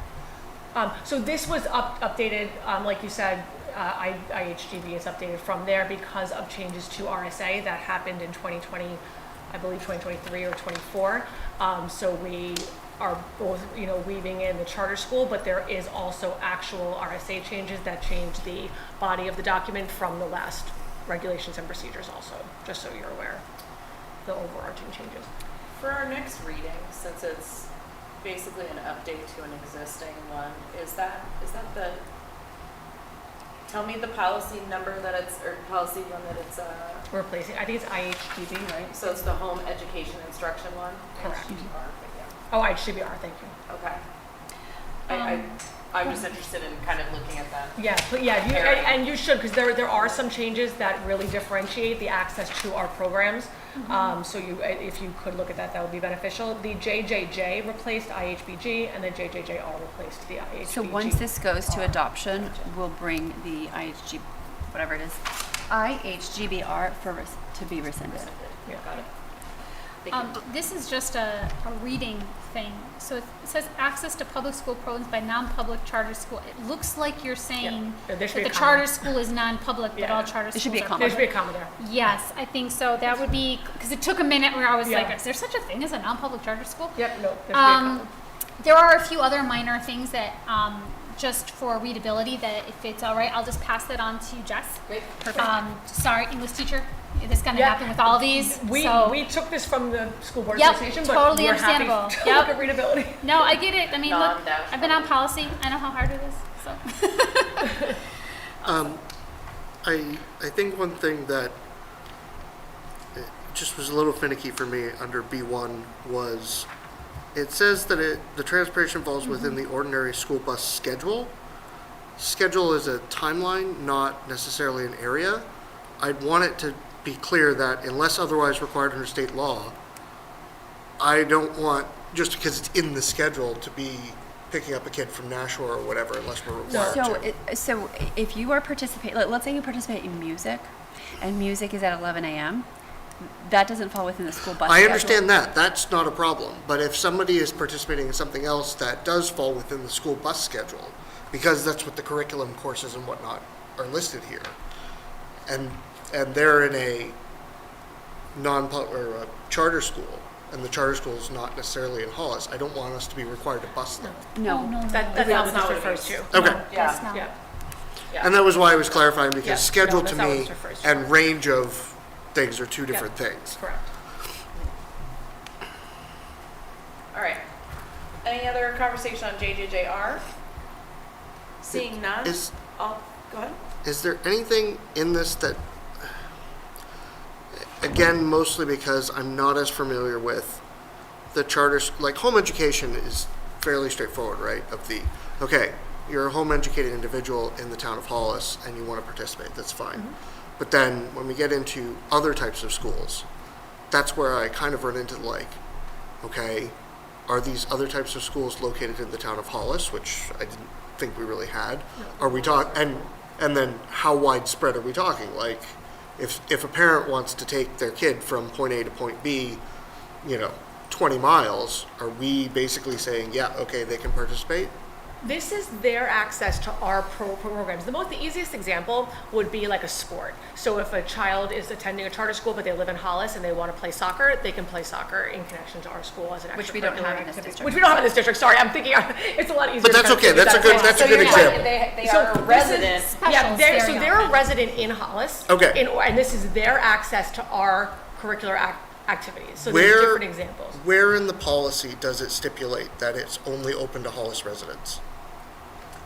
So this was updated, like you said, IHGB is updated from there because of changes to RSA that happened in 2020, I believe 2023 or 24. So we are both, weaving in the charter school, but there is also actual RSA changes that change the body of the document from the last regulations and procedures also, just so you're aware, the overarching changes. For our next reading, since it's basically an update to an existing one, is that the, tell me the policy number that it's, or policy one that it's, Replacing, I think it's IHGB, right? so it's the home education instruction one? Correct. HGBR, Oh, IHGBR, thank you. yeah. Okay. I'm just interested in kind of looking at that. Yeah, but yeah, and you should, because there are some changes that really differentiate the access to our programs. So if you could look at that, that would be beneficial. The JJJ replaced IHBG, and the JJJR replaced the IHBG. So once this goes to adoption, we'll bring the whatever it is, IHGBR to be rescinded. Yeah, got it. This is just a reading thing. So it says access to public school programs by non-public charter school. It looks like you're saying Yeah, there that should be the a charter comma. school is non-public, but Yeah. all charter There schools should be a are comma. There public. should be a comma there. Yes, I think so. That would be, because it took a minute where I was Yeah. like, is there such a thing as a non-public charter school? Yep, no, there should be a comma. There are a few other minor things that, just for readability, that if it's all right, I'll just pass that on to Jess. Great. Sorry, English teacher. This is going to Yeah. happen with all of these. We took this from the school board Yep, association, but totally we're happy understandable. to Yep. look at readability. No, I get it. I mean, look, Non-dash I've been on policy. I know how hard it is. So. I think one thing that just was a little finicky for me under B1 was it says that the transportation falls within the ordinary school bus schedule. Schedule is a timeline, not necessarily an area. I'd want it to be clear that unless otherwise required under state law, I don't want, just because it's in the schedule, to be picking up a kid from Nashua or whatever, unless we're required to. So if you are participating, let's say you participate in music, and music is at 11 a.m., that doesn't fall within the school bus I schedule. understand that, that's not a problem. But if somebody is participating in something else that does fall within the school bus schedule, because that's what the curriculum courses and whatnot are listed here, and they're in a or a charter school, and the charter school is not necessarily in Hollis, I don't want us to be required to bus them. No, That's That's not what not this what it refers to. means. Okay, Yeah. That's not- Yeah. and that was why I was clarifying, Yeah, because schedule no, to that's not what me this refers to. and range of things are two different things. Correct. All right. Any other conversation on JJJR? Seeing none? Is Go ahead. Is there anything in this that, again, mostly because I'm not as familiar with the charters, like home education is fairly straightforward, right? Okay, you're a home educated individual in the town of Hollis and you want to participate, that's fine. But then when we get into other types of schools, that's where I kind of run into okay, are these other types of schools located in the town of Hollis, which I didn't think we really had? Are we talking, and then how widespread are we talking? Like, if a parent wants to take their kid from point A to point B, 20 miles, are we basically saying, yeah, okay, they can participate? This is their access to our programs. The easiest example would be like a sport. So if a child is attending a charter school, but they live in Hollis and they want to play soccer, they can play soccer in connection to our school as an extracurricular Which we don't have in this activity. district. Which we don't have in this district, sorry, I'm thinking, it's a lot easier. But that's to okay, figure that's a that good, out. that's a So good you're example. saying they So are a this is- resident. Yeah, Specials so very they're a often. resident in Hollis. Okay. And this is their access to our curricular activities. So there's Where, different examples. where in the policy does it stipulate that it's only open to Hollis residents?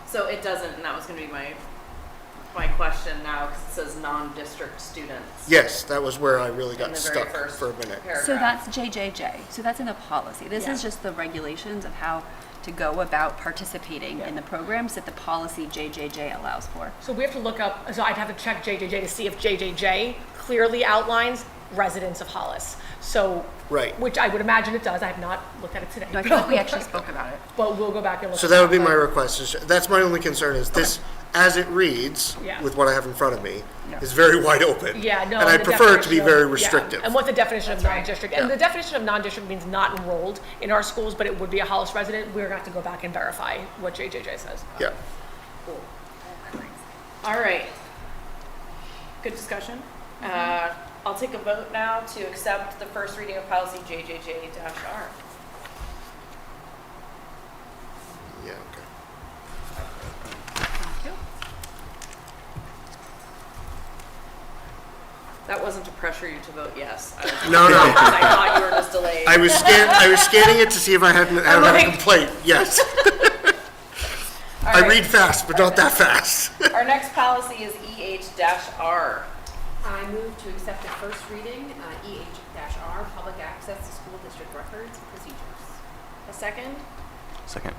So it doesn't, and that was going to be my question now, because it says non-district students. Yes, that was where I really in got the very stuck first for a minute. paragraph. So that's JJJ. So that's in the policy. This is Yeah. just the regulations of how to go about participating in the programs that the policy JJJ allows for. So we have to look up, so I'd have to check JJJ to see if JJJ clearly outlines residents of Hollis. So, Right. which I would imagine it does. I have not looked at it today. No, I feel like we actually spoke about it. But we'll go back and look. So at that would be but- my request. That's my only concern is this, as it reads, Yeah. with what I have in front of me, Yeah. is very wide open. Yeah, no. And I the prefer it to be definition very of- yeah. restrictive. And what the definition of non-district, and Yeah. the definition of non-district means not enrolled in our schools, but it would be a Hollis resident. We're going to have to go back and verify what JJJ says. Yeah. All right. Good discussion. I'll take a vote now to accept the first reading of policy JJJ-R. Yeah, okay. Thank you. That wasn't to pressure you to vote yes. I was just No, no. because I thought you were just delayed. I was scanning it to see if I had a complaint. Yes. All I right. read fast, but not that fast. Our next policy is EH-R. I move to accept the first reading, EH-R, public access to school district records and procedures. A second? Second.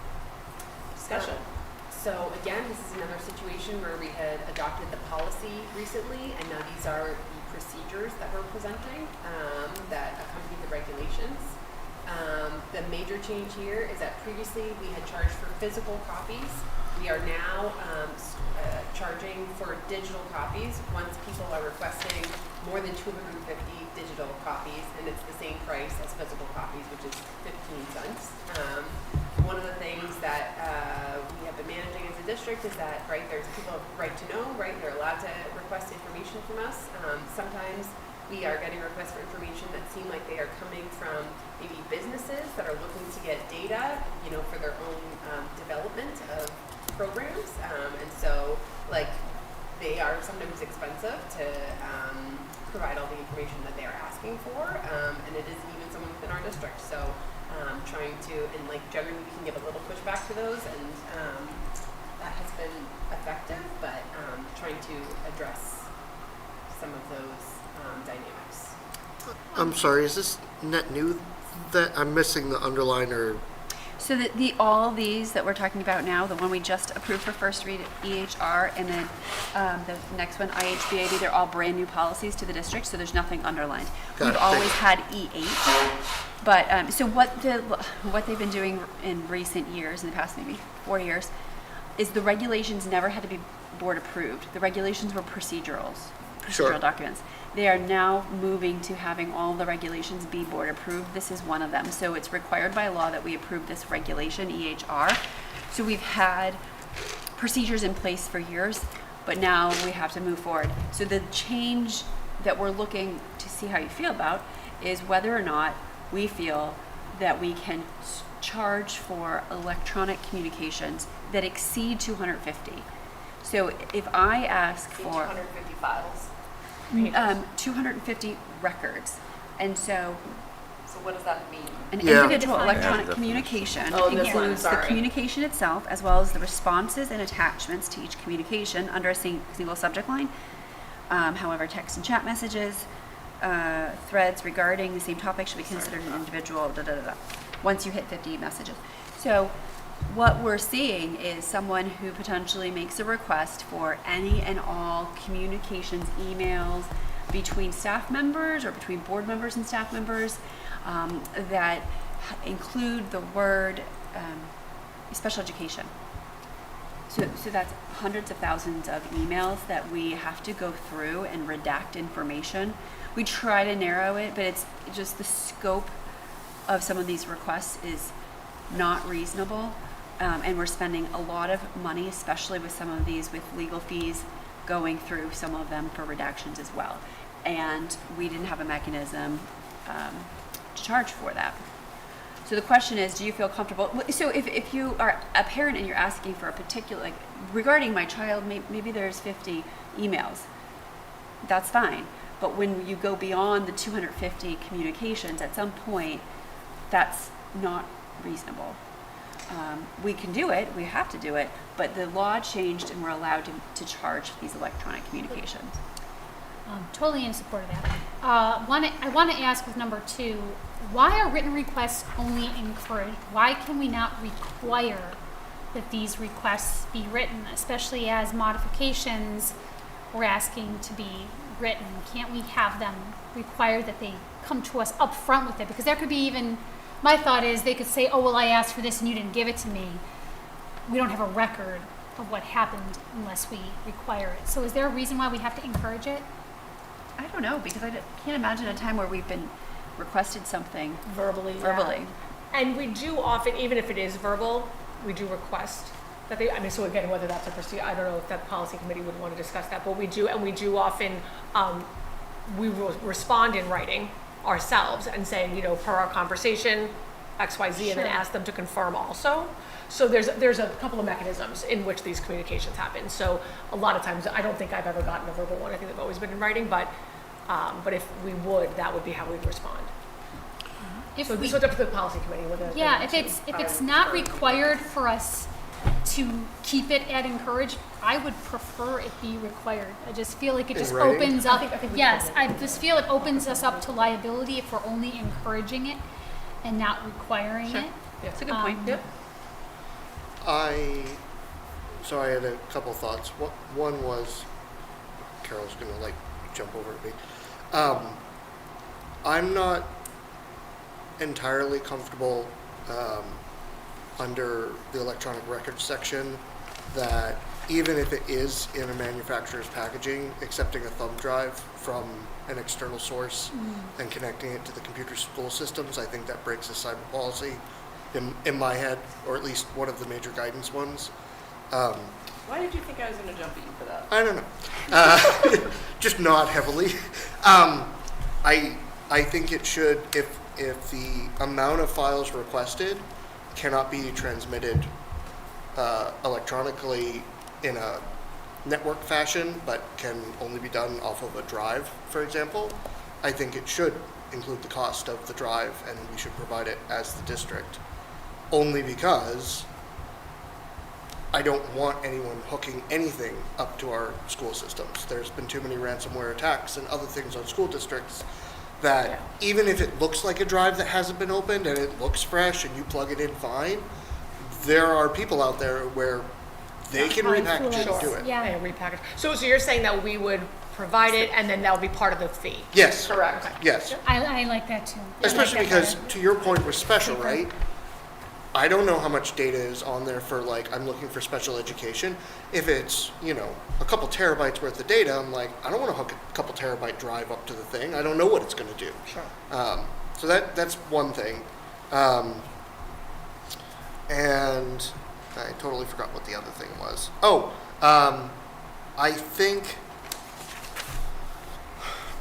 Discussion. So again, this is another situation where we had adopted the policy recently, and now these are the procedures that we're presenting that accompany the regulations. The major change here is that previously we had charged for physical copies. We are now charging for digital copies once people are requesting more than 250 digital copies, and it's the same price as physical copies, which is 15 cents. One of the things that we have been managing as a district is that, right, there's people have right to know, right, they're allowed to request information from us. Sometimes we are getting requests for information that seem like they are coming from maybe businesses that are looking to get data, you know, for their own development of programs. And so, like, they are sometimes expensive to provide all the information that they are asking for. And it is even someone within our district. So trying to, and like generally we can give a little pushback to those, and that has been effective, but trying to address some of those dynamics. I'm sorry, is this net new that I'm missing the underline or? So all these that we're talking about now, the one we just approved for first read, EHR, and then the next one, IHBAB, they're all brand new policies to the district, so there's nothing underlined. Got We've it, always thank had EH, but so what they've been doing in recent years, in the past maybe 4 years, is the regulations never had to be board approved. The regulations were procedural Sure. documents. They are now moving to having all the regulations be board approved. This is one of them. So it's required by law that we approve this regulation, EHR. So we've had procedures in place for years, but now we have to move forward. So the change that we're looking to see how you feel about is whether or not we feel that we can charge for electronic communications that exceed 250. So if I ask for 250 files. 250 records, and so So what does that mean? an Yeah. individual Define. electronic Yeah, communication Oh, this one, includes the sorry. communication itself as well as the responses and attachments to each communication under a single subject line. However, text and chat messages, threads regarding the same topic should be considered an individual, once you hit 50 messages. So what we're seeing is someone who potentially makes a request for any and all communications, emails between staff members or between board members and staff members that include the word special education. So that's hundreds of thousands of emails that we have to go through and redact information. We try to narrow it, but it's just the scope of some of these requests is not reasonable. And we're spending a lot of money, especially with some of these with legal fees, going through some of them for redactions as well. And we didn't have a mechanism to charge for that. So the question is, do you feel comfortable? So if you are a parent and you're asking for a particular, like regarding my child, maybe there's 50 emails, that's fine. But when you go beyond the 250 communications, at some point, that's not reasonable. We can do it, we have to do it, but the law changed and we're allowed to charge these electronic communications. Totally in support of that. I want to ask with number 2, why are written requests only encouraged? Why can we not require that these requests be written, especially as modifications we're asking to be written? Can't we have them require that they come to us up front with it? Because there could be even, my thought is they could say, oh, well, I asked for this and you didn't give it to me. We don't have a record of what happened unless we require it. So is there a reason why we have to encourage it? I don't know, because I can't imagine a time where we've been requested something Verbally. verbally. And we do often, even if it is verbal, we do request that they, I mean, so again, whether that's a procedure, I don't know if that policy committee would want to discuss that, but we do, and we do often we will respond in writing ourselves and saying, per our conversation, X, Y, Z, and then Sure. ask them to confirm also. So there's a couple of mechanisms in which these communications happen. So a lot of times, I don't think I've ever gotten a verbal one. I think they've always been in writing, but if we would, that would be how we'd respond. If So we- this was up to the policy committee. Whether they Yeah, want if to. it's not required for us to keep it at encourage, I would prefer it be required. I just feel like it In just writing? opens up. I think we Yes, can. I just feel it opens us up to liability if we're only encouraging it and not requiring it. That's a good point. Yep. I had a couple thoughts. One was, Carol's gonna like jump over at me. I'm not entirely comfortable under the electronic records section that even if it is in a manufacturer's packaging, accepting a thumb drive from an external source and connecting it to the computer school systems, I think that breaks the cyber policy in my head, or at least one of the major guidance ones. Why did you think I was going to jump at you for that? I don't know. Just not heavily. I think it should, if the amount of files requested cannot be transmitted electronically in a network fashion, but can only be done off of a drive, for example, I think it should include the cost of the drive, and we should provide it as the district. Only because I don't want anyone hooking anything up to our school systems. There's been too many ransomware attacks and other things on school districts that even if it looks like a drive that hasn't been opened and it looks fresh and you plug it in fine, there are people out there where they can repackage it and do it. Yeah. And repackage. So you're saying that we would provide it and then that'll be part of the fee? Yes. Correct. Yes. I like that too. I like Especially that because, better. to your point with special, right? I don't know how much data is on there for, like, I'm looking for special education. If it's, a couple terabytes worth of data, I'm like, I don't want to hook a couple terabyte drive up to the thing. I don't know what it's going to do. Sure. So that's one thing. And I totally forgot what the other thing was.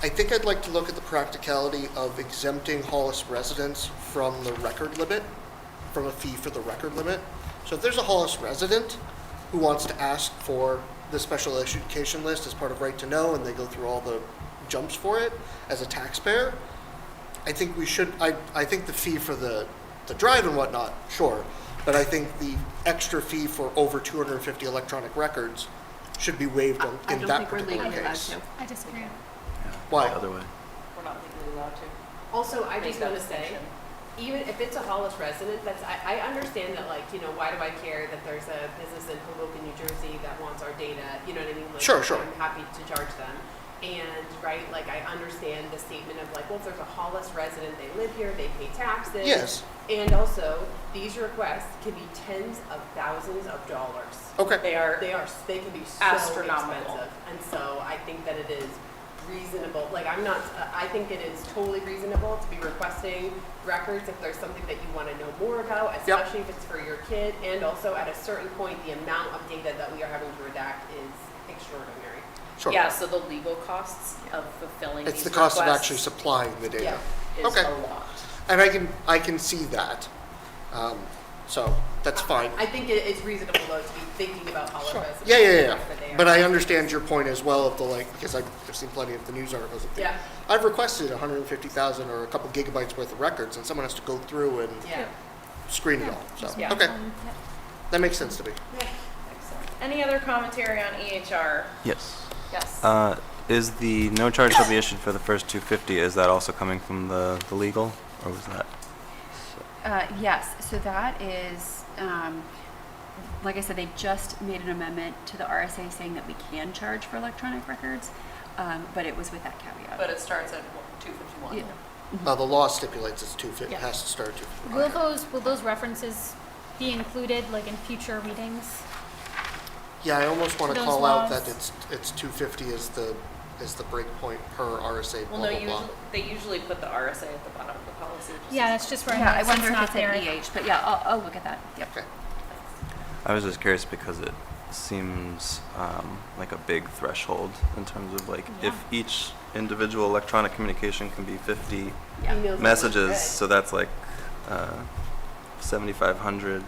I think I'd like to look at the practicality of exempting Hollis residents from the record limit, from a fee for the record limit. So if there's a Hollis resident who wants to ask for the special education list as part of Right to Know, and they go through all the jumps for it as a taxpayer, I think we should, I think the fee for the drive and whatnot, sure, but I think the extra fee for over 250 electronic records should be waived in that particular case. I disagree. Why? The other way. We're not legally allowed to. Also, I Make just that want to say, distinction. even if it's a Hollis resident, I understand that, like, why do I care that there's a business in Hoboken, New Jersey that wants our data, you know what I mean? Like, Sure. I'm happy to charge them. And, right, like, I understand the statement of, like, well, if there's a Hollis resident, they live here, they pay taxes. Yes. And also, these requests can be tens of thousands of dollars. Okay. They are They can be so astronomical. expensive. And so I think that it is reasonable, like, I think it is totally reasonable to be requesting records if there's something that you want to know more about, especially if it's for your kid. And also, at a certain point, the amount of data that we are having to redact is extraordinary. Sure. Yeah, so the legal costs of fulfilling It's these the cost of requests actually supplying the data. is Okay. a lot. And I can see that. So that's fine. I think it's reasonable, though, to be thinking about Hollis residents. Yeah. after they are- But I understand your point as well of because I've seen plenty of the news articles. Yeah. I've requested 150,000 or a couple gigabytes worth of records, and someone has to go through and Yeah. screen it all. So, Yeah. okay. That makes sense to me. Excellent. Any other commentary on EHR? Yes. Yes. Is the no charge shall be issued for the first 250, is that also coming from the legal, or was that? Yes, so that is, like I said, they just made an amendment to the RSA saying that we can charge for electronic records, but it was with that caveat. But it starts at 251. Yeah. The law stipulates it's 250. Yeah. It has to start at 250. Will those references be included, like, in future readings? Yeah, I almost want to Those call out laws. that it's 250 is the break point per RSA. Well, blah, no, blah, blah. they usually put the RSA at the bottom of the policy. just Yeah, as- that's just where Yeah, I it's wonder if not it's there. an EH, but yeah, I'll look at that. Yep. Okay. I was just curious because it seems like a big threshold in terms of like if individual electronic communication can be 50 Emails are messages, good. so that's like 7,500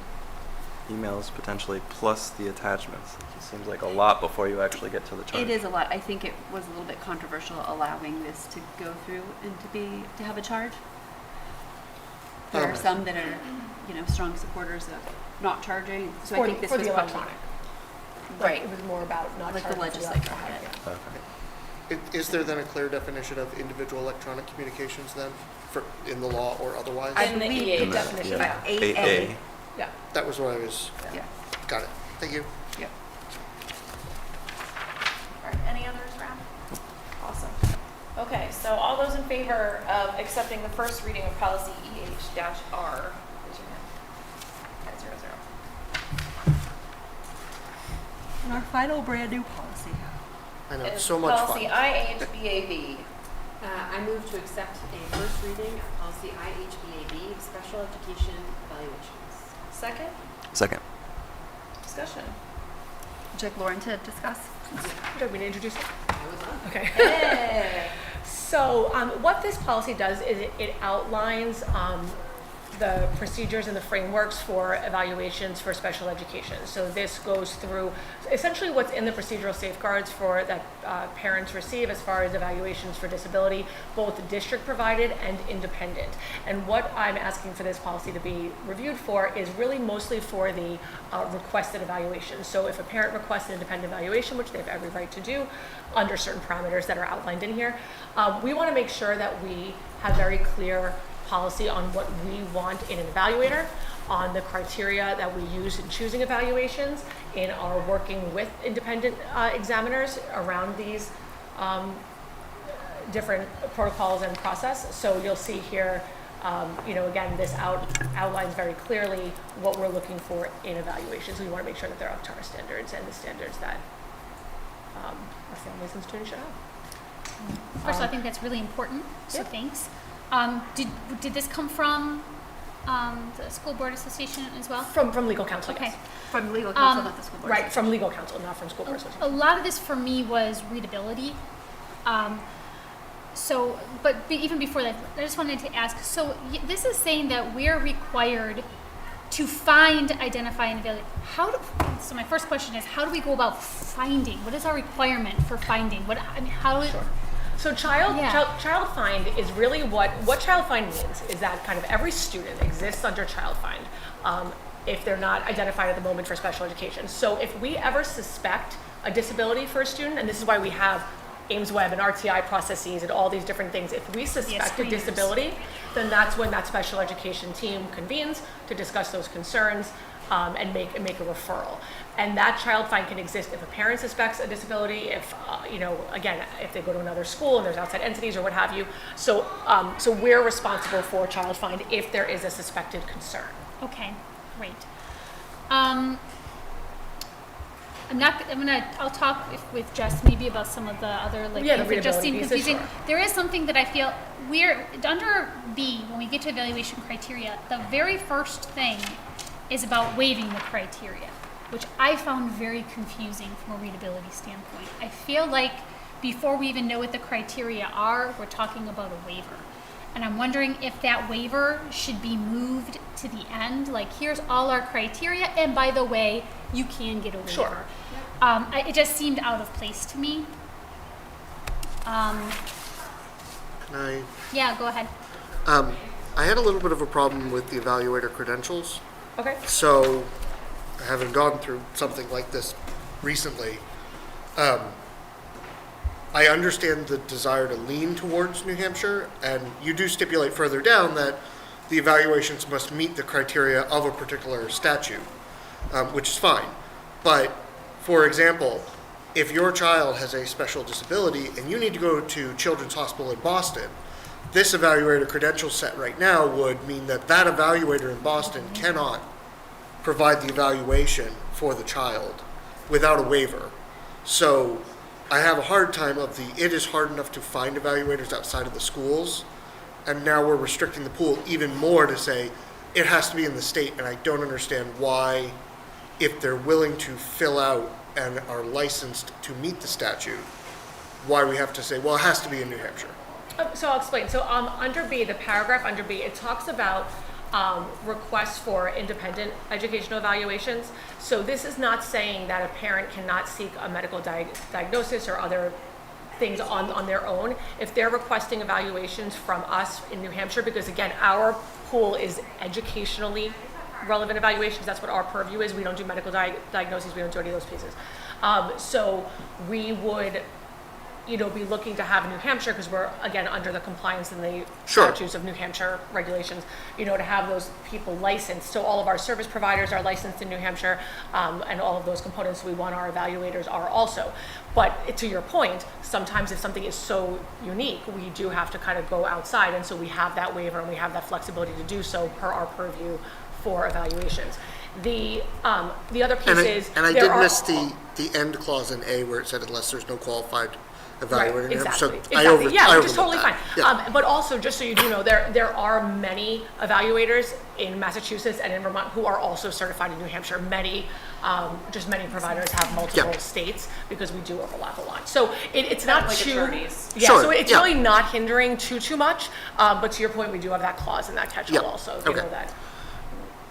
emails potentially, plus the attachments. It seems like a lot before you actually get to the charge. It is a lot. I think it was a little bit controversial allowing this to go through and to have a charge. There are some that are, strong supporters of not charging. So I think this For was the probably electronic. right. It was more about not Like the charging for legislature electronic, had it. yeah. Okay. Is there then a clear definition of individual electronic communications then, in the law or otherwise? In the EA In the- definition. yeah, 8A. Yeah. That was what I was, Yeah. got it. Thank you. Yep. All right, any others, Rob? Awesome. Okay, so all those in favor of accepting the first reading of policy EH-R, raise your hand. Okay, 0, 0. And our final brand new policy. I know, Is it's so much fun. policy IHBAB. I move to accept a first reading of policy IHBAB, special education evaluations. Second, Second. discussion. Would you like Lauren to discuss? Do you want me to introduce it? I would love. Okay. Hey. So what this policy does is it outlines the procedures and the frameworks for evaluations for special education. So this goes through essentially what's in the procedural safeguards for that parents receive as far as evaluations for disability, both district provided and independent. And what I'm asking for this policy to be reviewed for is really mostly for the requested evaluation. So if a parent requests an independent evaluation, which they have every right to do under certain parameters that are outlined in here, we want to make sure that we have very clear policy on what we want in an evaluator, on the criteria that we use in choosing evaluations, in our working with independent examiners around these different protocols and process. So you'll see here, again, this outlines very clearly what we're looking for in evaluations. We want to make sure that they're up to our standards and the standards that our families and students should have. First of all, I think that's really important, so Yep. thanks. Did this come from the School Board Association as well? From legal counsel, Okay. yes. From legal counsel, not the school board. Right, from legal counsel, not from school board association. A lot of this for me was readability. Even before that, I just wanted to ask, so this is saying that we're required to find, identify, and evaluate. So my first question is, how do we go about finding? What is our requirement for finding? So child find is really what child find means is that kind of every student exists under child find if they're not identified at the moment for special education. So if we ever suspect a disability for a student, and this is why we have Ames Web and RTI processes and all these different things, if we suspect a screeners. disability, then that's when that special education team convenes to discuss those concerns and make a referral. And that child find can exist if a parent suspects a disability, if, again, if they go to another school and there's outside entities or what have you. So we're responsible for child find if there is a suspected concern. Okay, great. I'll talk with Jess maybe about some of the other the things that just readability seem pieces, confusing. sure. There is something that I feel we're under B when we get to evaluation criteria. The very first thing is about waiving the criteria, which I found very confusing from a readability standpoint. I feel like before we even know what the criteria are, we're talking about a waiver. And I'm wondering if that waiver should be moved to the end, like here's all our criteria, and by the way, you can get a waiver. Sure. It just seemed out of place to me. Can I? Yeah, go ahead. I had a little bit of a problem with the evaluator credentials. Okay. So, having gone through something like this recently, I understand the desire to lean towards New Hampshire, and you do stipulate further down that the evaluations must meet the criteria of a particular statute, which is fine. But, for example, if your child has a special disability and you need to go to Children's Hospital in Boston, this evaluator credential set right now would mean that that evaluator in Boston cannot provide the evaluation for the child without a waiver. So I have a hard time of it is hard enough to find evaluators outside of the schools, and now we're restricting the pool even more to say it has to be in the state, and I don't understand why, if they're willing to fill out and are licensed to meet the statute, why we have to say, well, it has to be in New Hampshire. So I'll explain. So under B, the paragraph under B, it talks about requests for independent educational evaluations. So this is not saying that a parent cannot seek a medical diagnosis or other things on their own. If they're requesting evaluations from us in New Hampshire, because again, our pool is educationally relevant evaluations, that's what our purview is. We don't do medical diagnoses, we don't do any of those pieces. So we would, be looking to have in New Hampshire, because we're, again, under the compliance and the Sure. statutes of New Hampshire regulations, to have those people licensed. So all of our service providers are licensed in New Hampshire, and all of those components we want our evaluators are also. But to your point, sometimes if something is so unique, we do have to kind of go outside, and so we have that waiver and we have that flexibility to do so per our purview for evaluations. The other piece is And I there did are- miss the end clause in A where it said unless there's no qualified evaluator. Right, in there. exactly. So Exactly. I Yeah, which is overlooked totally that. fine. Yeah. But also, just so you do know, there are many evaluators in Massachusetts and in Vermont who are also certified in New Hampshire. Many providers have multiple Yeah. states because we do overlap a lot. So it's not like too. attorneys. Yeah, Sure, so it's yeah. really not hindering too much. But to your point, we do have that clause in that catch-all Yeah, also. okay. That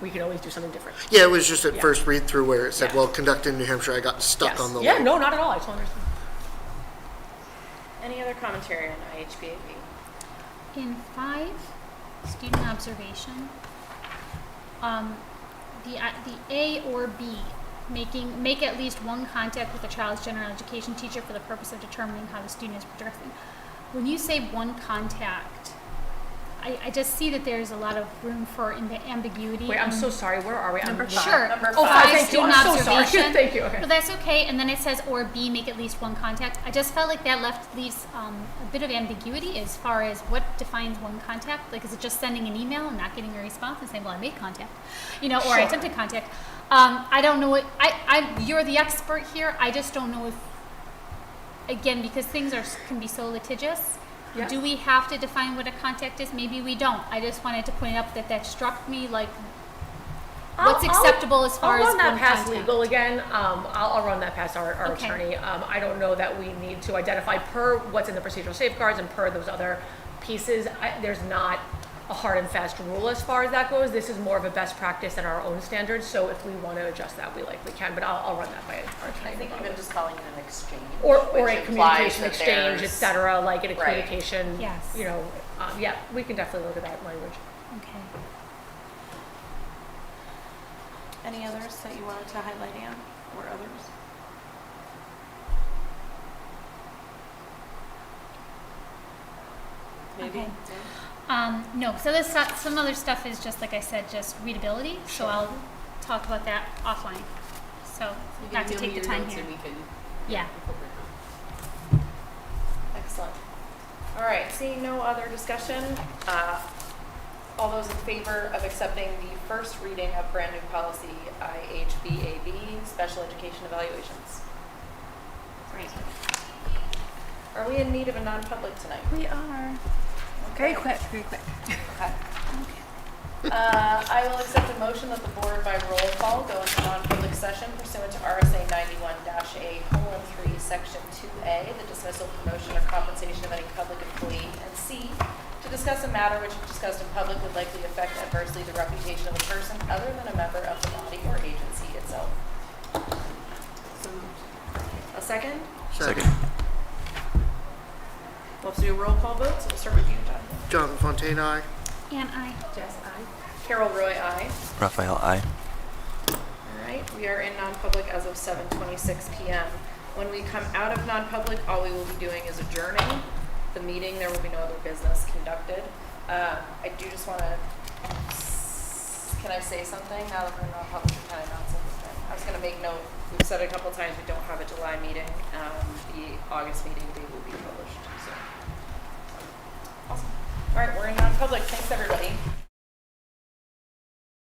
we can always do something different. Yeah, it was just at Yeah. first read through where it said, Yeah. well, conducted in New Hampshire. I got stuck Yes. on the Yeah, like, no, not at all. I totally understand. Any other commentary on IHBAB? In 5, student observation, the A or B, make at least one contact with the child's general education teacher for the purpose of determining how the student is progressing. When you say one contact, I just see that there's a lot of room for ambiguity. Wait, I'm and- so sorry. Where are we? Number five. Sure. Number Oh, five. thank you. Student I'm so sorry. observation. Thank you. Okay. But that's okay. And then it says or B, make at least one contact. I just felt like that leaves a bit of ambiguity as far as what defines one contact. Like, is it just sending an email and not getting a response and saying, well, I made contact, or I Sure. attempted contact. I don't know what, you're the expert here. I just don't know if, again, because things can be so litigious. Yeah. Do we have to define what a contact is? Maybe we don't. I just wanted to point out that struck me like what's acceptable as far as I'll run that one past contact. legal again. I'll run that past our Okay. attorney. I don't know that we need to identify per what's in the procedural safeguards and per those other pieces. There's not a hard and fast rule as far as that goes. This is more of a best practice and our own standards. So if we want to adjust that, we likely can. But I'll run that by our attorney. I think even just calling it an exchange. or which a implies communication that exchange, et there's- cetera, like in a Right. communication. Yes. Yeah, we can definitely look at that language. Okay. Any others that you wanted to highlight, Anne, or others? Maybe? Okay. No, so this some other stuff is just like I said, just readability. So I'll talk about that offline. So You not can to email me take the your time notes here. and we can Yeah. incorporate them. Excellent. All right, seeing no other discussion, all those in favor of accepting the first reading of brand new policy IHBAB, special education evaluations? Great. Are we in need of a non-public tonight? We are. Very quick, very quick. Okay. I will accept a motion that the board by roll call go into non-public session pursuant to RSA 91-A:3, Section 2A, the dismissal, promotion, or compensation of any public employee, and C, to discuss a matter which if discussed in public would likely affect adversely the reputation of a person other than a member of the body or agency itself. A second? Second. We'll have to do a roll call vote, so we'll start with you, Jonathan. Jonathan Fontaine, aye. And I. Jess, aye. Carol Roy, aye. Raphael, aye. All right, we are in non-public as of 7:26 p.m. When we come out of non-public, all we will be doing is adjourning the meeting. There will be no other business conducted. I do just want to, can I say something now that we're in non-public? Can I not say something? I was going to make note, we've said it a couple times, we don't have a July meeting. The August meeting date will be published. So. Awesome. All right, we're in non-public. Thanks, everybody.